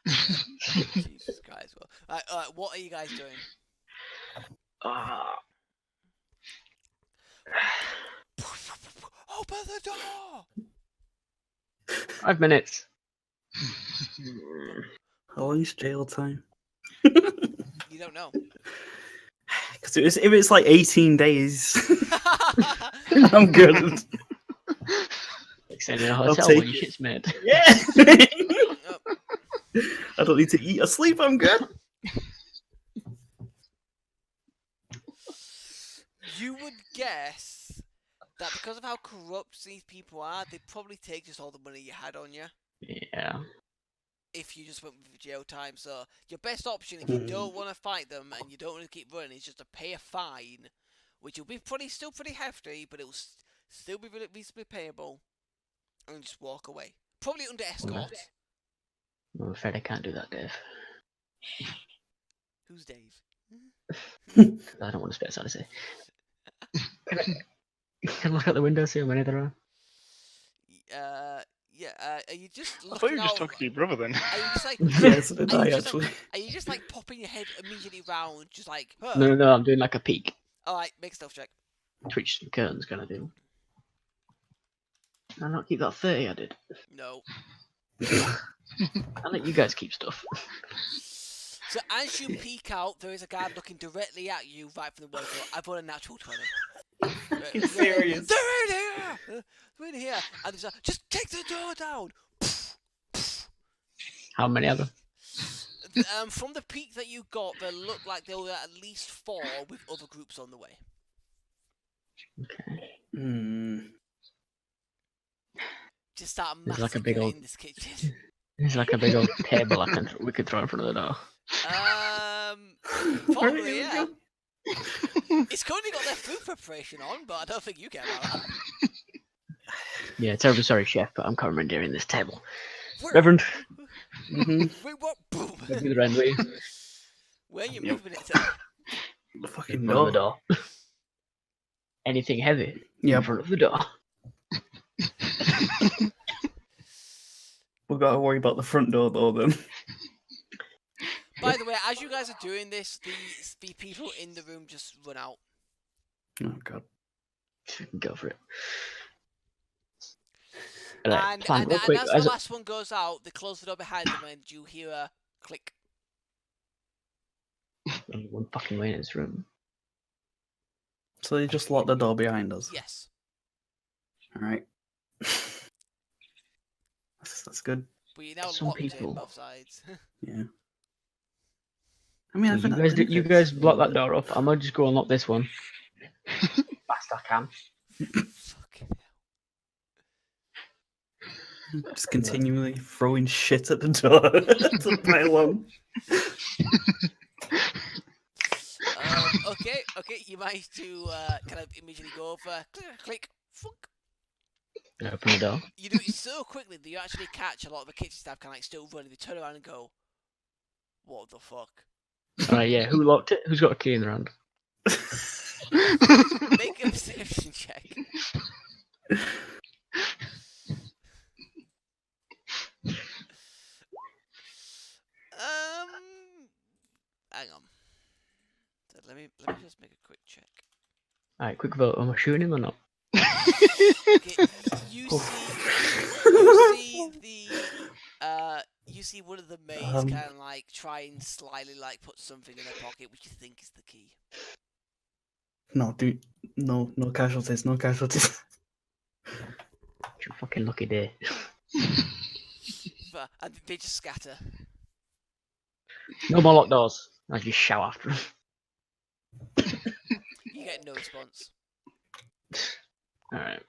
Jesus Christ. Alright, what are you guys doing? Open the door! 5 minutes. How long is jail time? You don't know. Because if it's like 18 days, I'm good. Like staying in a I'll hotel take when your it. shit's made. Yeah. Yep. I don't need to eat or sleep. I'm good. You would guess that because of how corrupt these people are, they'd probably take just all the money you had on you Yeah. if you just went with jail time. So your best option, if you don't want to fight them and you don't want to keep running, is just to pay a fine, which will be still pretty hefty, but it will still be reasonably payable, and just walk away. Probably under escort. I'm afraid I can't do that, Dave. Who's Dave? I don't want to space Odyssey. Can I look out the window, see how many there are? Yeah. Are you just looking I thought you were just out? talking to your brother then. Are you just like? Yes, did are I you just, actually? Are you just like popping your head immediately round, just like? Huh? No, I'm doing like a peek. All right, make a stealth check. Twitch some curtains kind of deal. Can I not keep that 30 I did? No. I let you guys keep stuff. So as you peek out, there is a guard looking directly at you right from the window. I've rolled a natural 20. Fucking serious. They're in here! They're in here! And there's just take the door down! How many are there? From the peek that you got, there looked like there were at least 4 with other groups on the way. Okay. Just start There's like a big massacring old- in this kitchen. There's like a big old table we could throw in front of the door. Probably, yeah. It's currently got their food preparation on, but I don't think you care about that. Yeah, terribly sorry, chef, but I'm commandeering this table. Where- Reverend, Wait, what? Boom! give me the rend, will you? Where are you moving it to? The fucking In front of the door. door. Anything heavy? In Yep. front of the door. We've got to worry about the front door though then. By the way, as you guys are doing this, the people in the room just run out. Oh god. We can go for it. Right, And plan real quick. as As the last one goes out, they close the door behind them and you hear a click. only one fucking way in this room. So they just locked the door behind us. Yes. Alright. That's good. But you're now Some locked people- in both sides. Yeah. I mean, You guys block that door up. I'm gonna just go unlock this one. Fast I can. Fucking hell. just continually throwing shit at the door to pile on. Okay, you manage to kind of immediately go over, click, funk. Open the door. You do it so quickly that you actually catch a lot of the kitchen staff kind of like still running. They turn around and go, "What the fuck?" Right, yeah. Who locked it? Who's got a key in their hand? Make a perception check. Hang on. So let me just make a quick check. Alright, quick vote. Am I shooting him or not? Okay, you see one of the maids kind of like try and slyly like put something in her pocket, which you think is the key. No, dude. No casualties, no casualties. It's your fucking lucky day. And they just scatter. No more locked doors. I just shout after him. You get no response. Alright.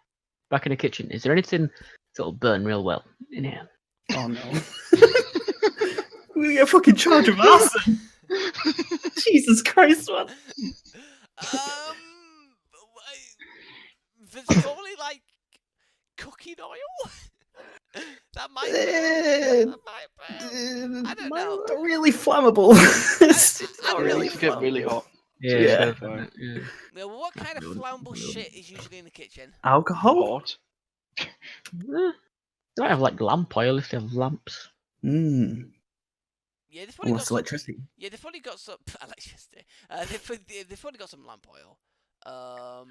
Back in the kitchen. Is there anything that'll burn real well in here? Oh no. We get a fucking charge of arson. Jesus Christ, man. There's probably like cooking oil. That might be. I don't know. Not really flammable. It's I not don't really know. to get really hot. Yeah. Fine. Yeah. Well, what kind of flammable shit is usually in the kitchen? Alcohol? Hot. They might have like lamp oil if they have lamps. Mm. Yeah, they've probably got Almost some, electricity. yeah, they've probably got some electricity. They've probably got some lamp oil.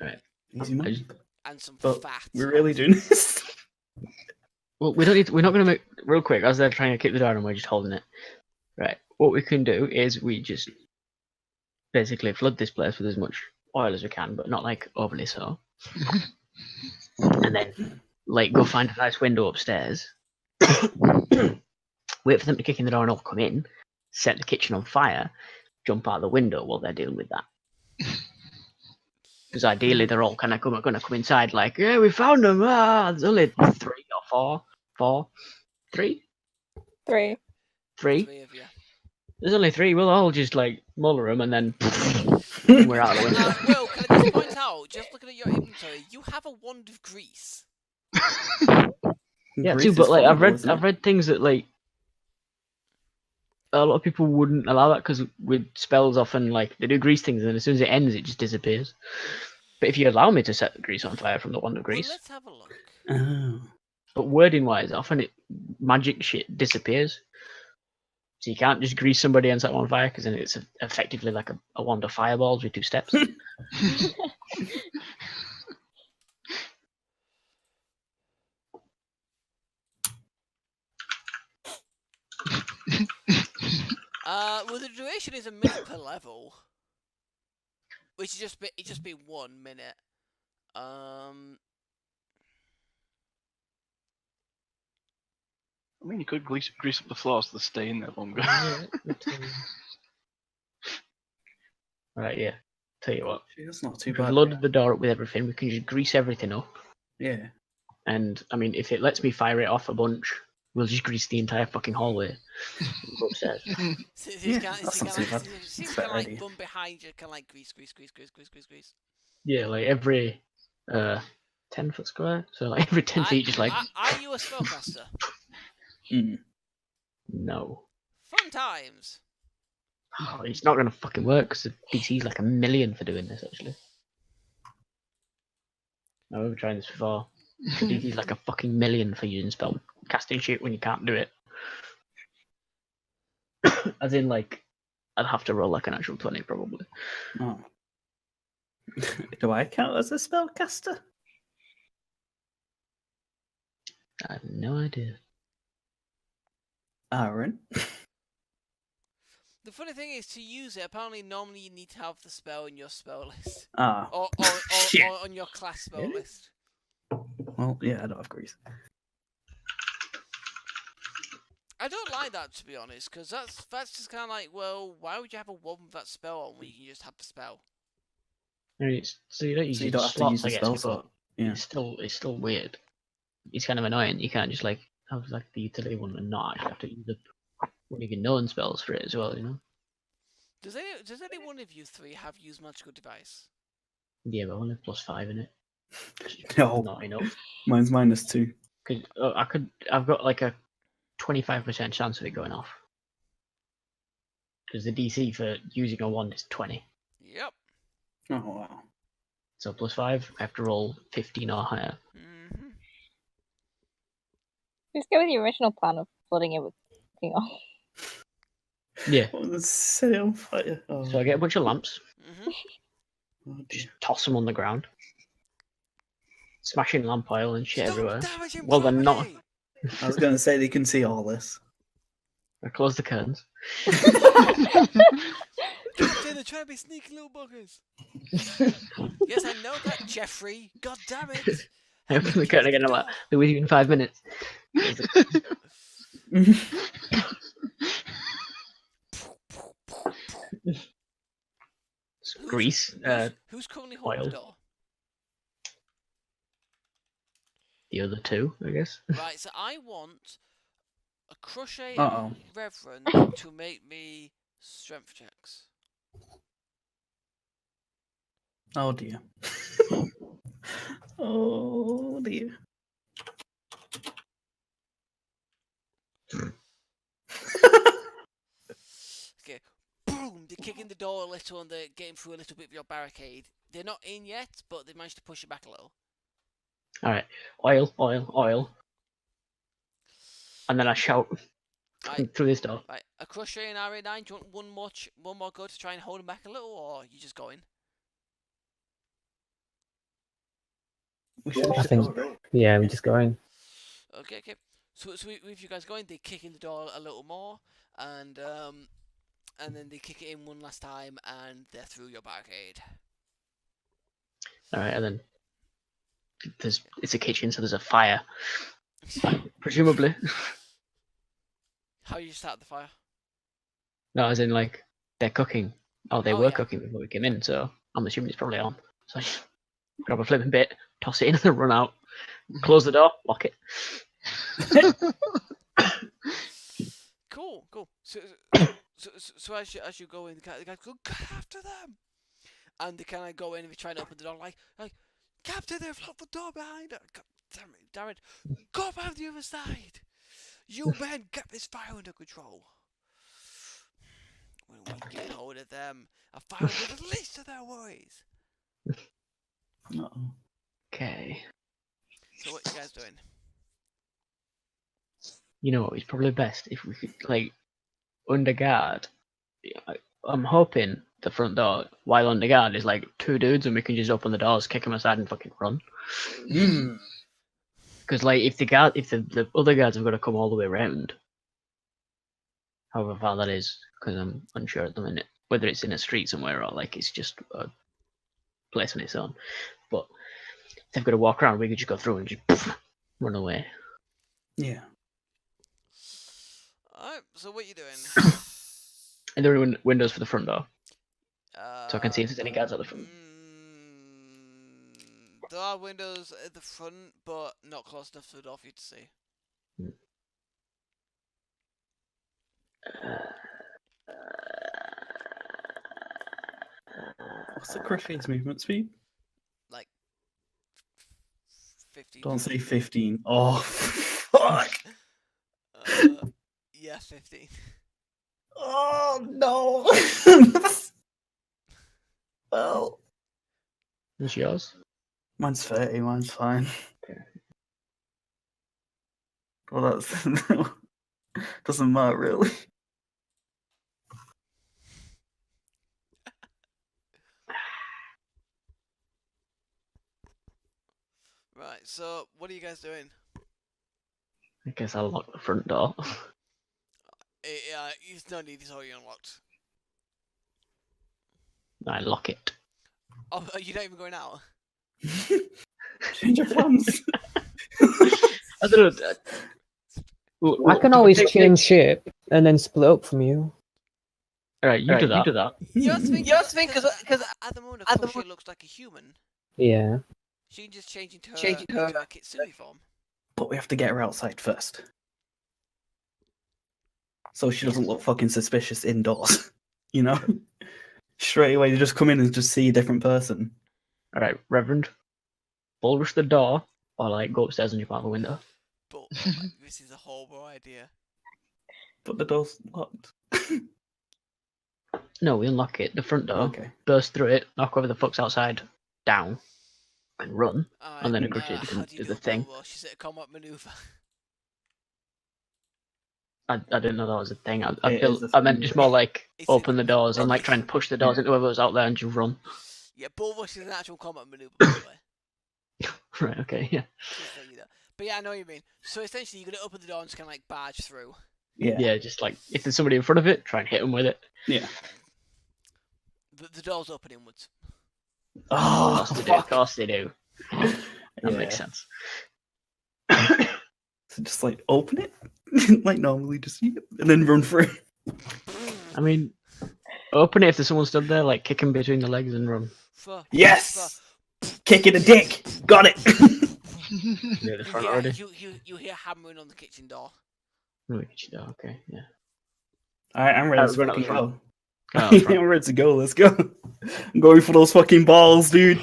Right. Easy man. And some But fat. we're really doing this. Well, we don't need. We're not going to make real quick as they're trying to kick the door and we're just holding it. Right. What we can do is we just basically flood this place with as much oil as we can, but not like overly so. And then, like, go find a nice window upstairs. Wait for them to kick in the door and all come in. Set the kitchen on fire. Jump out the window while they're dealing with that. Because ideally they're all kind of going to come inside like, yeah, we found them. Ah, there's only 3 or 4. 3? 3. 3? 3 of you. There's only 3. We'll all just like muller them and then we're out of the window. Will, can I just point out, just looking at your inventory, you have a wand of grease. Yeah, Grease too. is But like, I've flammable, isn't read it? things that like a lot of people wouldn't allow that because with spells often like they do grease things and as soon as it ends it just disappears. But if you allow me to set the grease on fire from the wand of Well, grease, let's have a look. Oh. but wording wise, often magic shit disappears. So you can't just grease somebody and set them on fire because then it's effectively like a wand of fireballs with 2 steps. Well, the duration is a minute per level, which is just be 1 minute. I mean, you could grease up the floors to stay in there longer. Right, yeah. Tell you what, Gee, that's not too if we've bad. loaded the door up with everything, we can just grease everything up. Yeah. And I mean, if it lets me fire it off a bunch, we'll just grease the entire fucking hallway. And go upstairs. So Yeah, you can't, that's so not you too can, bad. like, That's you a can better like idea. run behind you, can like grease. Yeah, like every 10-foot square. So like every 10 feet, just like Are you a spellcaster? Mm. no. Fun times. Oh, it's not gonna fucking work because the DC's like 1 million for doing this actually. I remember trying this before. The DC's like a fucking 1 million for using spell casting shit when you can't do it. As in, like, I'd have to roll like an actual 20 probably. Oh. Do I count as a spellcaster? I have no idea. Aaron? The funny thing is, to use it, apparently normally you need to have the spell in your spell list. Ah. Or Shit. on your class spell Really? list. Well, yeah, I don't have grease. I don't like that, to be honest, because that's just kind of like, well, why would you have a wand with that spell on when you can just have the spell? I mean, so you don't use So you your don't have to slots, use the I guess, spell but slot. Yeah. it's still weird. It's kind of annoying. You can't just like have like the utility one and not actually have to use the one of your known spells for it as well, you know? Does any one of you 3 have used magical device? Yeah, but I only have +5 in it. No, Not enough. mine's -2. Cause I've got like a 25% chance of it going off. Because the DC for using a wand is 20. Yep. Oh, wow. So +5, I have to roll 15 or higher. Mm-hmm. Just go with your original plan of flooding it with cooking oil. Yeah. Oh, let's set it on fire. Oh, So I get a bunch of lamps, Mm-hmm. oh, just dear. toss them on the ground. Smashing lamp oil and shit everywhere. Damaging Well, they're not. property! I was going to say they can see all this. I close the curtains. Captain, they're trying to be sneaky little buggers. Yes, I know that, Jeffrey. God damn it. I open the curtain again. I'm like, "Be with you in 5 minutes." Grease. Who's currently holding the oil. door? The other two, I guess. Right, so I want Acrushe Uh-oh. and Reverend to make me strength checks. Oh dear. Oh dear. Okay, boom! They're kicking the door a little and they're getting through a little bit of your barricade. They're not in yet, but they've managed to push it back a little. Alright. Oil, oil, oil. And then I shout Right. through this door. Right, Acrushe and RA9, do you want one more go to try and hold them back a little, or are you just going? We should I think, go, right? yeah, we're just going. Okay. So with you guys going, they kick in the door a little more, and then they kick it in one last time, and they're through your barricade. Alright, and then it's a kitchen, so there's a fire. Presumably. How you start the fire? No, as in like they're cooking. Oh, they Oh, were yeah. cooking before we came in, so I'm assuming it's probably on. So I just grab a flipping bit, toss it in, and run out. Close the door, lock it. Cool. So as you go in, the guys go, "Go after them!" And they kind of go in and they try to open the door, like Captain, they've locked the door behind us. God damn it! Go around the other side. You men, get this fire under control. When we get hold of them, a fire with the least of their worries. Uh-oh. Okay. So what you guys doing? You know what? It's probably best if we could like under guard. I'm hoping the front door, while under guard, is like two dudes, and we can just open the doors, kick them aside, and fucking run. Because like if the other guards have got to come all the way around, however far that is, because I'm unsure at the minute whether it's in a street somewhere or like it's just a place on its own. But if they've got to walk around, we could just go through and just run away. Yeah. Alright, so what you doing? And there are windows for the front door, so I can see if there's any guards at the front. There are windows at the front, but not close enough to the door for you to see. What's the Crushade's movement speed? Like 15. Don't say 15. Oh, fuck. Yeah, 15. Oh, no. Well, What's yours? mine's 30. Mine's fine. Okay. Well, that's doesn't matter really. Right, so what are you guys doing? I guess I'll lock the front door. There's no need, it's already unlocked. I lock it. Oh, you're not even going out? Change your plans. I don't know. I can always change shape and then split up from you. Alright, you do that. You have to think, because at the moment, Acrushe looks like a human. Yeah. She can just change into her Kitsune form. But we have to get her outside first. So she doesn't look fucking suspicious indoors. You know? Straight away, they just come in and just see a different person. Alright, Reverend. Bull rush the door, or like go upstairs and jump out the window. But this is a horrible idea. But the door's locked. No, we unlock it, the front door, Okay. burst through it, knock over the fucks outside, down, and run. Alright, And then Acrushe how can do you do the a thing. bull rush? Is it a combat maneuver? I didn't know that was a thing. It I is a meant thing. just more like It's open the doors and like try and push the doors into whoever's out there and just run. Yeah, bull rush is an actual combat maneuver, by the way. Right, okay, yeah. Just so you know. But yeah, I know what you mean. So essentially, you're gonna open the door and just kind of like barge through. Yeah. Yeah, just like, if there's somebody in front of it, try and hit them with it. Yeah. The door's open inwards. Oh, Of course they do. That Yeah. makes sense. So just like open it, like normally, just and then run through. I mean, Open it if there's someone stood there, like kick him between the legs and run. Yes! Kick in the dick! Got it! Near the front already. You hear hammering on the kitchen door. Oh, okay, yeah. Alright, I'm ready to run out the fucking front. go. Go out the front. I'm ready to go, let's go. I'm going for those fucking balls, dude.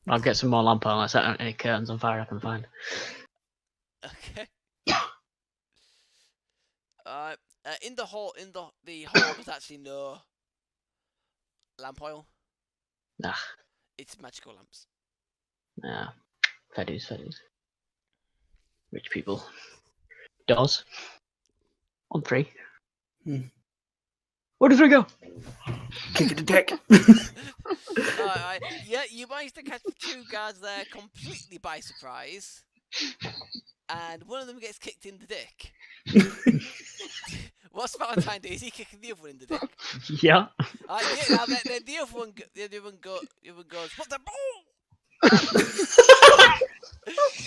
I'll get some more lamp oil. I set any curtains on fire I can find. Okay. In the hall, there's actually no lamp oil. Nah, It's magical lamps. nah. Feddies. Rich people. Doors. On 3. Where does 3 go? Kick in the dick. Alright, yeah, you managed to catch the 2 guards there completely by surprise. And one of them gets kicked in the dick. What's Valentine do? Is he kicking the other one in the dick? Yeah. Yeah, then the other one goes, what the ball?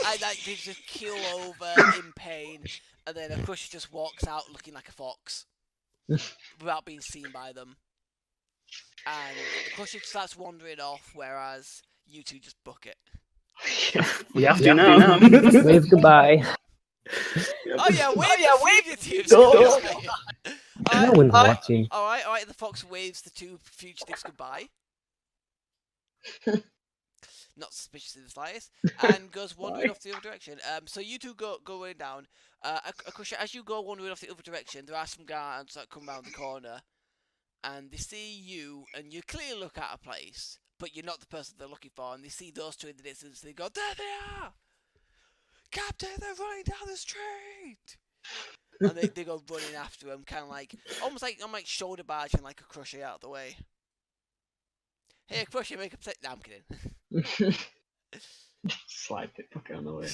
And they just keel over in pain, and then Acrushe just walks out looking like a fox without being seen by them. And Acrushe starts wandering off, whereas you two just book it. We have to now. Wave goodbye. Oh yeah, wave the fugitives. Oh. No one's watching. Alright, the fox waves the 2 fugitives goodbye. Not suspicious in the slightest, and goes wandering off the other direction. So you two go way down. Acrushe, as you go wandering off the other direction, there are some guards that come round the corner, and they see you, and you clearly look at a place, but you're not the person they're looking for, and they see those 2 in the distance, and they go, there they are! Captain, they're running down the street! And they go running after him, kind of like, almost like, I'm like shoulder barging like Acrushe out of the way. Hey, Acrushe, make a play. No, I'm kidding. Slide it fucker on the way.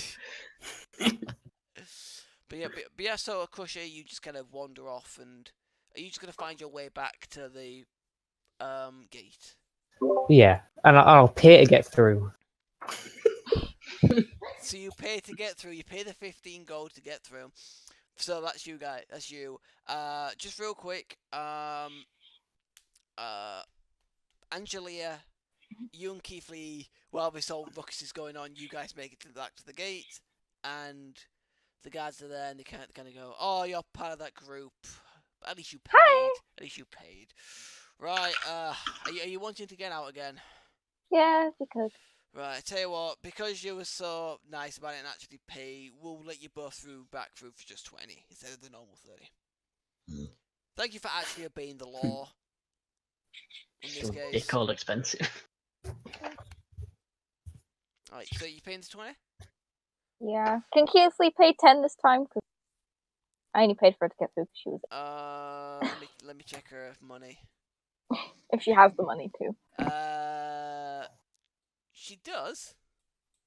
But yeah, so Acrushe, you just kind of wander off, and are you just gonna find your way back to the gate? Yeah, and I'll pay to get through. So you pay to get through. You pay the 15 gold to get through. So that's you guys. That's you. Just real quick. Angelia, you and Kiiflee, while this whole ruckus is going on, you guys make it back to the gate, and the guards are there, and they kind of go, "Oh, you're part of that group. But at least you paid. Hi. At least you paid." Right. Are you wanting to get out again? Yeah, because Right. I tell you what, because you were so nice about it and actually pay, we'll let you both back through for just 20 instead of the normal 30. Thank you for actually obeying the law. In this case. It's called expensive. Alright, so you paying the 20? yeah. Can Kiiflee pay 10 this time? Because I only paid for her to get through because she was Let me check her money. if she has the money too. She does.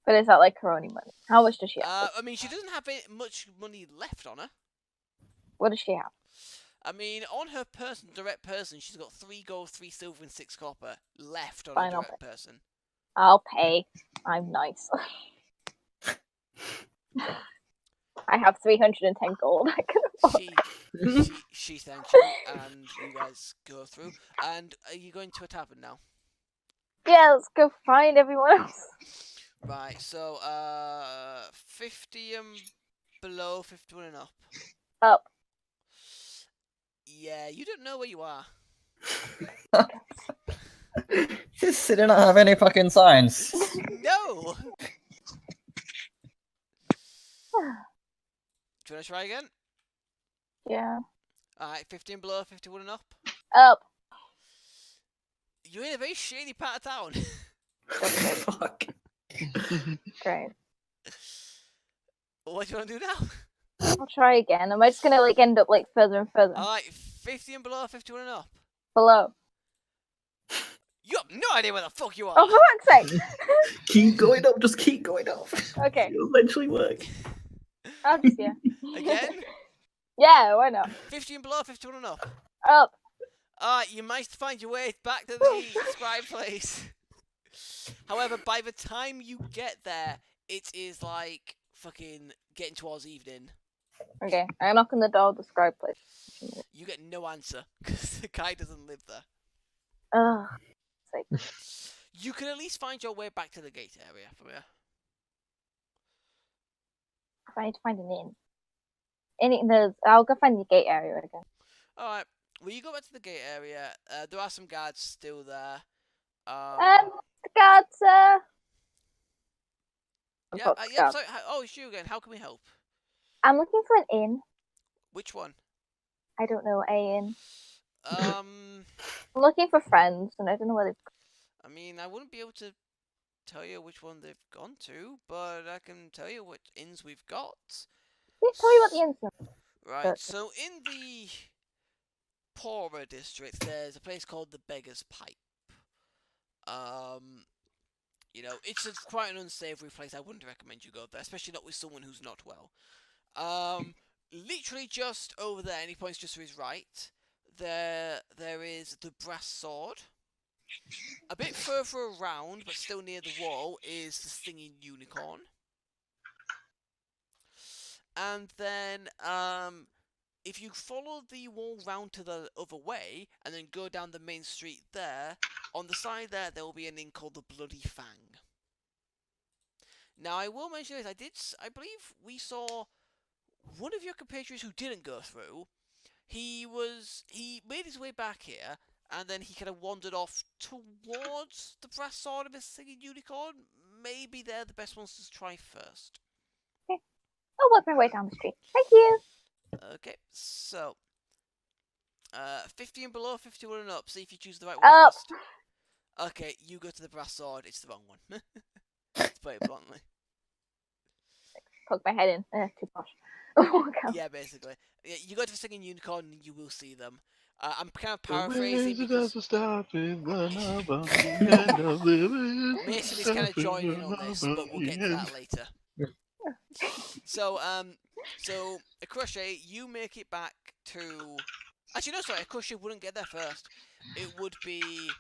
But is that like her only money? How much does she have? I mean, she doesn't have much money left on her. What does she have? I mean, on her direct person, she's got 3 gold, 3 silver, and 6 copper left on Fine, her I'll direct person. I'll pay. I'm nice. I have 310 gold. I can afford. She thanks you, and you guys go through. And are you going to a tavern now? Yeah, let's go find everyone else. Right, so 50 and below, 51 and up. Up. Yeah, you don't know where you are. This city don't have any fucking signs. No! Do you want to try again? Yeah. Alright, 50 and below, 51 and up. Up. You're in a very shady part of town. Fuck. Great. What do you want to do now? I'll try again. Am I just gonna like end up like further and further Alright, 50 and below, 51 and up. below? You have no idea where the fuck you are. Oh, for fuck's sake! Keep going up, just keep going up. Okay. It'll eventually work. I'll just yeah. Again? Yeah, why not? 50 and below, 51 and up. Up. Alright, you managed to find your way back to the scribe place. However, by the time you get there, it is like fucking getting towards evening. Okay, I knock on the door. Describe place. You get no answer because the guy doesn't live there. Ugh. You can at least find your way back to the gate area from here. I need to find an inn. I'll go find the gate area again. Alright, well, you go back to the gate area. There are some guards still there. The guards, Yeah, sorry. Oh, it's you again. How can we help? I'm looking for an inn. Which one? I don't know, a inn. Um, I'm looking for friends, and I don't know where they've. I mean, I wouldn't be able to tell you which one they've gone to, but I can tell you what inns we've got. Please tell me what the inn's are. Right, so in the poorer districts, there's a place called the Beggar's Pipe. You know, it's quite an unsavory place. I wouldn't recommend you go there, especially not with someone who's not well. Literally just over there, and he points just to his right, there is the Brass Sword. A bit further around, but still near the wall, is the Singing Unicorn. And then, if you follow the wall round to the other way, and then go down the main street there, on the side there will be an inn called the Bloody Fang. Now, I will mention this, I believe we saw one of your compatriots who didn't go through. He made his way back here, and then he kind of wandered off towards the Brass Sword of his Singing Unicorn. Maybe they're the best ones to try first. Okay. I'll work my way down the street. Thank you. Okay, so 50 and below, 51 and up. See if you choose the right one Up. first. Okay, you go to the Brass Sword. It's the wrong one. To put it bluntly. Poke my head in. Too posh. Yeah, basically. Yeah, you go to the Singing Unicorn and you will see them. I'm kind of paraphrasing because Mason is kind of joining in on this, but we'll get to that later. So Acrushe, you make it back to. Actually, no, sorry, Acrushe wouldn't get there first. It would be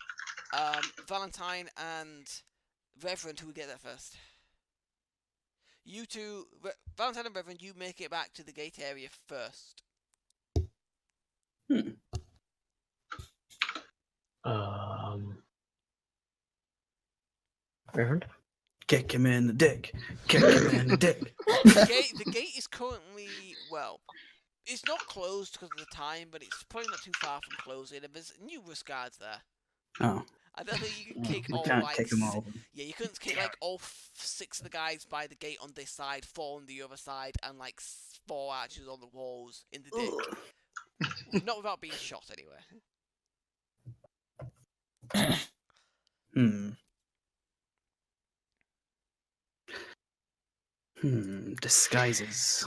Valentine and Reverend who would get there first. You two, Valentine and Reverend, you make it back to the gate area first. Reverend? Kick him in the dick. Kick him in the dick. The gate is currently, well, it's not closed because of the time, but it's probably not too far from closing, and there's numerous guards there. Oh. I don't think you can kick we all can't like kick them all. Yeah, you couldn't kick like all 6 of the guys by the gate on this side, 4 on the other side, and like 4 archers on the walls in the dick. Not without being shot, anyway. Disguises.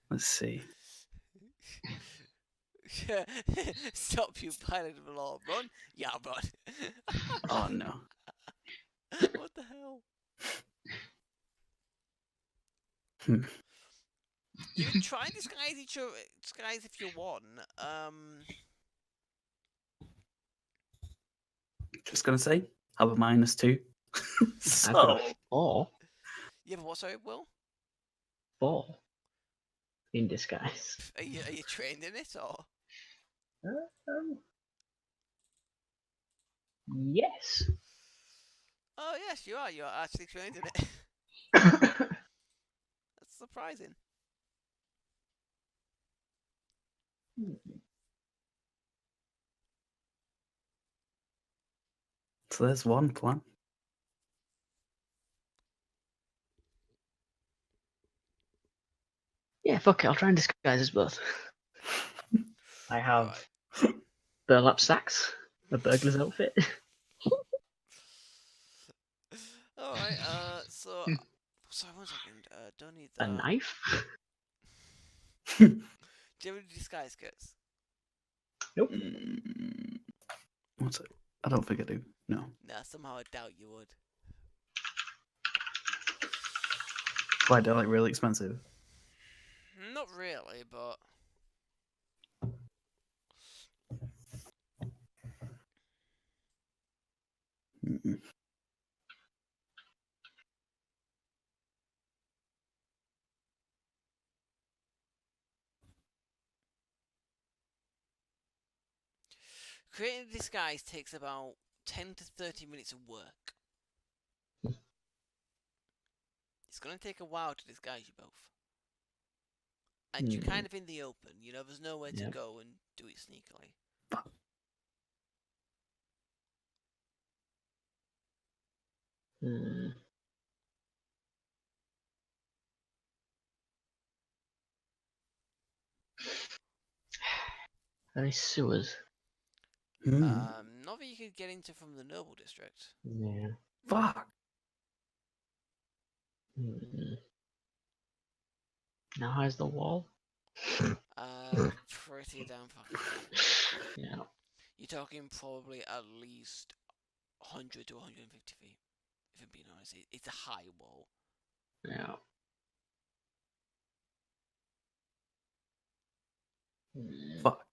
Let's see. Stop, you pilot of the law. Run? Yeah, run. Oh no. What the hell? You can try and disguise if you want. Just gonna say, have a -2. I've got a 4. Yeah, but what, sorry, Will? 4. In disguise. Are you trained in it, or? Yes. Oh, yes, you are. You are actually trained in it. That's surprising. So there's one plan. Yeah, fuck it, I'll try and disguise us both. I have burlap sacks, a burglar's outfit. Alright, so... Sorry, 1 second. Don't need A that. knife? Do you have any disguise kits? Nope. What's it? I don't think I do. No. Nah, somehow I doubt you would. Why, they're like really expensive. Not really, but... Creating a disguise takes about 10 to 30 minutes of work. It's going to take a while to disguise you both. And you're kind of in the open, you know, there's nowhere to go and do it sneakily. Very sewers. Not that you could get into from the noble district. Yeah. Fuck. Now how's the wall? Pretty damn fucking. Yeah. You're talking probably at least 100 to 150 feet. If I'm being honest, it's a high wall. Yeah. Fuck.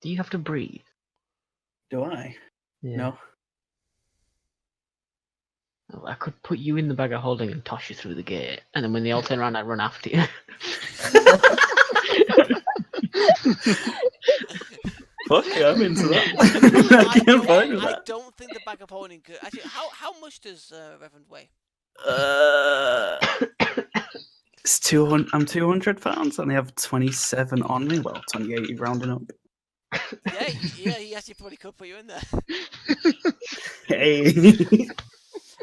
Do you have to breathe? Do I? Yeah. No. Oh, I could put you in the bag of holding and toss you through the gate, and then when they all turn around, I'd run after you. Fuck yeah, I'm into that. I'm fine with I that. don't think the bag of holding could. Actually, how much does Reverend weigh? It's 200. I'm 200 pounds, and I have 27 on me. Well, 28 rounding up. Yeah, he actually probably could put you in there. Hey.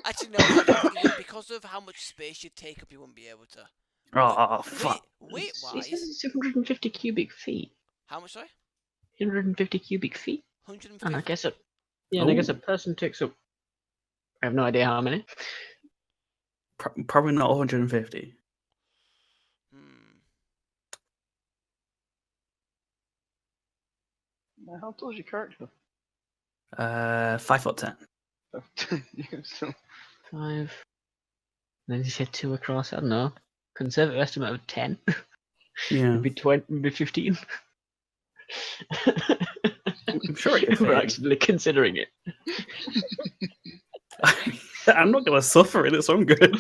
Actually, no, I don't think you would, because of how much space you take up, you wouldn't be able to. Oh fuck. Weight It wise, says it's 150 cubic feet. how much? Sorry, 150 cubic feet. 150. And I guess and I guess a person takes up. I have no idea how many. Probably not 150. How tall is your character? 5'10". So, 5. Then you said 2 across. I don't know. Conservative estimate of 10. Yeah. Maybe 20. Maybe 15. I'm sure it We're actually considering it. I'm not gonna suffer in it, so I'm good.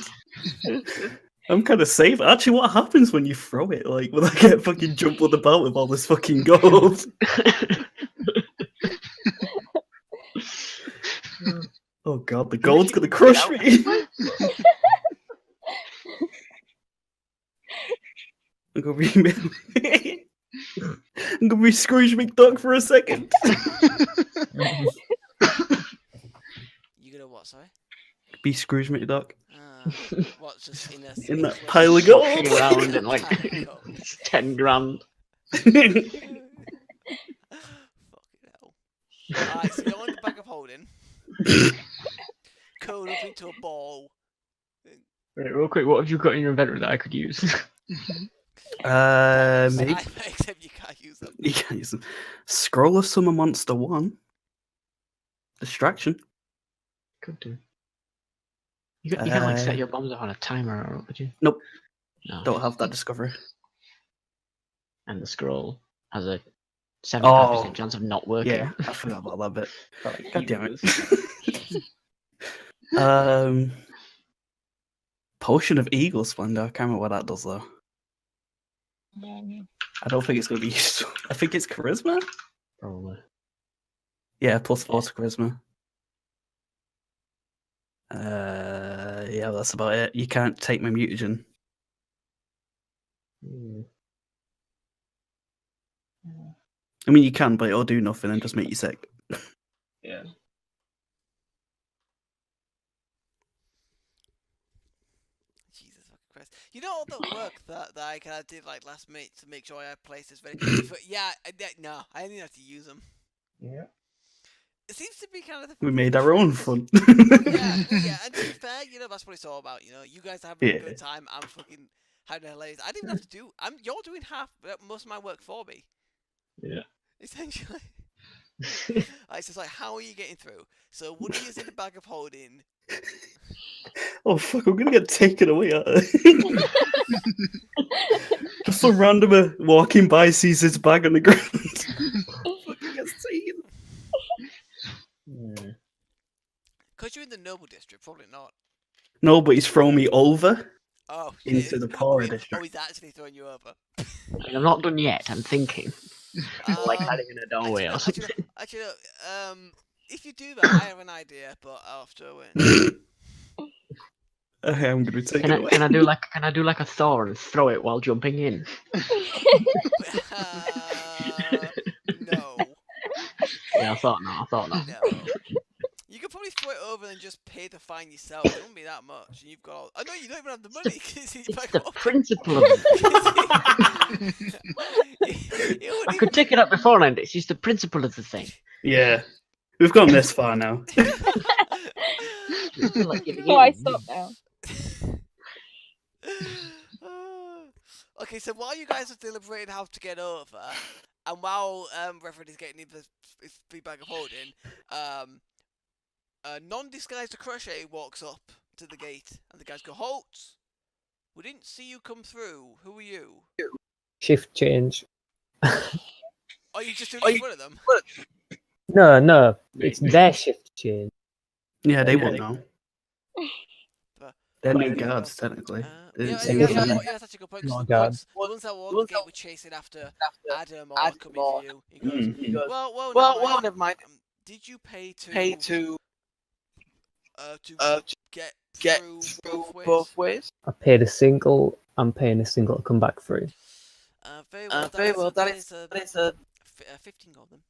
I'm kind of safe. Actually, what happens when you throw it? Like, will I get fucking jumbled about with all this fucking gold? Oh god, the gold's gonna crush me. I'm gonna be Scrooge McDuck for a second. You gonna what? Sorry. Be Scrooge McDuck. What? Just in that pile of gold. Walking around and like 10 grand. Fucking hell. Alright, so you're on the bag of holding. Curled up into a ball. Right, real quick, what have you got in your inventory that I could use? Maybe. Except you can't use them. You can't use them. Scroll of Summer Monster 1. Distraction. Could do. You can't like set your bombs off on a timer, or would you? Nope. No. Don't have that discovery. And the scroll has a 75% chance of not working. Yeah, I forgot about that bit. Like, God damn it. Potion of Eagle Splendor. I can't remember what that does though. I don't think it's going to be useful. I think it's Charisma? Probably. Yeah, +4 to Charisma. Yeah, that's about it. You can't take my mutagen. I mean, you can, but it'll do nothing and just make you sick. Yeah. Jesus fucking Christ. You know all the work that I kind of did like last minute to make sure I had places ready? Yeah, no, I didn't have to use them. Yeah. It seems to be kind of the We made our own fun. yeah, and to be fair, you know, that's what it's all about, you know? You guys are having a good time, I'm fucking having a hilarious. I didn't have to do, you're doing most of my work for me. Yeah. Essentially. It's just like, how are you getting through? So Woody is in the bag of holding. Oh fuck, I'm gonna get taken away. Just some randomer walking by sees his bag on the ground. Fucking gets taken. Because you're in the noble district, probably not. No, but he's thrown me over Oh, into the poor Oh, district. he's actually throwing you over. I'm not done yet. I'm thinking. Like Um, hiding in a doorway or something. Actually, if you do that, I have an idea, but I'll have to wait. Okay, I'm gonna take Can it I, away. can I do like a Thor and throw it while jumping in? No. Yeah, I thought not. No. You could probably throw it over and just pay the fine yourself. It wouldn't be that much. And you've got all... I know you don't even have the money. Cause it's It's the principle of it. I could take it up beforehand. It's just the principle of the thing. Yeah, we've gone this far now. Why stop now? Okay, so while you guys are deliberating how to get over, and while Reverend is getting his feedback of holding, a non-disguised Acrushe walks up to the gate, and the guys go, "Halt! We didn't see you come through. Who are you?" Shift change. Are you just doing it in front of them? No, it's their shift change. Yeah, they Yeah, won't they- know. But- They're new guards, technically. They didn't say yeah, anything. that's actually a good point. No 'Cause guard. the ones that were on the gate were chasing after Adam or coming for you. He goes, Mm. well, never mind. Did you pay to get through both ways? I paid a single. I'm paying a single to come back through. Very well. That is a 15 gold then.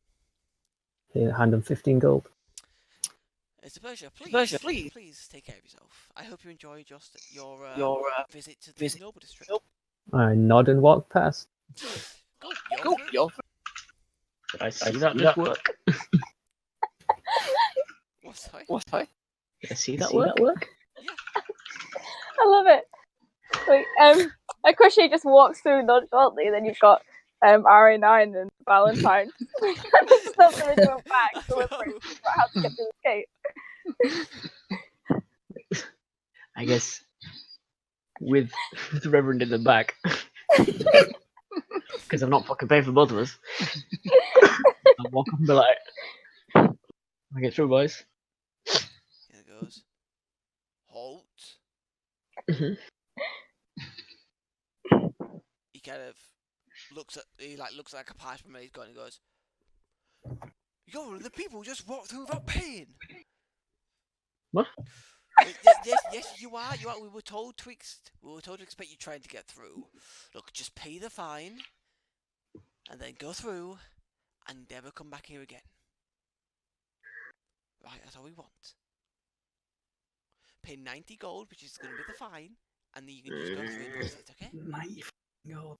Here, hand them 15 gold. It's a pleasure. Pleasure, Please take care of yourself. I hope you enjoy your visit to the Noble District. I nod and walk past. Go. Did I see that just work? What? Sorry? Did I see that work? I love it. Like, Acrushe just walks through nonchalantly, and then you've got RA9 and Valentine stuff them into a bag, delivering about how to get through the gate. I guess with the Reverend in the back. Because I'm not fucking paying for both of us. I'll walk up and be like, I get through, boys. Here it goes. Halt. Mhm. He kind of looks like a pipe and he's going and goes, "You're the people who just walk through without paying." What? Yes, you are. You are. We were told to expect you trying to get through. Look, just pay the fine, and then go through, and never come back here again. Right, that's all we want. Pay 90 gold, which is going to be the fine, and then you can just go through and visit, okay? 90 gold.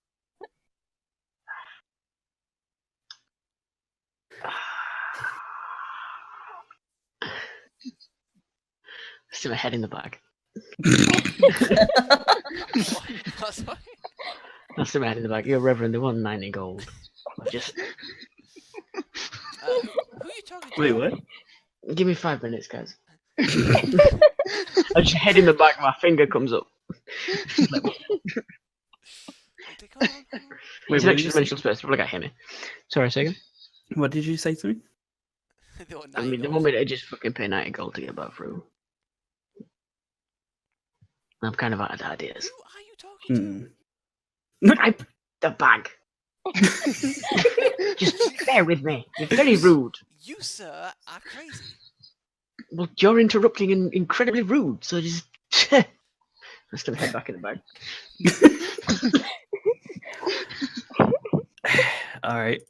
Still my head in the bag. What? Sorry? I still my head in the bag. You're Reverend, they want 90 gold. I just Who are you talking to? Wait, what? give me 5 minutes, guys. I just head in the back, my finger comes up. Okay, come on. Wait, It's what an did you extra say? dimensional space, probably got hit me. Sorry, say again. What did you say to me? They want I 90 mean, the gold. moment I just fucking pay 90 gold to get back through. I'm kind of out of ideas. Who are you talking Hmm. The bag. Just bear with me. You're very rude. to? You, sir, are crazy. Well, you're interrupting and incredibly rude, so just... I still head back in the bag. All right.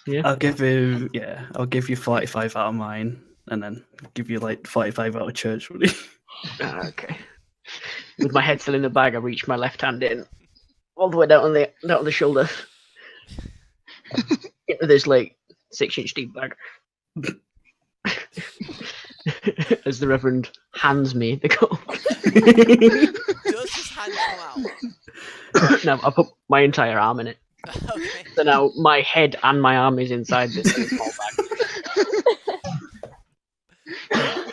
Yeah. I'll give you 45 out of mine, and then give you like 45 out of church money. Okay. With my head still in the bag, I reach my left hand in, all the way down on the shoulder, into this like 6-inch deep bag. As the Reverend hands me the gold. Does his hand come out? Now I put my entire arm in it. Okay. So now my head and my arm is inside this small bag.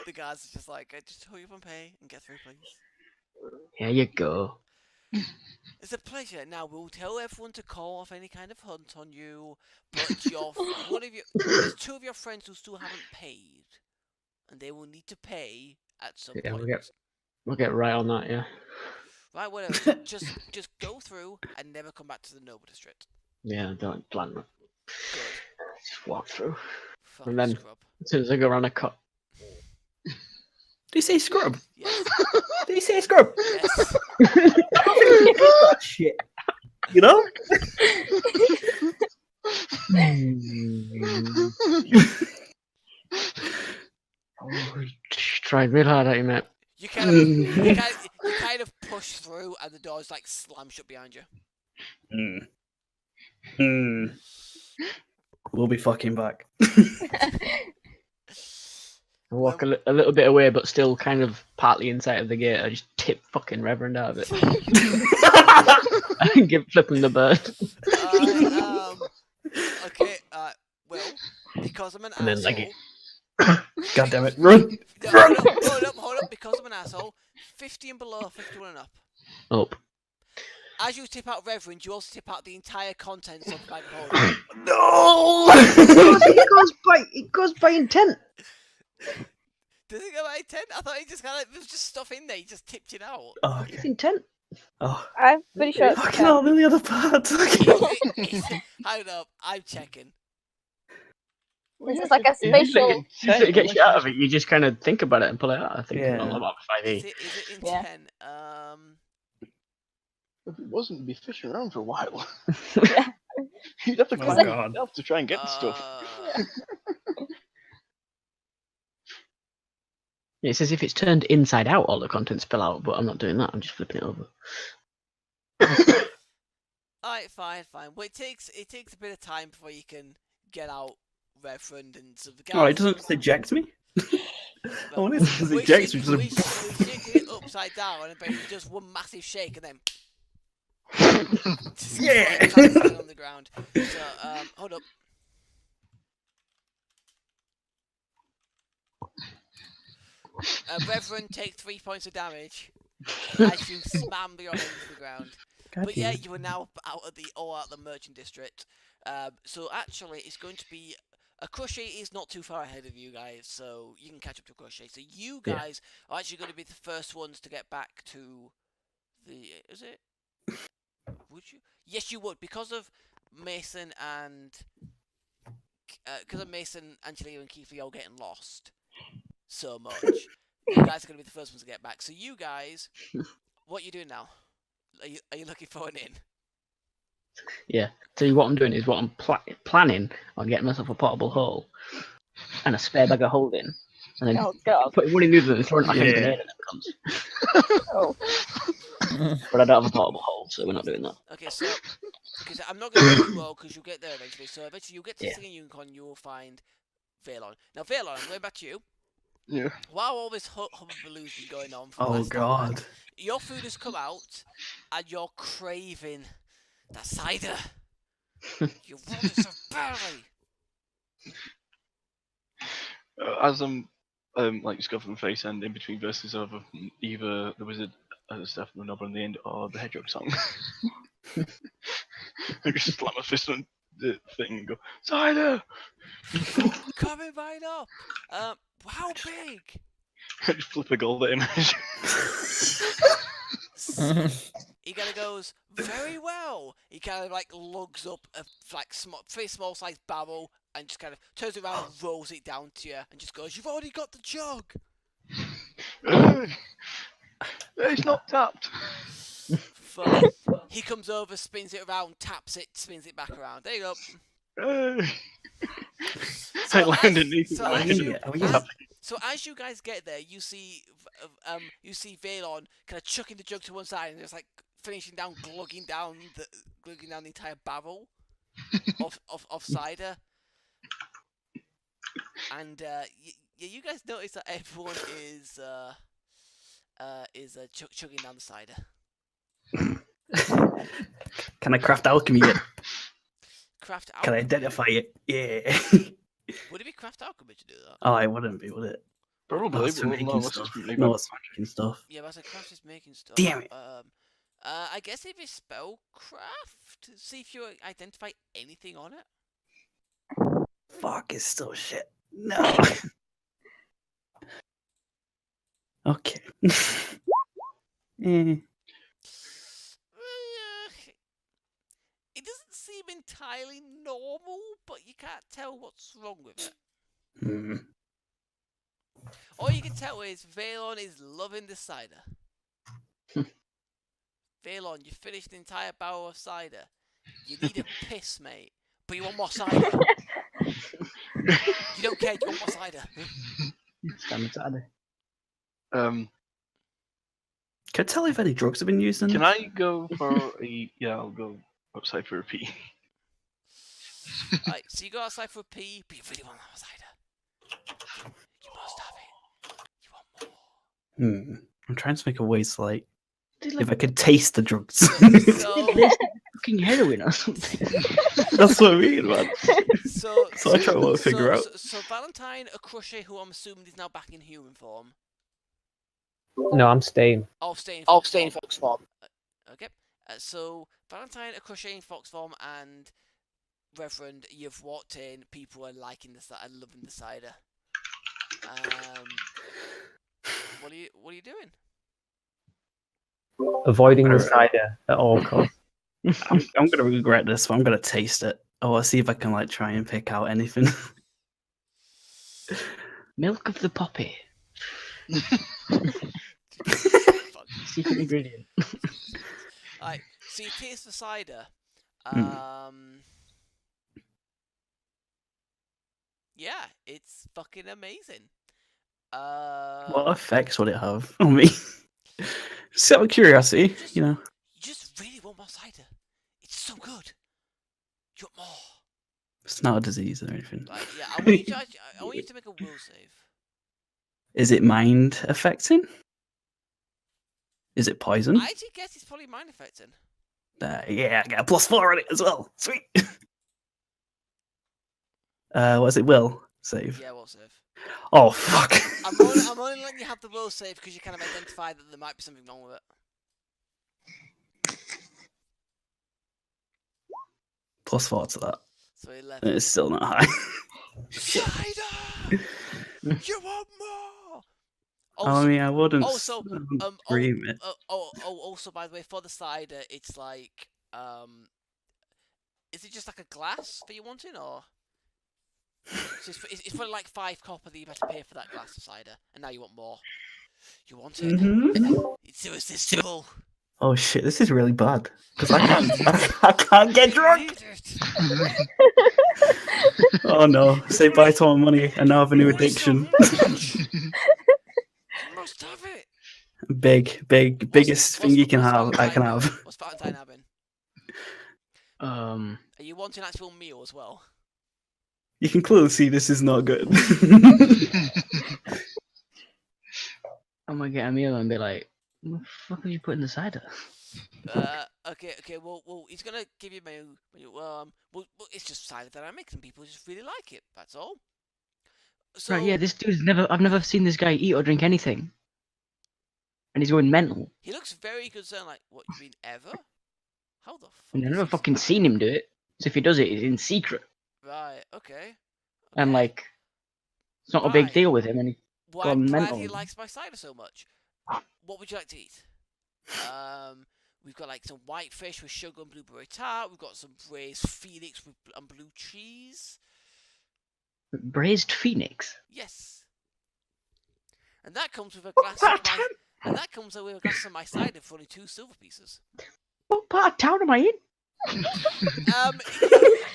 The guards are just like, just hurry up and pay and get through, please. Here you go. It's a pleasure. Now we'll tell everyone to call off any kind of hunt on you, but there's 2 of your friends who still haven't paid, and they will need to pay at some Yeah, point. we'll get right on that. Yeah. Right, whatever. just go through and never come back to the Noble District. Yeah, don't plan that. Good. Just walk through. Fucking And then scrub. as soon as I go around a cut. Did he say scrub? Yes. Did he say scrub? Yes. That shit. You know? Oh, tried real hard at you, mate. You kind of push through, and the doors like slam shut behind you. We'll be fucking back. I walk a little bit away, but still kind of partly inside of the gate. I just tip fucking Reverend out of it. I give flipping the bird. Okay. Well, because I'm an And then, asshole. like, God damn it. Run! No, Run! hold up. Because I'm an asshole. 50 and below, 51 and up. Up. As you tip out Reverend, you also tip out the entire contents of the bag of holding. No! It goes by intent. Does it go by 10? I thought he just kind of, there was just stuff in there, he just tipped it out. Oh, It's okay. intent. Oh. I'm pretty sure it's Fucking hell, the other part. Hold up, I'm checking. This is like a spatial. If it gets you out of it, you just kind of think about it and pull it out. I think Yeah. on about Is 5e. it in Yeah. 10? If it wasn't, you'd be fishing around for a while. Yeah. You'd have to Oh, climb God. yourself to try and get the stuff. It says if it's turned inside out, all the contents spill out, but I'm not doing that. I'm just flipping it over. Alright, fine. Well, it takes a bit of time before you can get out Reverend and some of the guys. Oh, it doesn't just eject me? I wonder if it just ejects me. We shaking it upside down and then just one massive shake and then just Yeah. flying on the ground. So, hold up. Reverend, take 3 points of damage as you slam your head into the ground. God But damn yeah, it. you are now out of the merchant district. So actually, it's going to be Acrushe is not too far ahead of you guys, so you can catch up to Acrushe. So you Yeah. guys are actually going to be the first ones to get back to the. Is it? Would you? Yes, you would, because of Mason and Angelia, and Kiiflee all getting lost so much. You guys are going to be the first ones to get back. So you guys, what are you doing now? Are you looking for an inn? Yeah. So what I'm doing is what I'm planning on getting myself a portable hole and a spare bag of holding, and then Oh god. putting one in the other and throwing it like a Yeah. grenade and it comes. Oh. But I don't have a portable hole, so we're not doing that. Okay, so I'm not going to let you roll because you'll get there eventually. So eventually you'll get to Yeah. Singing Unicorn, you will find Valon. Now Valon, I'm going back to you. Yeah. While all this hullabaloo's been going on for the Oh, last hour, God. your food has come out and you're craving that cider. You want it so badly. As I'm like scuffing face and in between verses of either the wizard, Steph, the noble in the end, or the hedgehog song, I just slap my fist on the thing and go, cider! Coming right up. How big? I just flip a gold at him. He kind of goes, very well. He kind of like lugs up a very small sized barrel and just kind of turns it around and rolls it down to you and just goes, you've already got the jug. It's not tapped. Fun. He comes over, spins it around, taps it, spins it back around. There you go. I landed underneath so my as you- head. Are we up? So as you guys get there, you see Valon kind of chucking the jug to one side and just like finishing down, glugging down the entire barrel of cider. And you guys notice that everyone is chugging down the cider. Can I craft alchemy yet? Craft Can I alchemy. identify it? Yeah. Would it be craft alchemy to do that? Oh, it wouldn't be, would it? Probably, That's for but making no, unless stuff. it's maybe No, it's for making stuff. Yeah, but craft is making stuff. Damn it. I guess if it's spellcraft, see if you identify anything on it. Fuck, it's still shit. No. Okay. Eh. It doesn't seem entirely normal, but you can't tell what's wrong with it. Hmm. All you can tell is Valon is loving the cider. Valon, you finished the entire barrel of cider. You need a piss, mate. But you want more cider. You don't care, you want more cider. Standard cider. Um, Can I tell if any drugs have been used in can this? I go for a? Yeah, I'll go outside for a pee. Right, so you go outside for a pee, but you really want more cider. You must have it. You want more. I'm trying to think of ways to, like, Did, if I could taste the drugs. So, fucking heroin or something. That's what I mean, man. so So I try to figure out. So Valentine, Acrushe, who I'm assuming is now back in human form. No, I'm staying. Oh, staying. I'll stay in fox form. Okay. So Valentine, Acrushe in fox form, and Reverend, you've walked in. People are liking the cider, loving the cider. What are you doing? Avoiding the cider at all costs. I'm gonna regret this, but I'm gonna taste it. Oh, I'll see if I can, like, try and pick out anything. Milk of the poppy. Secret ingredient. Alright, so you taste the cider. Yeah, it's fucking amazing. What effects would it have on me? Just out of curiosity, you know. You just really want more cider. It's so good. You want more. It's not a disease or anything. Right, yeah, I want you to make a will save. Is it mind affecting? Is it poison? I actually guess it's probably mind affecting. Yeah, I get a +4 on it as well. Sweet. What is it? Will save. Yeah, will save. Oh fuck. I'm only letting you have the will save because you kind of identify that there might be something wrong with it. +4 to that. So 11. It's still not high. Cider! You want more! I mean, I wouldn't Also, scream it. Also, by the way, for the cider, it's like, is it just like a glass that you're wanting, or? So it's for like 5 copper that you have to pay for that glass of cider, and now you want more. You want it? It's irresistible. Oh shit, this is really bad because I can't get drunk. Oh no! Say bye to all my money, and now I have a new addiction. You must have it. Biggest thing you can have. I can have. What's Valentine having? Are you wanting actual meal as well? You can clearly see this is not good. I'm gonna get a meal and be like, what the fuck have you put in the cider? Okay. Well, he's gonna give you meal. Well, it's just cider dynamics, and people just really like it. That's all. So, Right, yeah, this dude's I've never seen this guy eat or drink anything. And he's going mental. He looks very concerned, like, what, you mean ever? How the fuck? And I've is never he fucking seen him do it. So if he does it, it's in secret. Right, okay. And like, it's not a big Right. deal with him. And Well, gone I'm glad mental. he likes my cider so much. What would you like to eat? We've got like some white fish with sugar and blueberry tart. We've got some braised phoenix with and blue cheese. Braised phoenix. Yes. And that comes with a glass of my. And that comes with a glass of my cider for only 2 silver pieces. What part of town am I in?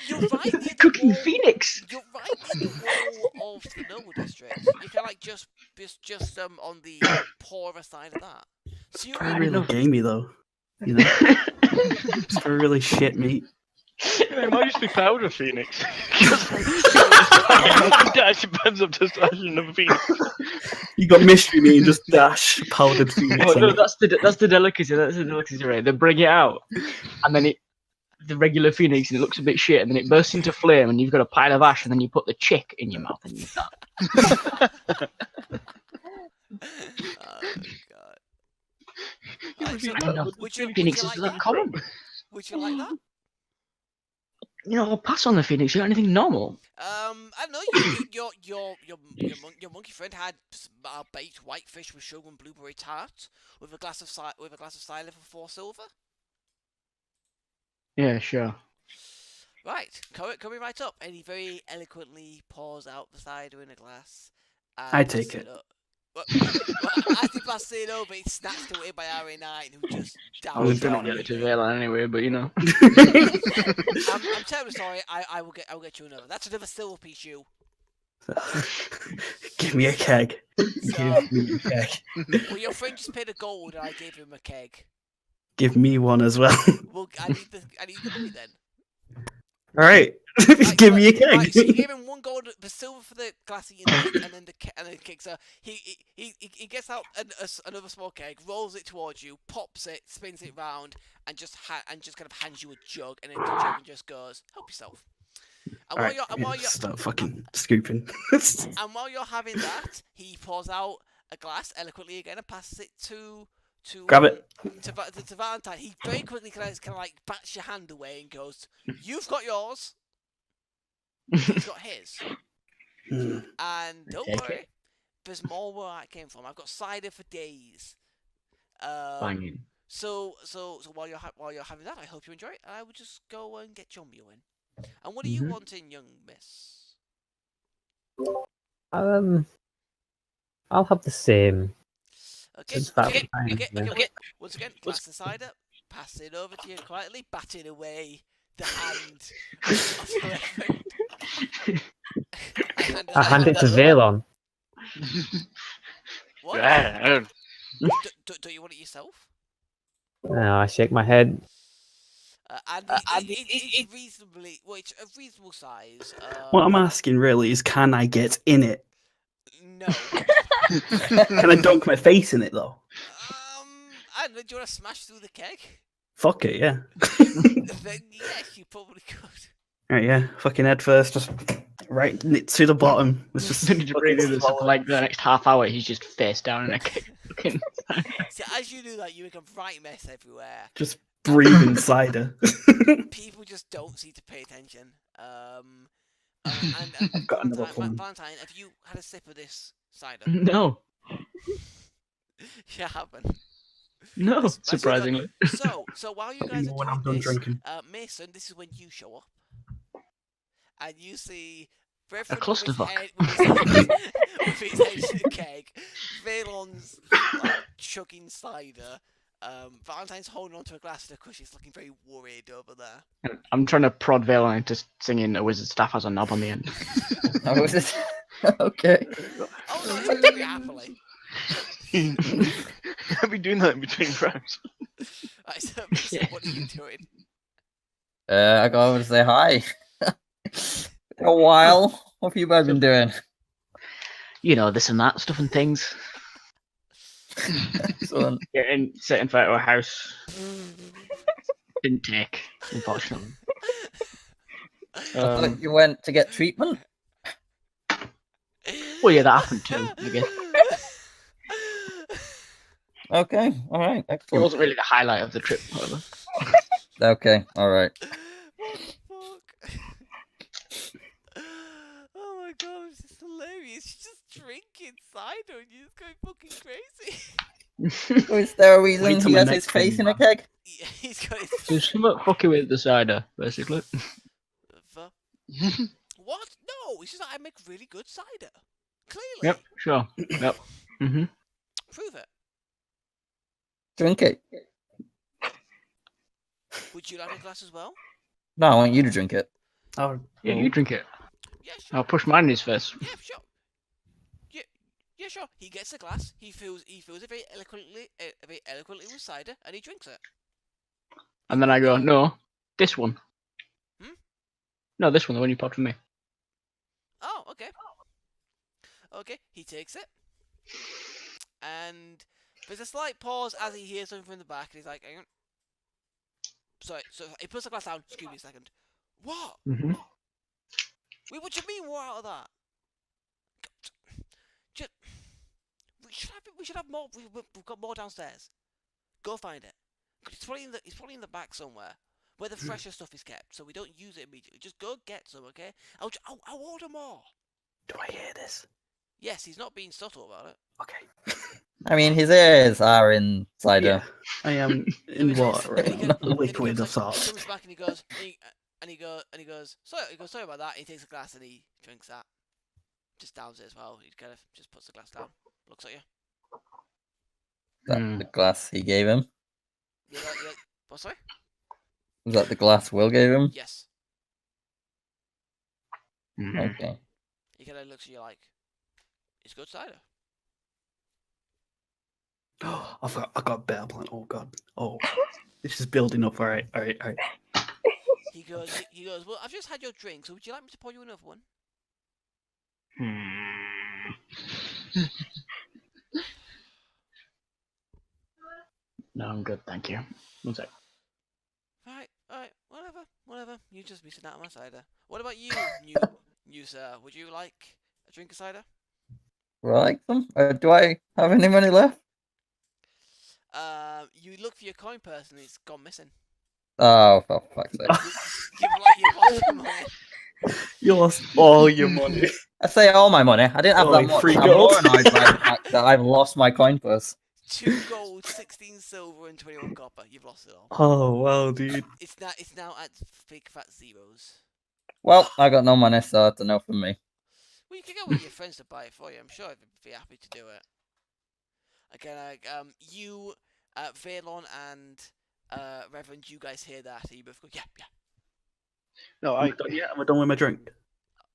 You're right near the Cooking wall. phoenix. You're right near the wall of the noble district. You can like just on the poorer side of that. So you're Probably really gamey though. You know, it's for really shit meat. It might just be powder phoenix. Dash depends on just dashing of phoenix. You got mystery meat and just dash powdered phoenix. Oh on no, it. that's the delicacy. That's the delicacy, right? They bring it out, and then the regular phoenix, and it looks a bit shit, and then it bursts into flame, and you've got a pile of ash, and then you put the chick in your mouth, and you eat that. Oh god. I don't know. Phoenix is that common. Would you like that? I'll pass on the Phoenix. You got anything normal? I don't know. Your monkey friend had baked whitefish with sugar and blueberry tart with a glass of cider for 4 silver. Yeah, sure. Right, coming right up, and he very eloquently pours out the cider in a glass. And I take it. Well, as he passes it over, it's snatched away by RA9, who just I was down. gonna give it to Valon anyway, but I'm terribly sorry. I will get you another. That's another silver piece, you. Give me a keg. Give me a keg. Well, your friend just paid a gold, and I gave him a keg. Give me one as well. Well, I need the money then. All right. Give me a keg. Right, so you gave him 1 gold, the silver for the glass he needed, and then the keg. So he gets out another small keg, rolls it towards you, pops it, spins it round, and just kind of hands you a jug, and then the jug just goes, "Help yourself." And while you're start fucking scooping. and while you're having that, he pours out a glass eloquently again and passes it to Grab it. to Valentine. He very quickly kind of like bats your hand away and goes, "You've got yours." He's got his. And don't Take worry, it. there's more where that came from. I've got cider for days. Banging. So while you're having that, I hope you enjoy it. I will just go and get John in. And what are you wanting, young miss? I'll have the same. Okay. It's about Okay. time, Okay. yeah. Okay. Once again, glass the cider. Pass it over to you quietly, batting away the hand of your friend. I hand it to Valon. What? Yeah. Don't you want it yourself? No, I shake my head. It's reasonably, well, it's a reasonable size. What I'm asking really is, can I get in it? No. Can I dunk my face in it though? I don't know. Do you want to smash through the keg? Fuck it, yeah. Then yes, you probably could. Alright, yeah. Fucking head first, just right to the bottom. Let's just For like the next half hour, he's just face down in a kick. See, as you do that, you make a right mess everywhere. just breathing cider. People just don't seem to pay attention. And I've got another one. Valentine, have you had a sip of this cider? No, You haven't. no, That's- that's surprisingly. So while you guys are When doing I'm done this, drinking. Mason, this is when you show up, and you see A clusterfuck. with his head to the keg, Valon's chugging cider. Valentine's holding onto a glass of Acrushe. He's looking very worried over there. I'm trying to prod Valon into singing "A Wizard's Staff Has a Knob" on the end. Oh, is it? Okay. Oh no, he'll do it happily. I'll be doing that in between rounds. Right, so Mason, what are you doing? I go over to say hi. A while. What have you guys been doing? This and that stuff and things. Excellent. Setting fire to a house. Didn't take, unfortunately. I thought you went to get treatment. Well, yeah, that happened too, I guess. Okay. All right. It Excellent. wasn't really the highlight of the trip, however. Okay. All right. What the fuck? Oh my god, this is hilarious. She's just drinking cider and you're just going fucking crazy. So is there a reason Wait till he my has his next face in one, a keg? Yeah, he's got his. Just somewhat fucking with the cider, basically. What? No, it's just that I make really good cider. Clearly. Yep, sure. Yep. Mm-hmm. Prove it. Drink it. Would you like a glass as well? No, I want you to drink it. Oh, Yeah, you drink it. Yeah, sure. I'll push mine in his face. Yeah, sure. Yeah, sure. He gets a glass. He fills it very eloquently with cider, and he drinks it. And then I go, no, this one. Hmm? No, this one, the one you popped for me. Oh, okay. Okay, he takes it, and there's a slight pause as he hears something from the back, and he's like, "Hang on." Sorry, so he puts the glass down. Excuse me a second. What? Mm-hmm. Wait, what do you mean? What out of that? Just, we should have more. We've got more downstairs. Go find it. It's probably in the back somewhere. where the fresher stuff is kept, so we don't use it immediately. Just go get some, okay? I'll order more. Do I hear this? Yes, he's not being subtle about it. Okay. I mean, his ears are in cider. Yeah, I am in No, water, and he right? comes- Liquid and he of sorts. He comes back and he goes, sorry about that. And he takes a glass and he drinks that. Just downs it as well. He kind of just puts the glass down. Looks at you. That the glass he gave him? Yeah. What? Sorry? Was that the glass Will gave him? Yes. Okay. He kind of looks at you like, it's good cider. I got a better plan. Oh god. Oh, this is building up. All right. He goes, well, I've just had your drink, so would you like me to pour you another one? No, I'm good, thank you. One sec. Alright, whatever. You just be sitting out my cider. What about you, new sir? Would you like a drink of cider? Like them? Do I have any money left? You look for your coin purse and it's gone missing. Oh, for fuck's sake. Give like your boss some money. You lost all your money. I say all my money. I didn't have that much. free I'm gold. more annoyed by the fact that I've lost my coin purse. 2 gold, 16 silver, and 21 copper. You've lost it all. Oh wow, dude. It's now at big fat zeros. Well, I got no money, so it's a no from me. Well, you can go with your friends to buy it for you. I'm sure they'd be happy to do it. Again, you, Valon and Reverend, you guys hear that? And you both go, yeah. No, Am I done with my drink?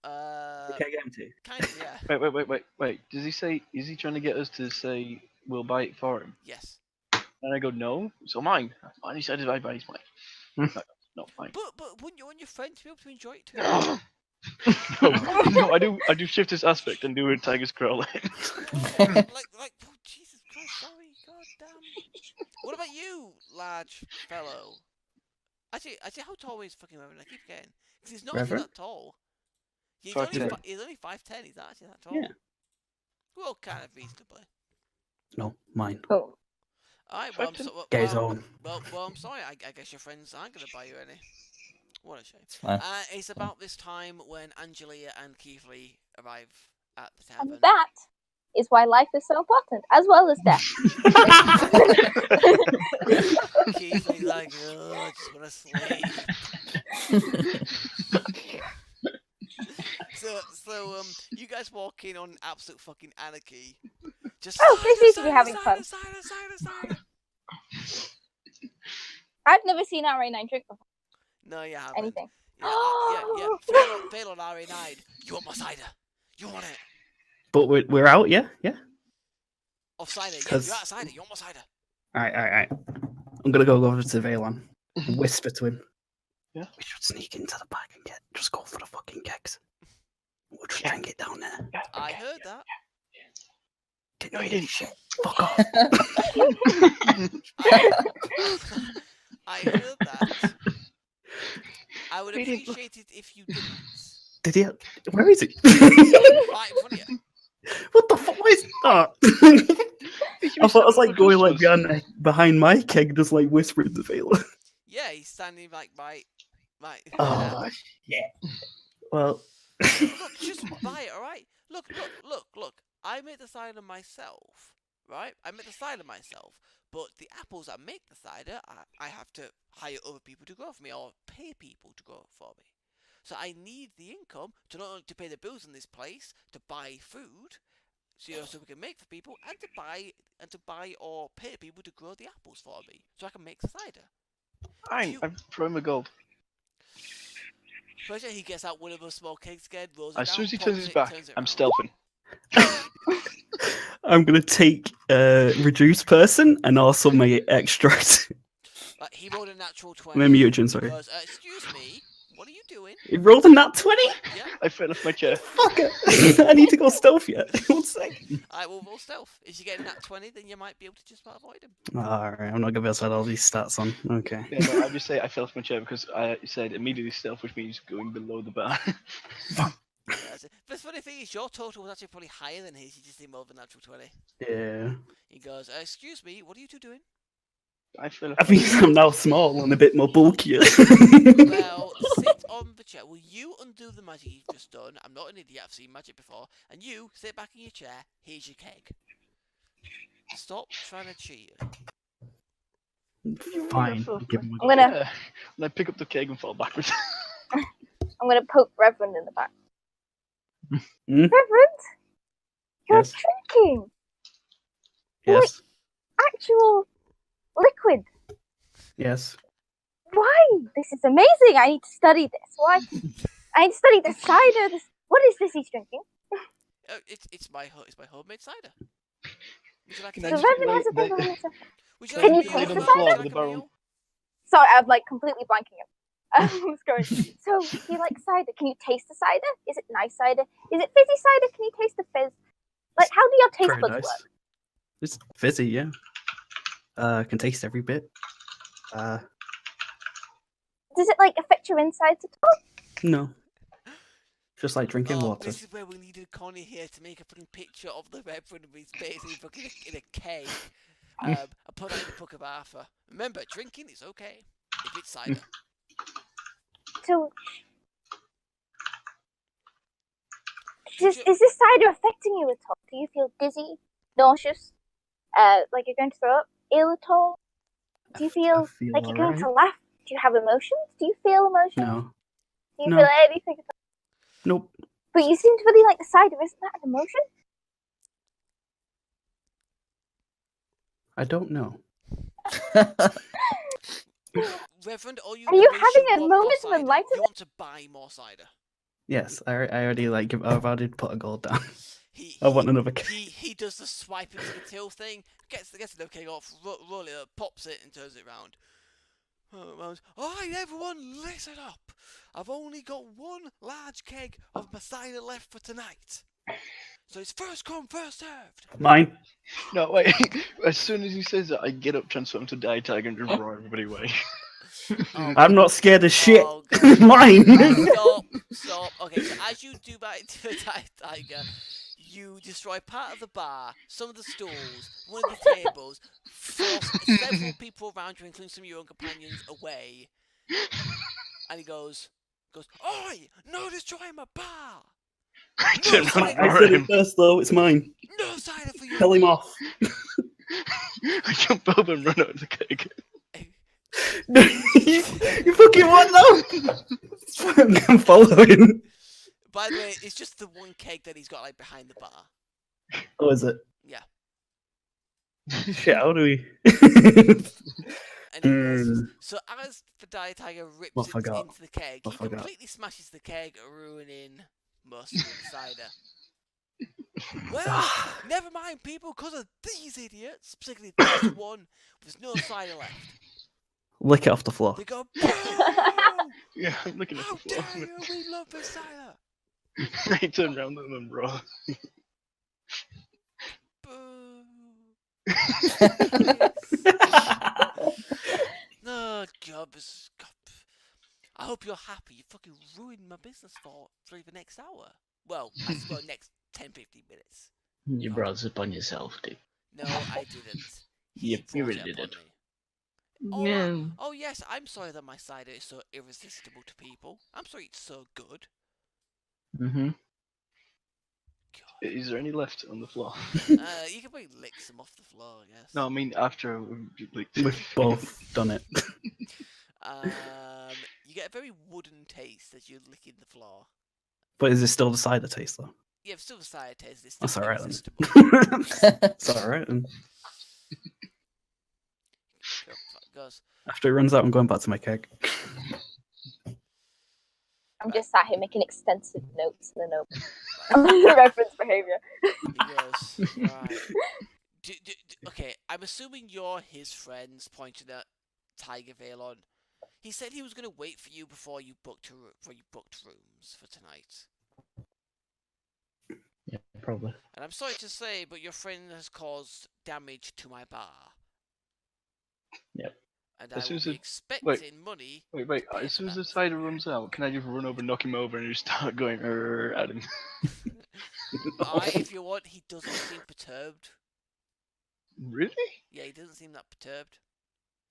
Uh, Okay, get empty. kind of, yeah. Wait. Does he say? Is he trying to get us to say we'll buy it for him? Yes. And I go, no. So mine. Mine. He said I buy his mine. Not mine. But wouldn't you want your friend to be able to enjoy it too? No, I do shift this aspect and do a tiger's crawling. like, oh, Jesus Christ, sorry, god damn. What about you, large fellow? Actually, how tall is fucking Reverend? I keep forgetting. Because he's not actually Reverend? that tall. He's 5'10". only 5'10", he's not actually that tall. Yeah. Well, kind of reasonably. No, mine. Oh. Alright, well, 5'10"? Get his own. well, I'm sorry, I guess your friends aren't going to buy you any. What a shame. It's fine. It's about this time when Angelia and Kiiflee arrive at the tavern. And that is why life is so important, as well as death. Kiiflee's like, oh, I just want to sleep. So, you guys walk in on absolute fucking anarchy. Just they seem to be having fun. Cider. I've never seen RA9 drink before. No, you haven't. Anything. Yeah. Fail on RA9. You want my cider? You want it? But we're out, yeah? Of cider. Yeah, 'Cause- you're out of cider. You want my cider? Alright. I'm gonna go over to Valon and whisper to him. Yeah? We should sneak into the back and just go for the fucking kegs. We'll just drink it down there. I heard that. Didn't No, hear you didn't. shit. Fuck off. I heard that. I would We didn't- appreciate it if you didn't. Did he? Where is he? Right in front of you. What the fuck? Why is that? I thought I was like going like behind my keg, just like whispering to Valon. Yeah, he's standing like by. Oh shit. Well. Look, just buy it, alright? Look. I made the cider myself, right? But the apples that make the cider, I have to hire other people to grow for me or pay people to grow for me. So I need the income to not only to pay the bills in this place, to buy food, so we can make for people, and to buy or pay people to grow the apples for me, so I can make the cider. I'm throwing my gold. First, he gets out one of those small kegs again, rolls it As soon down, as he turns pops his it, back, turns it I'm around. stealthing. I'm gonna take reduced person and also my extract. Like, he rolled a natural 20. My mutagen, sorry. Goes, excuse me, what are you doing? He rolled a nat 20? Yeah. I fell off my chair. Fuck it. I need to go stealth yet. One sec. Alright, well, roll stealth. If you get a nat 20, then you might be able to just about avoid him. Alright, I'm not gonna be able to add all these stats on. Okay. Yeah, no, I just say I fell off my chair because I said immediately stealth, which means going below the bar. But the funny thing is, your total was actually probably higher than his. You just didn't roll the natural 20. Yeah. He goes, excuse me, what are you two doing? I feel. I think I'm now small and a bit more bulkier. Well, sit on the chair. Will you undo the magic you've just done? I'm not an idiot. I've seen magic before. And you sit back in your chair. Here's your keg. Stop trying to cheat. Fine. Give him I'm gonna And I pick up the keg and fall backwards. poke Reverend in the back. Hmm? Reverend, you're Yes. drinking Yes. actual liquid. Yes. Why? This is amazing. I need to study this. Why? I need to study the cider. This. What is this he's drinking? It's my homemade cider. Would you like Can to I The just taste it? Reverend has a like, thing on himself. Would you Can like you a taste meal? the Would you cider? like with the a barrel? meal? Sorry, I'm like completely blanking him. I was going. So you like cider? Can you taste the cider? Is it nice cider? Is it fizzy cider? Can you taste the fizz? Like, how do your taste Very buds nice. work? It's fizzy, yeah. Can taste every bit. Does it like affect your insides at all? No. Just like drinking water. This is where we needed Connie here to make a fucking picture of the Reverend with his basically fucking in a keg. I put that in the Book of Arthur. Remember, drinking is okay if it's cider. So, is this cider affecting you at all? Do you feel dizzy, nauseous, like you're going to throw up, ill at all? Do you feel like you're going to laugh? Do you have emotions? Do you feel emotions? No. Do you No. feel anything at all? Nope. But you seem to really like the cider. Isn't that an emotion? I don't know. Reverend, all you Are you know is having a want more moment of cider. enlightenment? You want to buy more cider. Yes, I already like I've already put a gold down. He I want another keg. he does the swipe into the till thing, gets the keg off, roll it up, pops it, and turns it round. Alright, everyone, listen up. I've only got one large keg of my cider left for tonight. So it's first come, first served. Mine. No, wait. As soon as he says that, I get up, transform to Die Tiger, and just roar everybody away. I'm not scared of shit. Oh, God. Mine. Stop. Okay, so as you do that into the tiger, you destroy part of the bar, some of the stools, one of the tables, force several people around you, including some of your own companions, away. And he goes, "Oi! No destroying my bar! I turn around and I roar said at it him. first though, it's mine. No cider for you!" Tell him off. I jump over and run out of the keg. you fucking what now? I'm following. By the way, it's just the one keg that he's got like behind the bar. Oh, is it? Yeah. Shit, how do we? Anyways, so as the Dire Tiger rips I it forgot. into the keg, I he forgot. completely smashes the keg, ruining most of the cider. Well, never mind, people, because of these idiots, particularly this one, there's no cider left. Lick it off the floor. They go, "Boo! Yeah, I'm looking at How the dare floor. you? We love this cider!" I turn around at them and roar. Boo! No, God, I hope you're happy. You fucking ruined my business for the next hour. Well, I suppose next 10-15 minutes. You brought it upon yourself, dude. No, I didn't. He Yep, you brought really it upon did. me. Oh, Yeah. oh yes, I'm sorry that my cider is so irresistible to people. I'm sorry it's so good. Mm-hmm. God. Is there any left on the floor? You can probably lick some off the floor, I guess. No, I mean after like We've both done it. You get a very wooden taste as you're licking the floor. But is it still the cider taste though? Yeah, it's still the cider taste. It's That's still alright then. irresistible. It's alright then. Goes. After it runs out, I'm going back to my keg. I'm just sat here making extensive notes in the notebook. The reference behaviour. He goes, right. Okay, I'm assuming you're his friends, pointing at Tiger Valon. He said he was going to wait for you before you booked rooms for tonight. Yeah, probably. And I'm sorry to say, but your friend has caused damage to my bar. Yep. And As I soon will as be it- expecting money. Wait, to pay as soon for as the that. cider runs out, can I just run over, knock him over, and just start going at him? If you want, he doesn't seem perturbed. Really? Yeah, he doesn't seem that perturbed.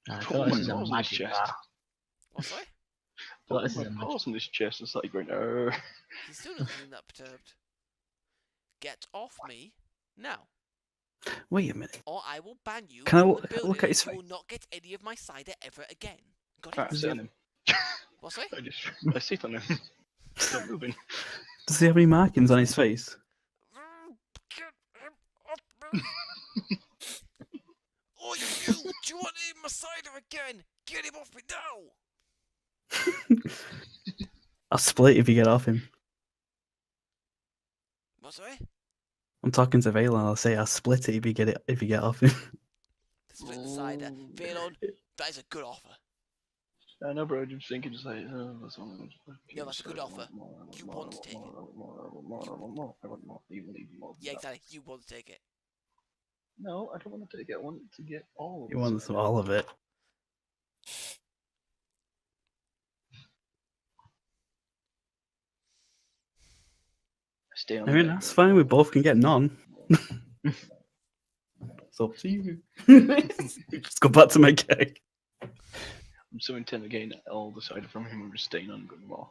I Put thought my this is a paws in his magic chest. bar. What, sorry? Thought this Put is a my magic. paws in his chest and started going, "Arr." He still doesn't seem that perturbed. Get off me now, Wait a minute. or I will ban you Can I from look- the building look at and his you will not get any of my cider ever again. Got Alright, it? sit on him. What, sorry? I sit on him. Stop moving. Does he have any markings on his face? Get him off me! Oh, you! Do you want to eat my cider again? Get him off me now! I'll split if you get off him. What, sorry? I'm talking to Valon. I'll say I'll split it if you get off him. Split the cider. Valon, that is a good offer. I know, bro. I'm just thinking, just like, oh, that's one. Yeah, that's a good offer. You want to take it. I want more. Even more. Yeah, exactly. You want to take it. No, I don't want to take it. I want to get all of He it. wants all of it. Stay on I mean, the that's fine. We both can get none. It's up to you. Just go back to my cake. I'm so intent on getting all the cider from him. I'm just staying on good more.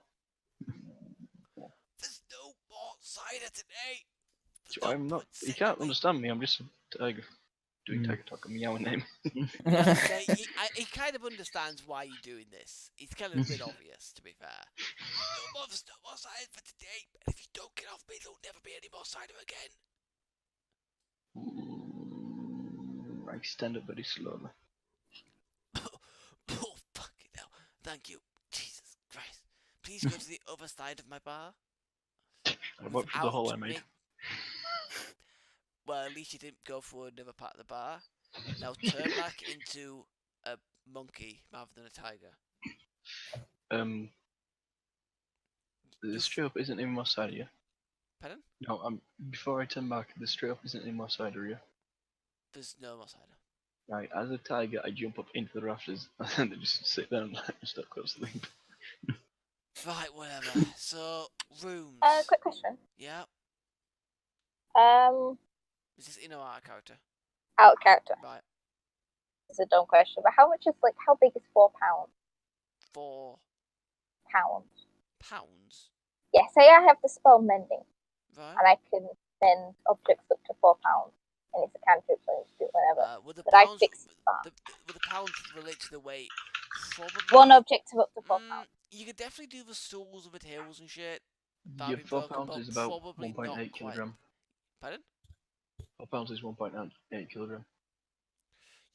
There's no more cider today. There's So no I'm not. point You sitting can't away. understand me. I'm just a tiger. Doing tiger talk. I'm meowing at him. Okay, he kind of understands why you're doing this. It's kind of a bit obvious, to be fair. There's no more cider for today. And if you don't get off me, there'll never be any more cider again. I stand up very slowly. Oh, fucking hell. Thank you. Jesus Christ. Please go to the other side of my bar. I worked for the hole I without made. me. Well, at least you didn't go for another part of the bar. Now turn back into a monkey rather than a tiger. The straight up isn't in my side, yeah? Pardon? No, before I turn back, the straight up isn't in my side, yeah? There's no more cider. Right, as a tiger, I jump up into the rafters and then just sit down and start go to sleep. Right, whatever. So, rooms. Quick question. Yeah. Is this in or out of character? Out of character. Right. It's a dumb question, but how big is £4? 4 Pounds. pounds. Yeah, say I have the spell mending, Right. and I can mend objects up to £4, and it's a cantrip, so I can do it whenever. Would the But I pounds, fix that. would the pounds relate to the weight? Probably. One objective up to £4. You could definitely do the stools with the tails and shit. Yeah, That'd be 4 broken, pounds but is about probably 1.8 not quite. kilogram. Pardon? 4 pounds is 1.8 kilogram.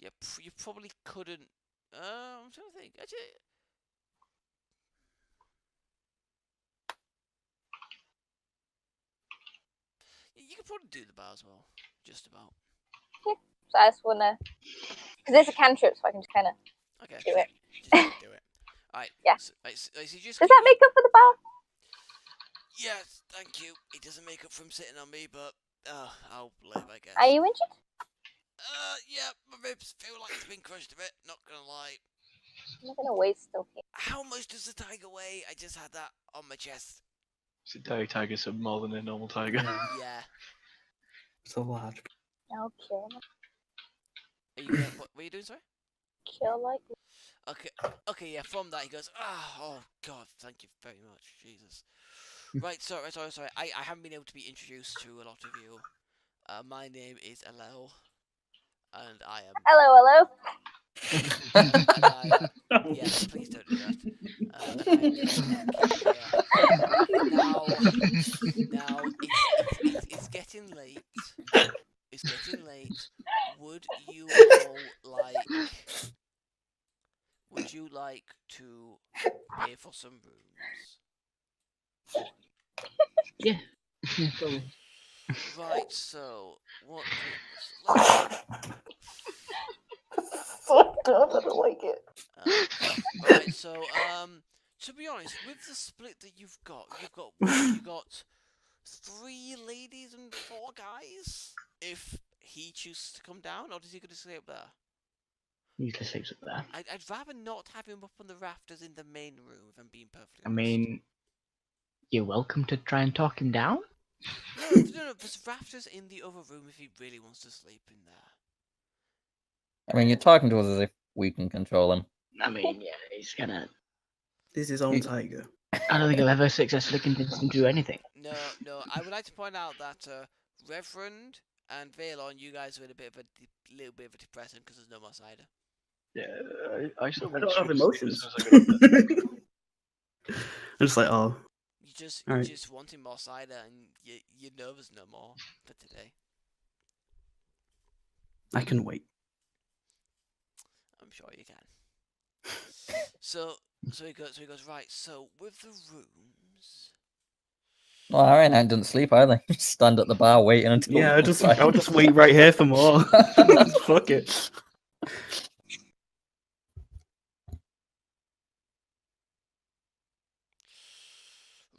Yeah, you probably couldn't. I'm trying to think. Actually, you could probably do the bar as well. Just about. So I just wanna, because it's a cantrip, so I can just kind of Okay. do it. Just do it. Alright. Yeah. So you just Does that make up for the bar? Yes, thank you. It doesn't make up for him sitting on me, but I'll live, I guess. Are you injured? Yeah, my ribs feel like it's been crushed a bit. Not gonna lie. I'm not gonna waste stuff here. How much does the tiger weigh? I just had that on my chest. It's a tiger, so more than a normal tiger. Yeah. It's a large. I'll kill. Are you gonna, what are you doing, sorry? Kill like. Okay, yeah, from that he goes, oh god, thank you very much, Jesus. Right, sorry. I haven't been able to be introduced to a lot of you. My name is Alel, and I am... Hello. Yeah, please don't do that. Now, it's getting late. It's getting late. Would you like to pay for some rooms? Yeah. Probably. Right, so what? Oh god, I don't like it. Right, so to be honest, with the split that you've got 3 ladies and 4 guys. If he chooses to come down, or does he go to stay up there? He usually sleeps up there. I'd rather not have him up on the rafters in the main room, if I'm being perfectly I honest. mean, you're welcome to try and talk him down. No, there's rafters in the other room if he really wants to sleep in there. I mean, you're talking to us as if we can control him. I mean, yeah, he's gonna. This is own tiger. I don't think I've ever successfully convinced him to do anything. No, I would like to point out that Reverend and Valon, you guys are in a little bit of a depression because there's no more cider. Yeah, I still I want don't have sweets emotions. as soon as I get up there. I'm just like, oh, You just Alright. wanting more cider, and your nerves no more for today. I can wait. I'm sure you can. So he goes right. So with the rooms. Well, Harry and I didn't sleep either. Just stand at the bar waiting until. Yeah, I'll just wait right here for more. Fuck it.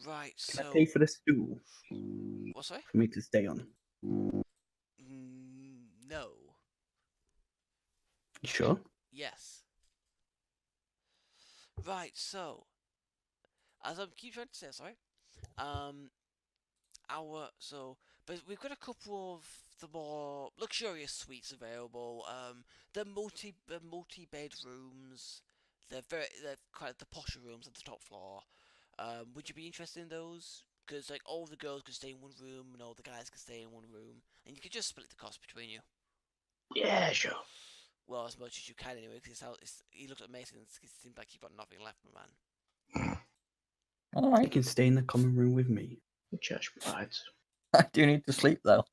Right. Can So I pay for the stool what's that? for me to stay on? No. You sure? Yes. Right, so as I keep trying to say, sorry, but we've got a couple of the more luxurious suites available. They're multi bedrooms. They're quite the posher rooms at the top floor. Would you be interested in those? Because like all the girls could stay in one room and all the guys could stay in one room, and you could just split the cost between you. Yeah, sure. Well, as much as you can anyway, because he looked at Mason and it seemed like you've got nothing left, my man. All You right. can stay in the common room with me. The church provides. I do need to sleep though.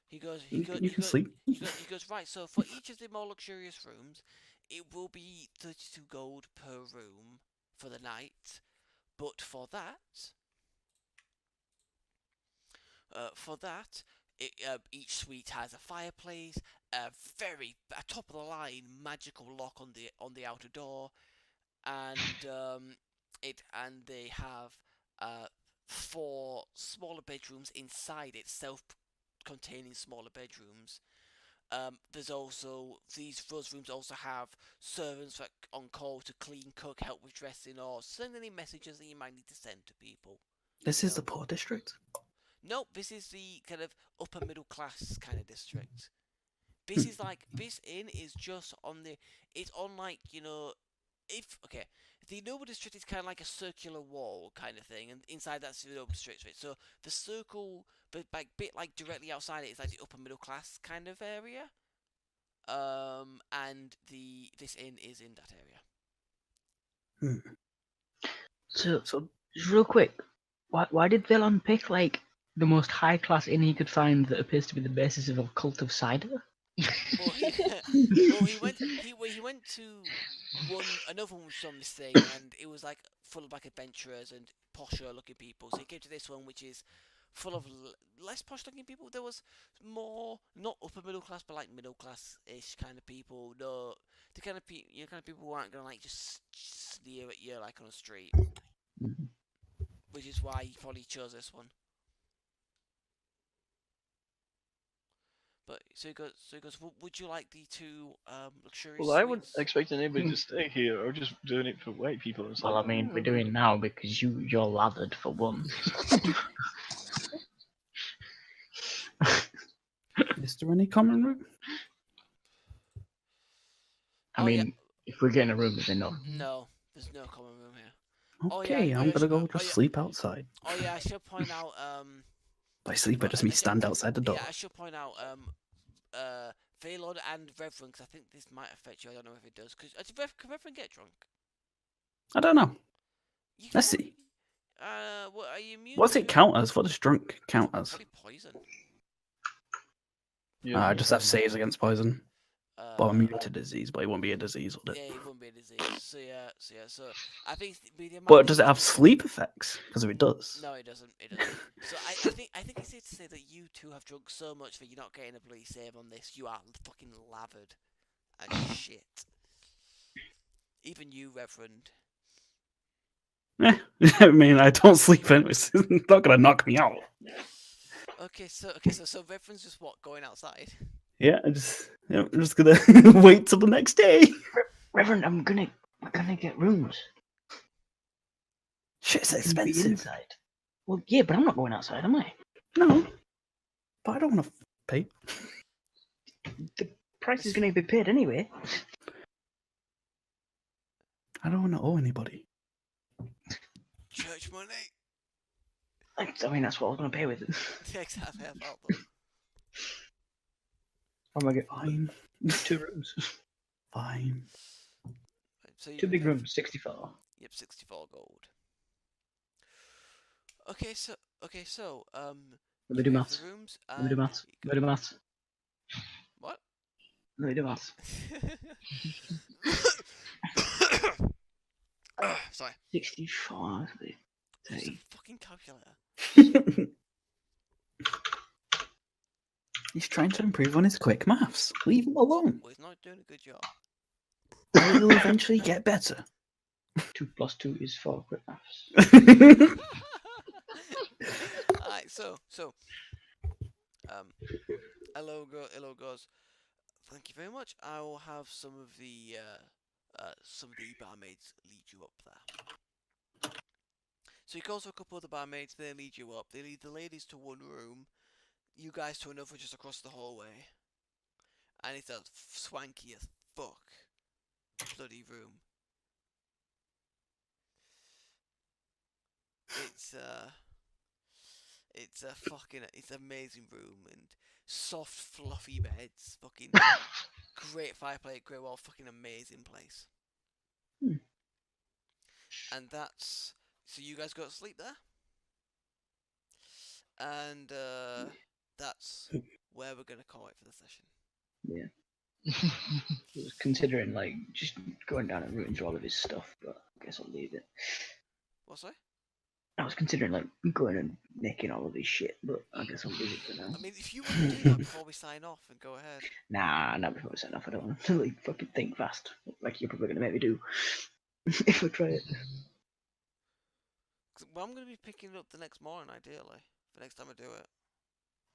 He goes, You can sleep. He goes, right, so for each of the more luxurious rooms, it will be 32 gold per room for the night. But for that, each suite has a fireplace, a top of the line magical lock on the outer door, and they have 4 smaller bedrooms inside it, self-containing smaller bedrooms. There's also those rooms also have servants on call to clean, cook, help with dressing, or send any messages that you might need to send to people. This is the poor district. No, this is the kind of upper middle class kind of district. This is like this inn is just on the. It's on like the noble district is kind of like a circular wall kind of thing, and inside that's the noble district. Right? So the circle, but bit like directly outside it is like the upper middle class kind of area. And this inn is in that area. So just real quick, why did Valon pick like the most high class inn he could find that appears to be the basis of a cult of cider? Well, he went to another one which was on this thing, and it was like full of like adventurers and posher looking people. So he came to this one, which is full of less posh looking people. There was more not upper middle class, but like middle class ish kind of people. No, the kind of people who aren't gonna like just sneer at you like on the street. Mhm. Which is why he probably chose this one. But so he goes. Would you like the 2 luxurious? Well, I wasn't suites? expecting anybody to stay here. I was just doing it for white people. It's Well, like, I mean, we're doing now because you're lathered for one. Is there any common room? I Oh, mean, yeah. if we're getting a room, then no. No, there's no common room here. Okay, I'm gonna go just sleep outside. Oh yeah, I should point out. By sleep, I just mean stand outside the door. Yeah, I should point out. Valon and Reverend, because I think this might affect you. I don't know if it does. Because can Reverend get drunk? I don't know. You Let's can see. What are you immune What's to? it count as? What does drunk count as? Probably poison. yeah, I just have saves against poison. Well, I'm immune to Uh, disease, but it won't be a disease, would yeah, it? it wouldn't be a disease. So I think the amount But of does it have disease- sleep effects? Because if it does, No, it doesn't. It doesn't. So I think it's safe to say that you 2 have drunk so much that you're not getting a bloody save on this. You are fucking lathered and shit. Even you, Reverend. I mean, I don't sleep anyway. So it's not gonna knock me out. Okay, so Reverend's just going outside. Yeah, I'm just gonna wait till the next day. Reverend, we're gonna get rooms. Shit's We can be expensive. inside. Well, yeah, but I'm not going outside, am I? No, but I don't want to pay. price is going to be paid anyway. I don't want to owe anybody. Church money. I mean, that's what I was going to pay with it. Yeah, exactly. I felt them. I'm going to get Fine. 2 rooms. Fine. Right, so 2 big rooms, 64. Yep, 64 gold. Okay, so Let me you do pay for maths. the rooms. Let me do and maths. you Let me do maths. What? Let me do maths. Sorry. 64. Use a fucking calculator. He's trying to improve on his quick maths. Leave him alone. Well, he's not doing a good job. He'll eventually get better. 2 plus 2 is 4 quick maths. Alright, so hello goes. Thank you very much. I will have some of the barmaids lead you up there. So he calls for a couple of the barmaids. They lead you up. They lead the ladies to one room, you guys to another just across the hallway, and it's a swanky as fuck bloody room. It's an amazing room, and soft fluffy beds, fucking great fireplace, great wall, fucking amazing place. And that's, so you guys go to sleep there, and that's where we're gonna call it for the session. Yeah. I was considering like just going down and rooting through all of his stuff, but I guess I'll leave it. What's that? I was considering like going and making all of his shit, but I guess I'll leave it for now. I mean, if you want to do that before we sign off, and go ahead. Nah, not before we sign off. I don't want to like fucking think fast, like you're probably gonna make me do if I try it. Well, I'm gonna be picking it up the next morning, ideally, the next time I do it.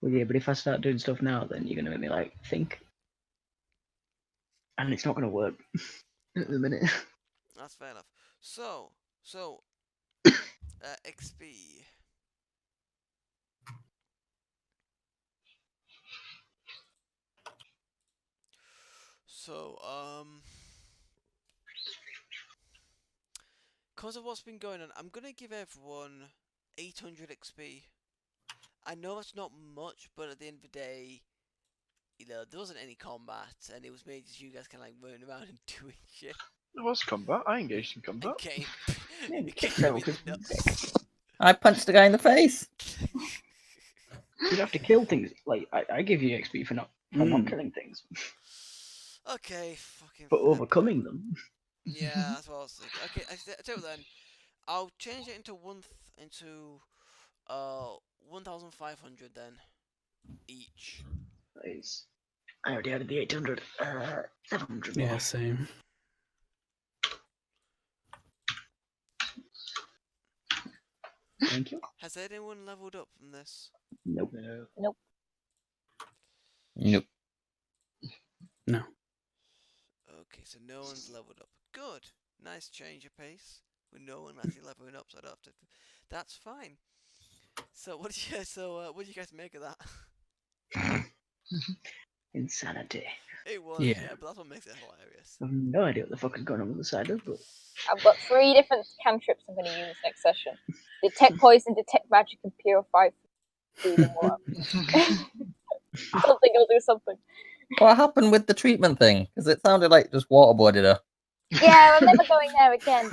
Well, yeah, but if I start doing stuff now, then you're gonna make me like think, and it's not gonna work at the minute. That's fair enough. So XP. So, because of what's been going on, I'm gonna give everyone 800 XP. I know it's not much, but at the end of the day, you know, there wasn't any combat, and it was made just you guys kind of like running around and doing shit. There was combat. I engaged in combat. Okay. No, I punched the guy in the face. You'd have to kill things. Like I give you XP for not killing things, Okay, fucking. but overcoming them. Yeah, that's what I was thinking. Okay, I tell you what then. I'll change it into 1,500 then, each. Nice. I already added the 800. 700 more. Yeah, same. Thank you. Has anyone leveled up from this? Nope. Nope. No. Okay, so no one's leveled up. Good. Nice change of pace. With no one actually leveling up, so I don't have to. That's fine. So what do you guys make of that? Insanity. It was, Yeah. yeah, but that's what makes it hilarious. I have no idea what the fuck is going on with the side of, but I've got 3 different cantrips I'm going to use next session. Detect poison, detect magic, and purify food and water. Something will do something. What happened with the treatment thing? Because it sounded like just waterboarded her. Yeah, I'm never going there again.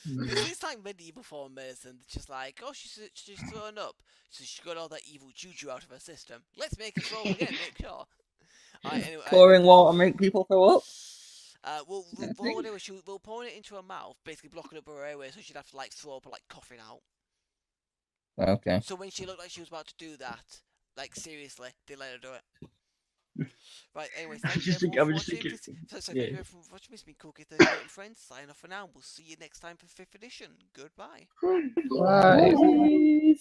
It's like medieval form medicine. It's just like, oh, she's thrown up, so she got all that evil juju out of her system. Let's make her throw up again, make sure. Alright, anyway, Pouring water make people throw up? We'll pour it into her mouth, basically blocking up her airway, so she'd have to like throw up or like coughing out. Okay. So when she looked like she was about to do that, like seriously, they let her do it. Right, anyway, thank you everyone for watching. Thank you everyone for watching. It's been Cookie 38 and Friends. Sign off for now. We'll see you next time for 5th edition. Goodbye. Bye.